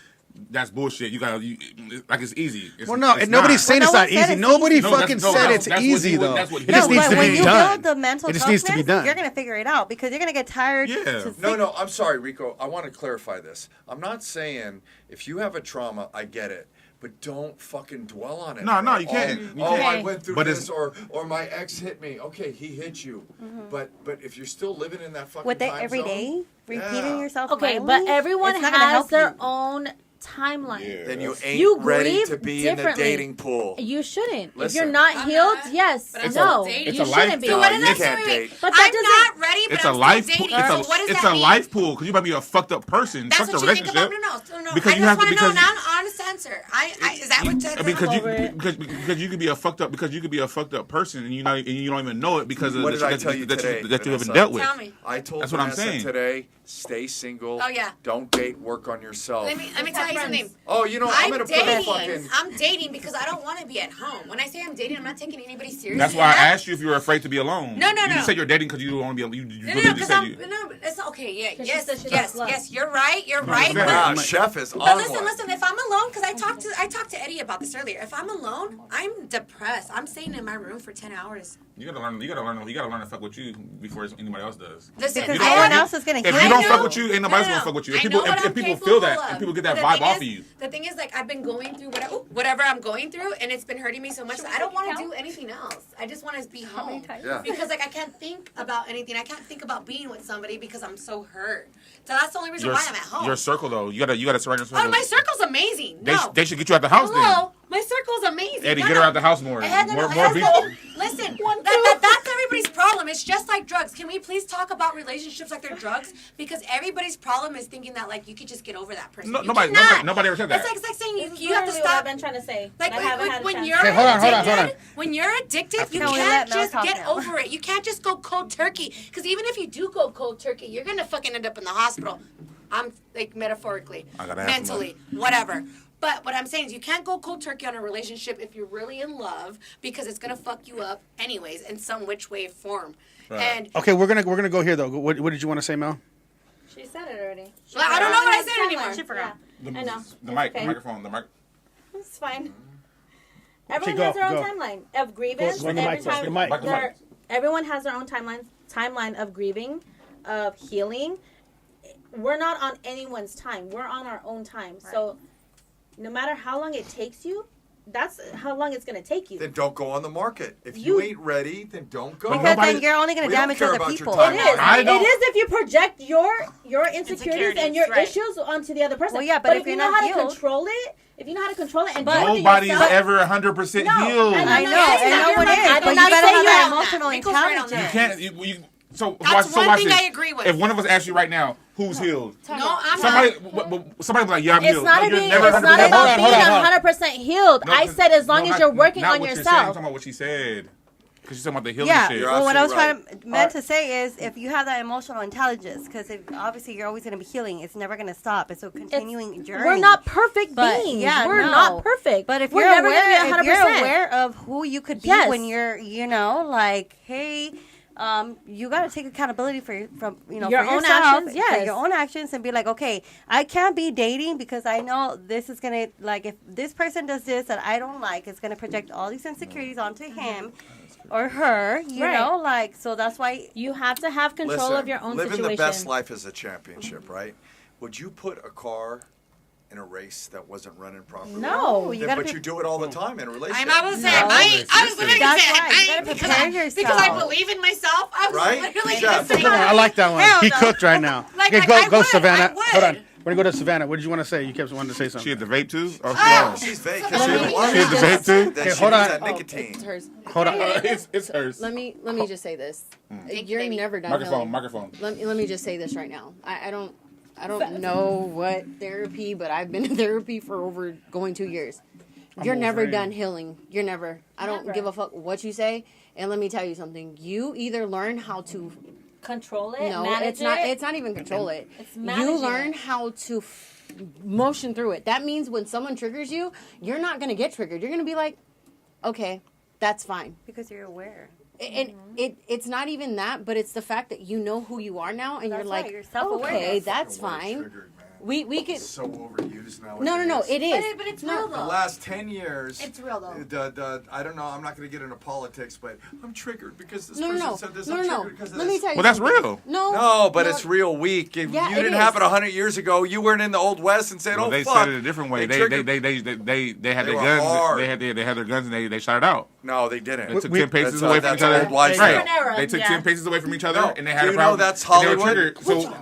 "That's bullshit. You like it's easy." It's, Well, no, it's nobody's not. saying Well, it's no not one said easy. it's Nobody easy. No, fucking that's- said no, it's that's what easy, he would- though. that's what It he just would- needs but to when be you done. build the mental It just needs to be toughness, done. you're gonna figure it out because you're gonna get tired. Yeah. to No, I'm sorry, Rico. I want to clarify this. I'm not saying if you have a trauma, I get it. But don't fucking dwell on it. No, bro. you can't. You Oh, can't. I went through But this, it's- or my ex hit me. Okay, he hit you. But if you're still living in that fucking With it time every zone, day, repeating yeah, yourself. Okay, violently, but everyone it's not gonna has help their you. own timeline. then you ain't You ready grieve to be in the differently. dating pool. You shouldn't. If Listen. you're not I'm healed, not, yes, but I'm no, still dating. It's you a shouldn't life be. pool. What is You that? can't Wait, date. But that I'm doesn't- not ready, but It's I'm a still life pool. dating. So what does It's that a mean? life pool because you might be a fucked up person. That's Fuck the what you think about. relationship. No. Because I you just have to- want to know because- an honest answer. Is that what that I mean, over it. because you could be a fucked up person and you don't even know it because of What the did I shit tell you that today, you haven't Vanessa? dealt with. Tell me. I told That's what I'm Vanessa saying. today, stay single. Oh, yeah. Don't date, work on yourself. Let me tell you something. Oh, I'm I'm going to put a dating. fucking... I'm dating because I don't want to be at home. When I say I'm dating, I'm not taking anybody seriously. That's why I asked you if you were afraid to be alone. No. You said you're dating because you don't want to be alone. You No, literally just because said I'm. you. No, it's okay. Yeah, Because she said she yes. loves love. You're right. You're right. Yeah. Wow, But, Chef is on but listen. one. If I'm alone, because I talked to Eddie about this earlier. If I'm alone, I'm depressed. I'm staying in my room for 10 hours. You gotta learn. You gotta learn to fuck with you before anybody else does. Listen, Because You don't- no one else is gonna If hear you don't you. fuck with you, ain't nobody else No. gonna fuck with you. I If know people, what if I'm people capable feel that, of. and people get that But vibe thing off is- of you. The thing is, like, I've been going through whatever I'm going through, and it's been hurting me so much that I don't want to do anything else. I just want to be home. Yeah. Because, like, I can't think about anything. I can't think about being with somebody because I'm so hurt. So that's the only reason why I'm at home. Your circle though, you gotta surround yourself. Oh, my circle's amazing. No. They should get you out the house Hello? My circle's amazing. then. Eddie, No, get her no. out the house more. It has More no- beef. Listen, that's everybody's problem. It's just like drugs. Can we please talk about relationships like they're drugs? Because everybody's problem is thinking that, like, you could just get over that person. No, You nobody cannot. ever said that. It's like saying This is you have to literally what I've stop. been trying to say. Like but I haven't had a when chance. you're Okay, hold on. addicted, when you're addicted, you Can we can't let Mel just talk get now? over it. You can't just go cold turkey. Because even if you do go cold turkey, you're gonna fucking end up in the hospital. I'm like metaphorically, I gotta have mentally, whatever. But what I'm saying is you can't go cold turkey on a relationship if you're really in love because it's gonna fuck you up anyways in some which way form. Right. And Okay, we're gonna go here though. What did you want to say, Mel? She said it already. well, I don't know what I said anymore. She forgot. The, I know. The mic, Okay. the microphone, the mic. It's fine. Everyone go, has their own go. timeline of grievance. Go on the Every mic first, time the mic. Mic, the mic. everyone has their own timelines timeline of grieving, of healing, we're not on anyone's time. We're on our own time. Right. So no matter how long it takes you, that's how long it's going to take you. Then don't go on the market. If you ain't ready, then don't go. Because then you're only going to damage other people. It is if you project your insecurities and your issues onto the other person. Well, yeah, but if you know how to control it, and nobody's ever 100% healed. I know, and no one is. But you gotta have that emotional intelligence. You can't. So that's watch one thing this. I agree with. If one of us asks you right now, who's healed? No, I'm somebody be like, yeah, I'm healed. It's not about being 100% healed. I said as long as you're working on yourself. I'm talking about what she said. Because she's talking about the healing shit. Well, what I was meant to say is if you have that emotional intelligence, because obviously you're always going to be healing. It's never going to stop. It's a continuing journey. We're not perfect beings. We're not perfect. But if you're aware of who you could be when you're, like, hey, you got to take accountability for your for own yourself, actions, for your own actions, and be like, okay, I can't be dating because I know this is gonna if this person does this that I don't like, it's gonna project all these insecurities onto him or her, you know, so that's why you have to have control of your own situation. Living the best life is a championship, right? Would you put a car in a race that wasn't running properly? No, but you do it all the time in a relationship. I was saying, I was literally That's saying, right. You gotta prepare yourself. because I believe in myself. I was literally just saying. I like that one. He cooked right now. Go, Savannah. Hold on. We're gonna go to Savannah. What did you want to say? You kept wanting to say something. She had the vape too? She's fake. She had the vape too? Okay, hold on. That nicotine. It's hers. Hold on. It's hers. Let me just say this. You're never done. Microphone. Let me just say this right now. I don't know what therapy, but I've been in therapy for over going 2 years. You're never done healing. You're never. I don't give a fuck what you say. And let me tell you something. You either learn how to control it. No, it's not. It's not even control it. You learn how to motion through it. That means when someone triggers you, you're not gonna get triggered. You're gonna be like, okay, that's fine. Because you're aware. And it's not even that, but it's the fact that you know who you are now, and you're like, you're okay, that's fine. We could. It's so overused now. No, it is. But it's real though. The last 10 years. It's real though. I don't know. I'm not going to get into politics, but I'm triggered because this No. person said this. I'm triggered because of Let me this. tell you. Well, that's something. real. No, but it's real weak. If Yeah, you it didn't is. have it 100 years ago, you weren't in the Old West and said, Well, "Oh they fuck." said it a different way. They triggered- had They their were guns. hard. They had their guns and they shot it out. No, they didn't. They took 10 paces away from that's each other. old wives' Right. tale. They took 10 paces away from each other, No. and they had Do a you know problem. that's and they were Hollywood?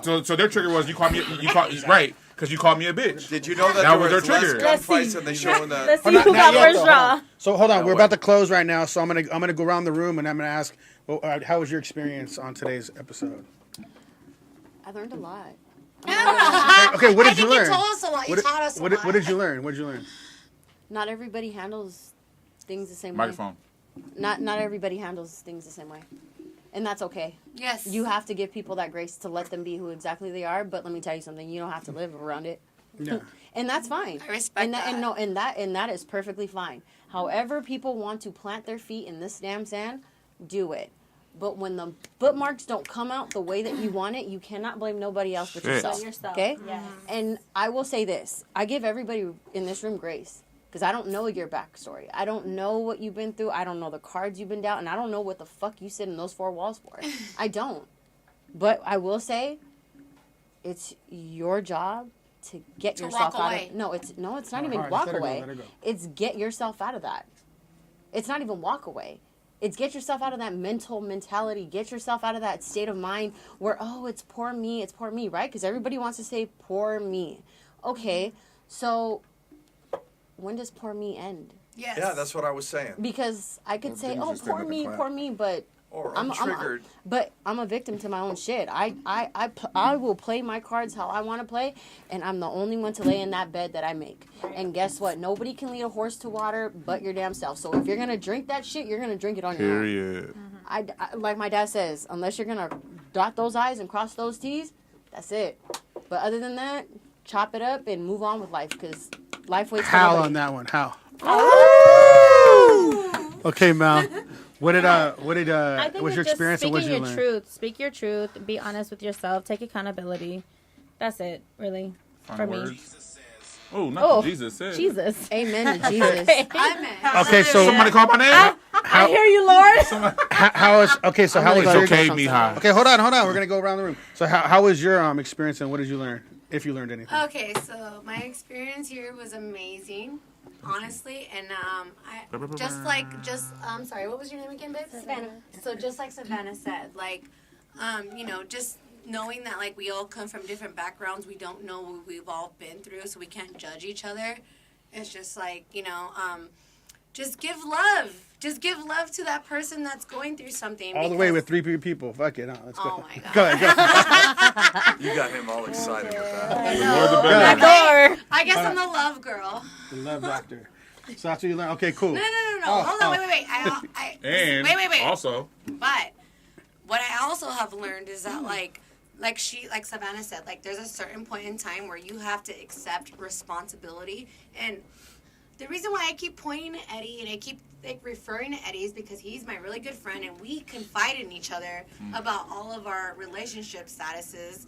triggered. So their trigger was you called me right because you called me a bitch. Did you know that That there was was their less trigger. gunfights and they showing the? Let's see who got first draw. So hold on, we're about to close right now. So I'm gonna go around the room and I'm gonna ask, how was your experience on today's episode? I learned a lot. Okay, what did you learn? You told us a lot. You taught us a lot. What did you learn? What did you learn? Not everybody handles things the same way. Microphone. Not everybody handles things the same way. And that's okay. Yes. You have to give people that grace to let them be who exactly they are, but let me tell you something, you don't have to live around it. Yeah. And that's fine. I respect that. And that is perfectly fine. However people want to plant their feet in this damn sand, do it. But when the bookmarks don't come out the way that you want it, you cannot blame nobody else but yourself. Okay? Yes. And I will say this. I give everybody in this room grace. Because I don't know your backstory. I don't know what you've been through. I don't know the cards you've been dealt. And I don't know what the fuck you sit in those four walls for. I don't. But I will say, it's your job to get yourself out of... No, it's not even walk away. It's get yourself out of that. It's not even walk away. It's get yourself out of that mental mentality. Get yourself out of that state of mind where, oh, it's poor me, right? Because everybody wants to say, poor me. Okay, so... when does poor me end? Yes. Yeah, that's what I was saying. Because I could say, oh, poor me, but I'm triggered. But I'm a victim to my own shit. I will play my cards how I want to play, and I'm the only one to lay in that bed that I make. And guess what? Nobody can lead a horse to water but your damn self. So if you're going to drink that shit, you're going to drink it on your own. Period. I, like my dad says, unless you're going to dot those I's and cross those T's, that's it. But other than that, chop it up and move on with life, because life waits for nobody. On that one? How? Okay, Mal. What did I think what's your it's just experience and what did you learn? truth. Speak your truth. Be honest with yourself. Take accountability. That's it, really, for me. Oh, not Jesus said. Jesus. Amen to Jesus. Amen. Okay, so Somebody call my name. I hear you, Lord. how is okay? So how was It's your okay, Mija. Okay, hold on. We're gonna go around the room. So how was your experience and what did you learn, if you learned anything? Okay, so my experience here was amazing, honestly, and sorry, what was your name again, babe? Savannah. So just like Savannah said, like, just knowing that like we all come from different backgrounds, we don't know what we've all been through, so we can't judge each other. It's just like just give love. Just give love to that person that's going through something. All the way with 3 people. Fuck it. Let's go. Oh my God. Go ahead. You got him all excited with that. The more the better. I guess I'm the love girl. The love doctor. So that's what you learned. Okay, cool. No. Hold on, wait. And wait. also, But what I also have learned is that like Savannah said, like there's a certain point in time where you have to accept responsibility. And the reason why I keep pointing at Eddie and I keep like referring to Eddie is because he's my really good friend and we confide in each other about all of our relationship statuses.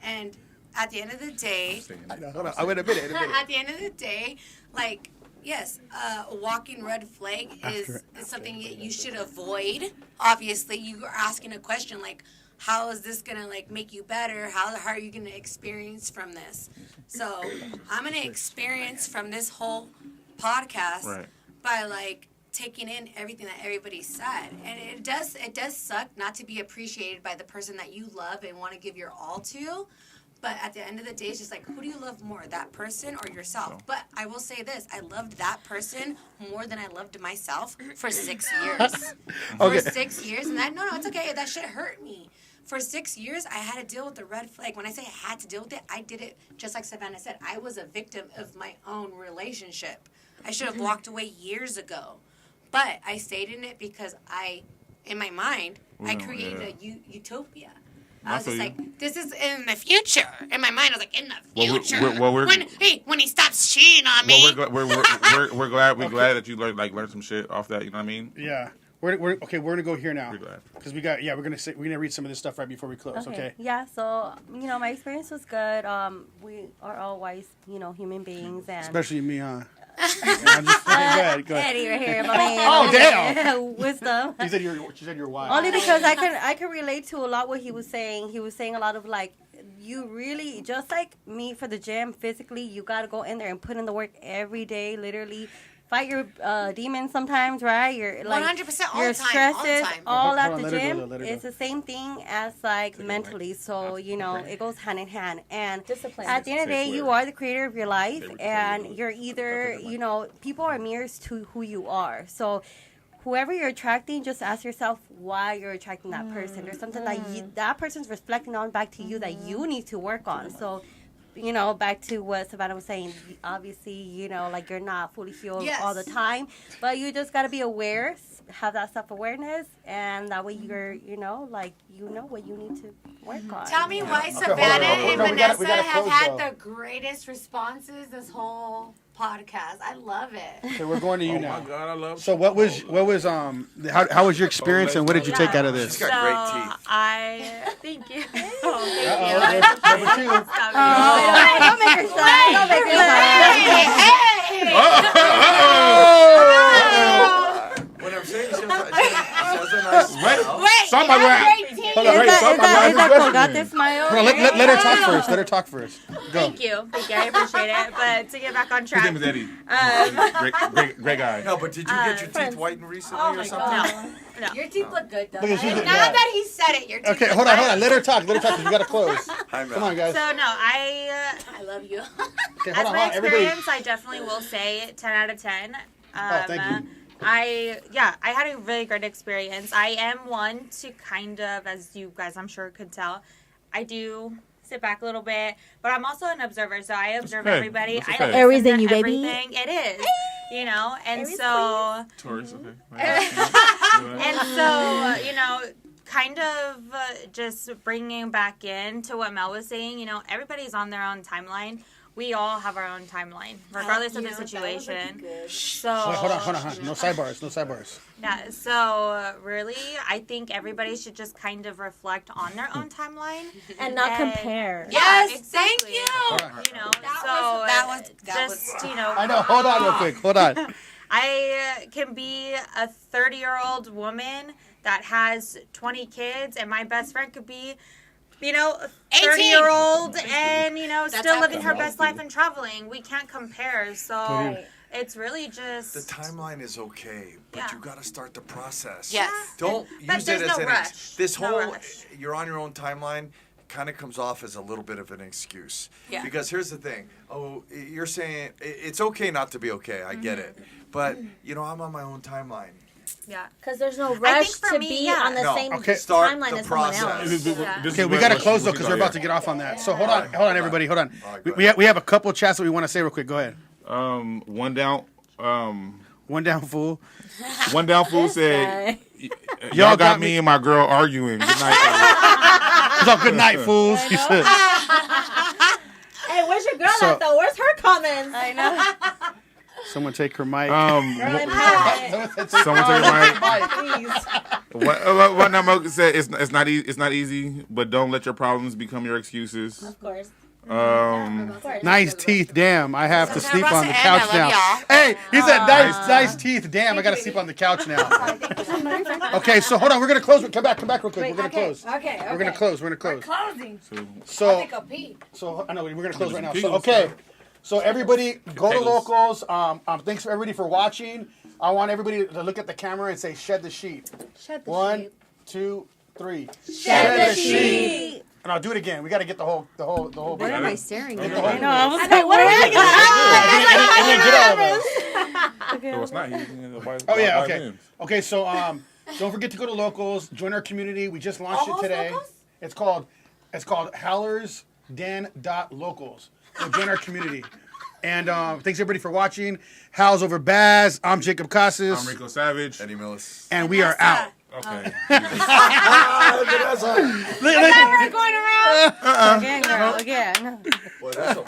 And at the end of the day, Hold on. I wait a minute. at the end of the day, like, yes, a walking red flag is something that you should avoid. Obviously, you are asking a question like, how is this going to, like, make you better? How are you going to experience from this? So I'm going to experience from this whole podcast by, like, taking in everything that everybody said. And it does suck not to be appreciated by the person that you love and want to give your all to. But at the end of the day, it's just like, who do you love more, that person or yourself? But I will say this, I loved that person more than I loved myself for 6 years. For 6 years, and no, it's okay, that shit hurt me. For 6 years, I had to deal with the red flag. When I say I had to deal with it, I did it just like Savannah said. I was a victim of my own relationship. I should have walked away years ago. But I stayed in it because in my mind, I created a utopia. I was just like, this is in the future. In my mind, I was like, in the future. When he stops cheating on me. Well, we're glad that you learned some shit off that. You know what I mean? Yeah. We're gonna go here now We're glad. because we're gonna read some of this stuff right before we close. Okay. Yeah. So my experience was good. We are all wise, human beings, and Especially me, huh? I'm just go ahead. Eddie right here, my man. Oh damn! Wisdom. She said you're wise. Only because I can relate to a lot what he was saying. He was saying a lot of like, you really, just like me for the gym, physically, you got to go in there and put in the work every day, literally. Fight your demons sometimes, right? You're like 100% all your the time. stresses all at the gym. Let her It's go. the same thing as like mentally. So it goes hand in hand. And Discipline. at the end of the day, you are the creator of your life, and you're either people are mirrors to who you are. So whoever you're attracting, just ask yourself why you're attracting that person. There's something that person's reflecting on back to you that you need to work on. So. Back to what Savannah was saying, obviously, like you're not fully healed all the time, but you just got to be aware, have that self-awareness, and that way you're, what you need to work on. Tell me why Okay, Savannah and we gotta Vanessa have close, had though. the greatest responses this whole podcast. I love it. Okay, we're going to you Oh now. my God, I love. So what was how was your experience and what did you take out of this? She's got great teeth. Thank you. Number two. Don't make her sad. Don't make her sad. When I'm saying she has a nice smile. Somebody Hold on, Is that question. got this smile? Hold on, let her talk first. Let her talk first. Go. Thank you. I appreciate it. But to get back on His track. name is Eddie. great guy. No, but did you get your teeth whitened recently or something? No. Your teeth look good, though. Look at you. Now that he said it, your teeth Okay, look hold on. good. Let her talk. Because we gotta close. I'm Come on, guys. So no, I I love you. Okay, as hold my on. Everybody. experience, I definitely will say 10 out of 10. Thank you. I had a really great experience. I am one to kind of, as you guys I'm sure could tell, I do sit back a little bit, but I'm also an observer, so I observe okay. everybody. That's I okay. listen Everything to you, baby. everything. It is, and Aries so Taurus, okay. and so kind of just bringing back into what Mel was saying. Everybody's on their own timeline. We all have our own timeline, regardless of the situation. So Wait, hold on. No sidebars. yeah, so really, I think everybody should just kind of reflect on their own timeline And not compare. Yes, exactly. thank you. That was just I I know. Hold on real quick. Hold on. I can be a 30-year-old woman that has 20 kids, and my best friend could be, you know, a 30-year-old and, you know, still living her best life and traveling. We can't compare. So it's really just... The timeline is okay, but you got to start the process. Yes. Don't use it as no an rush. This No whole rush. you're on your own timeline kind of comes off as a little bit of an excuse. Yeah. Because here's the thing. Oh, you're saying it's okay not to be okay. I get it. But, you know, I'm on my own timeline. Yeah. Because there's no I rush think for to me, be on the No, same okay. Start timeline the as someone process. else. Okay, we got to close though because we're about to get off on that. So hold on, everybody, hold on. All right, go We have a couple of chats that we want to say real quick. Go ahead. One down. One down, fool. One down fool said, "Y'all got me and my girl arguing." Good night. It's all good night, fools. He said. Hey, where's your girl So- at though? Where's her comments? I know. Someone take her mic. Someone take my. Please. What Namoka said, it's not easy. It's not easy, but don't let your problems become your excuses. Of course. Of course. Nice teeth, damn. I have to sleep on the Rosa couch Ann, I love now. y'all. Hey, he said nice teeth. Damn, I gotta sleep on the couch now. Okay, so hold on, we're gonna close. Come back real quick. We're gonna close. Okay. We're gonna close. Closing. So, Take a pee. I know we're gonna close right now. Pee So, goes okay. first. So everybody, go to Pegos. locals. Thanks for everybody for watching. I want everybody to look at the camera and say, "Shed the sheet." Shed the 1, sheet. 2, 3. Shed the sheet. And I'll do it again. We got to get the whole. What am I staring at? I know. I was like, what are we And then get all of us. No, it's not. He- Oh yeah, why okay. wins? Okay, so don't forget to go to locals, join our community. We just launched it today. It's called HowlersDen.locals. So join our community. And thanks everybody for watching. Howls over Baz. I'm Jacob Casas. I'm Rico Savage. Eddie Millis. And we are out. Okay. Again, girl. Again. Boy, that's a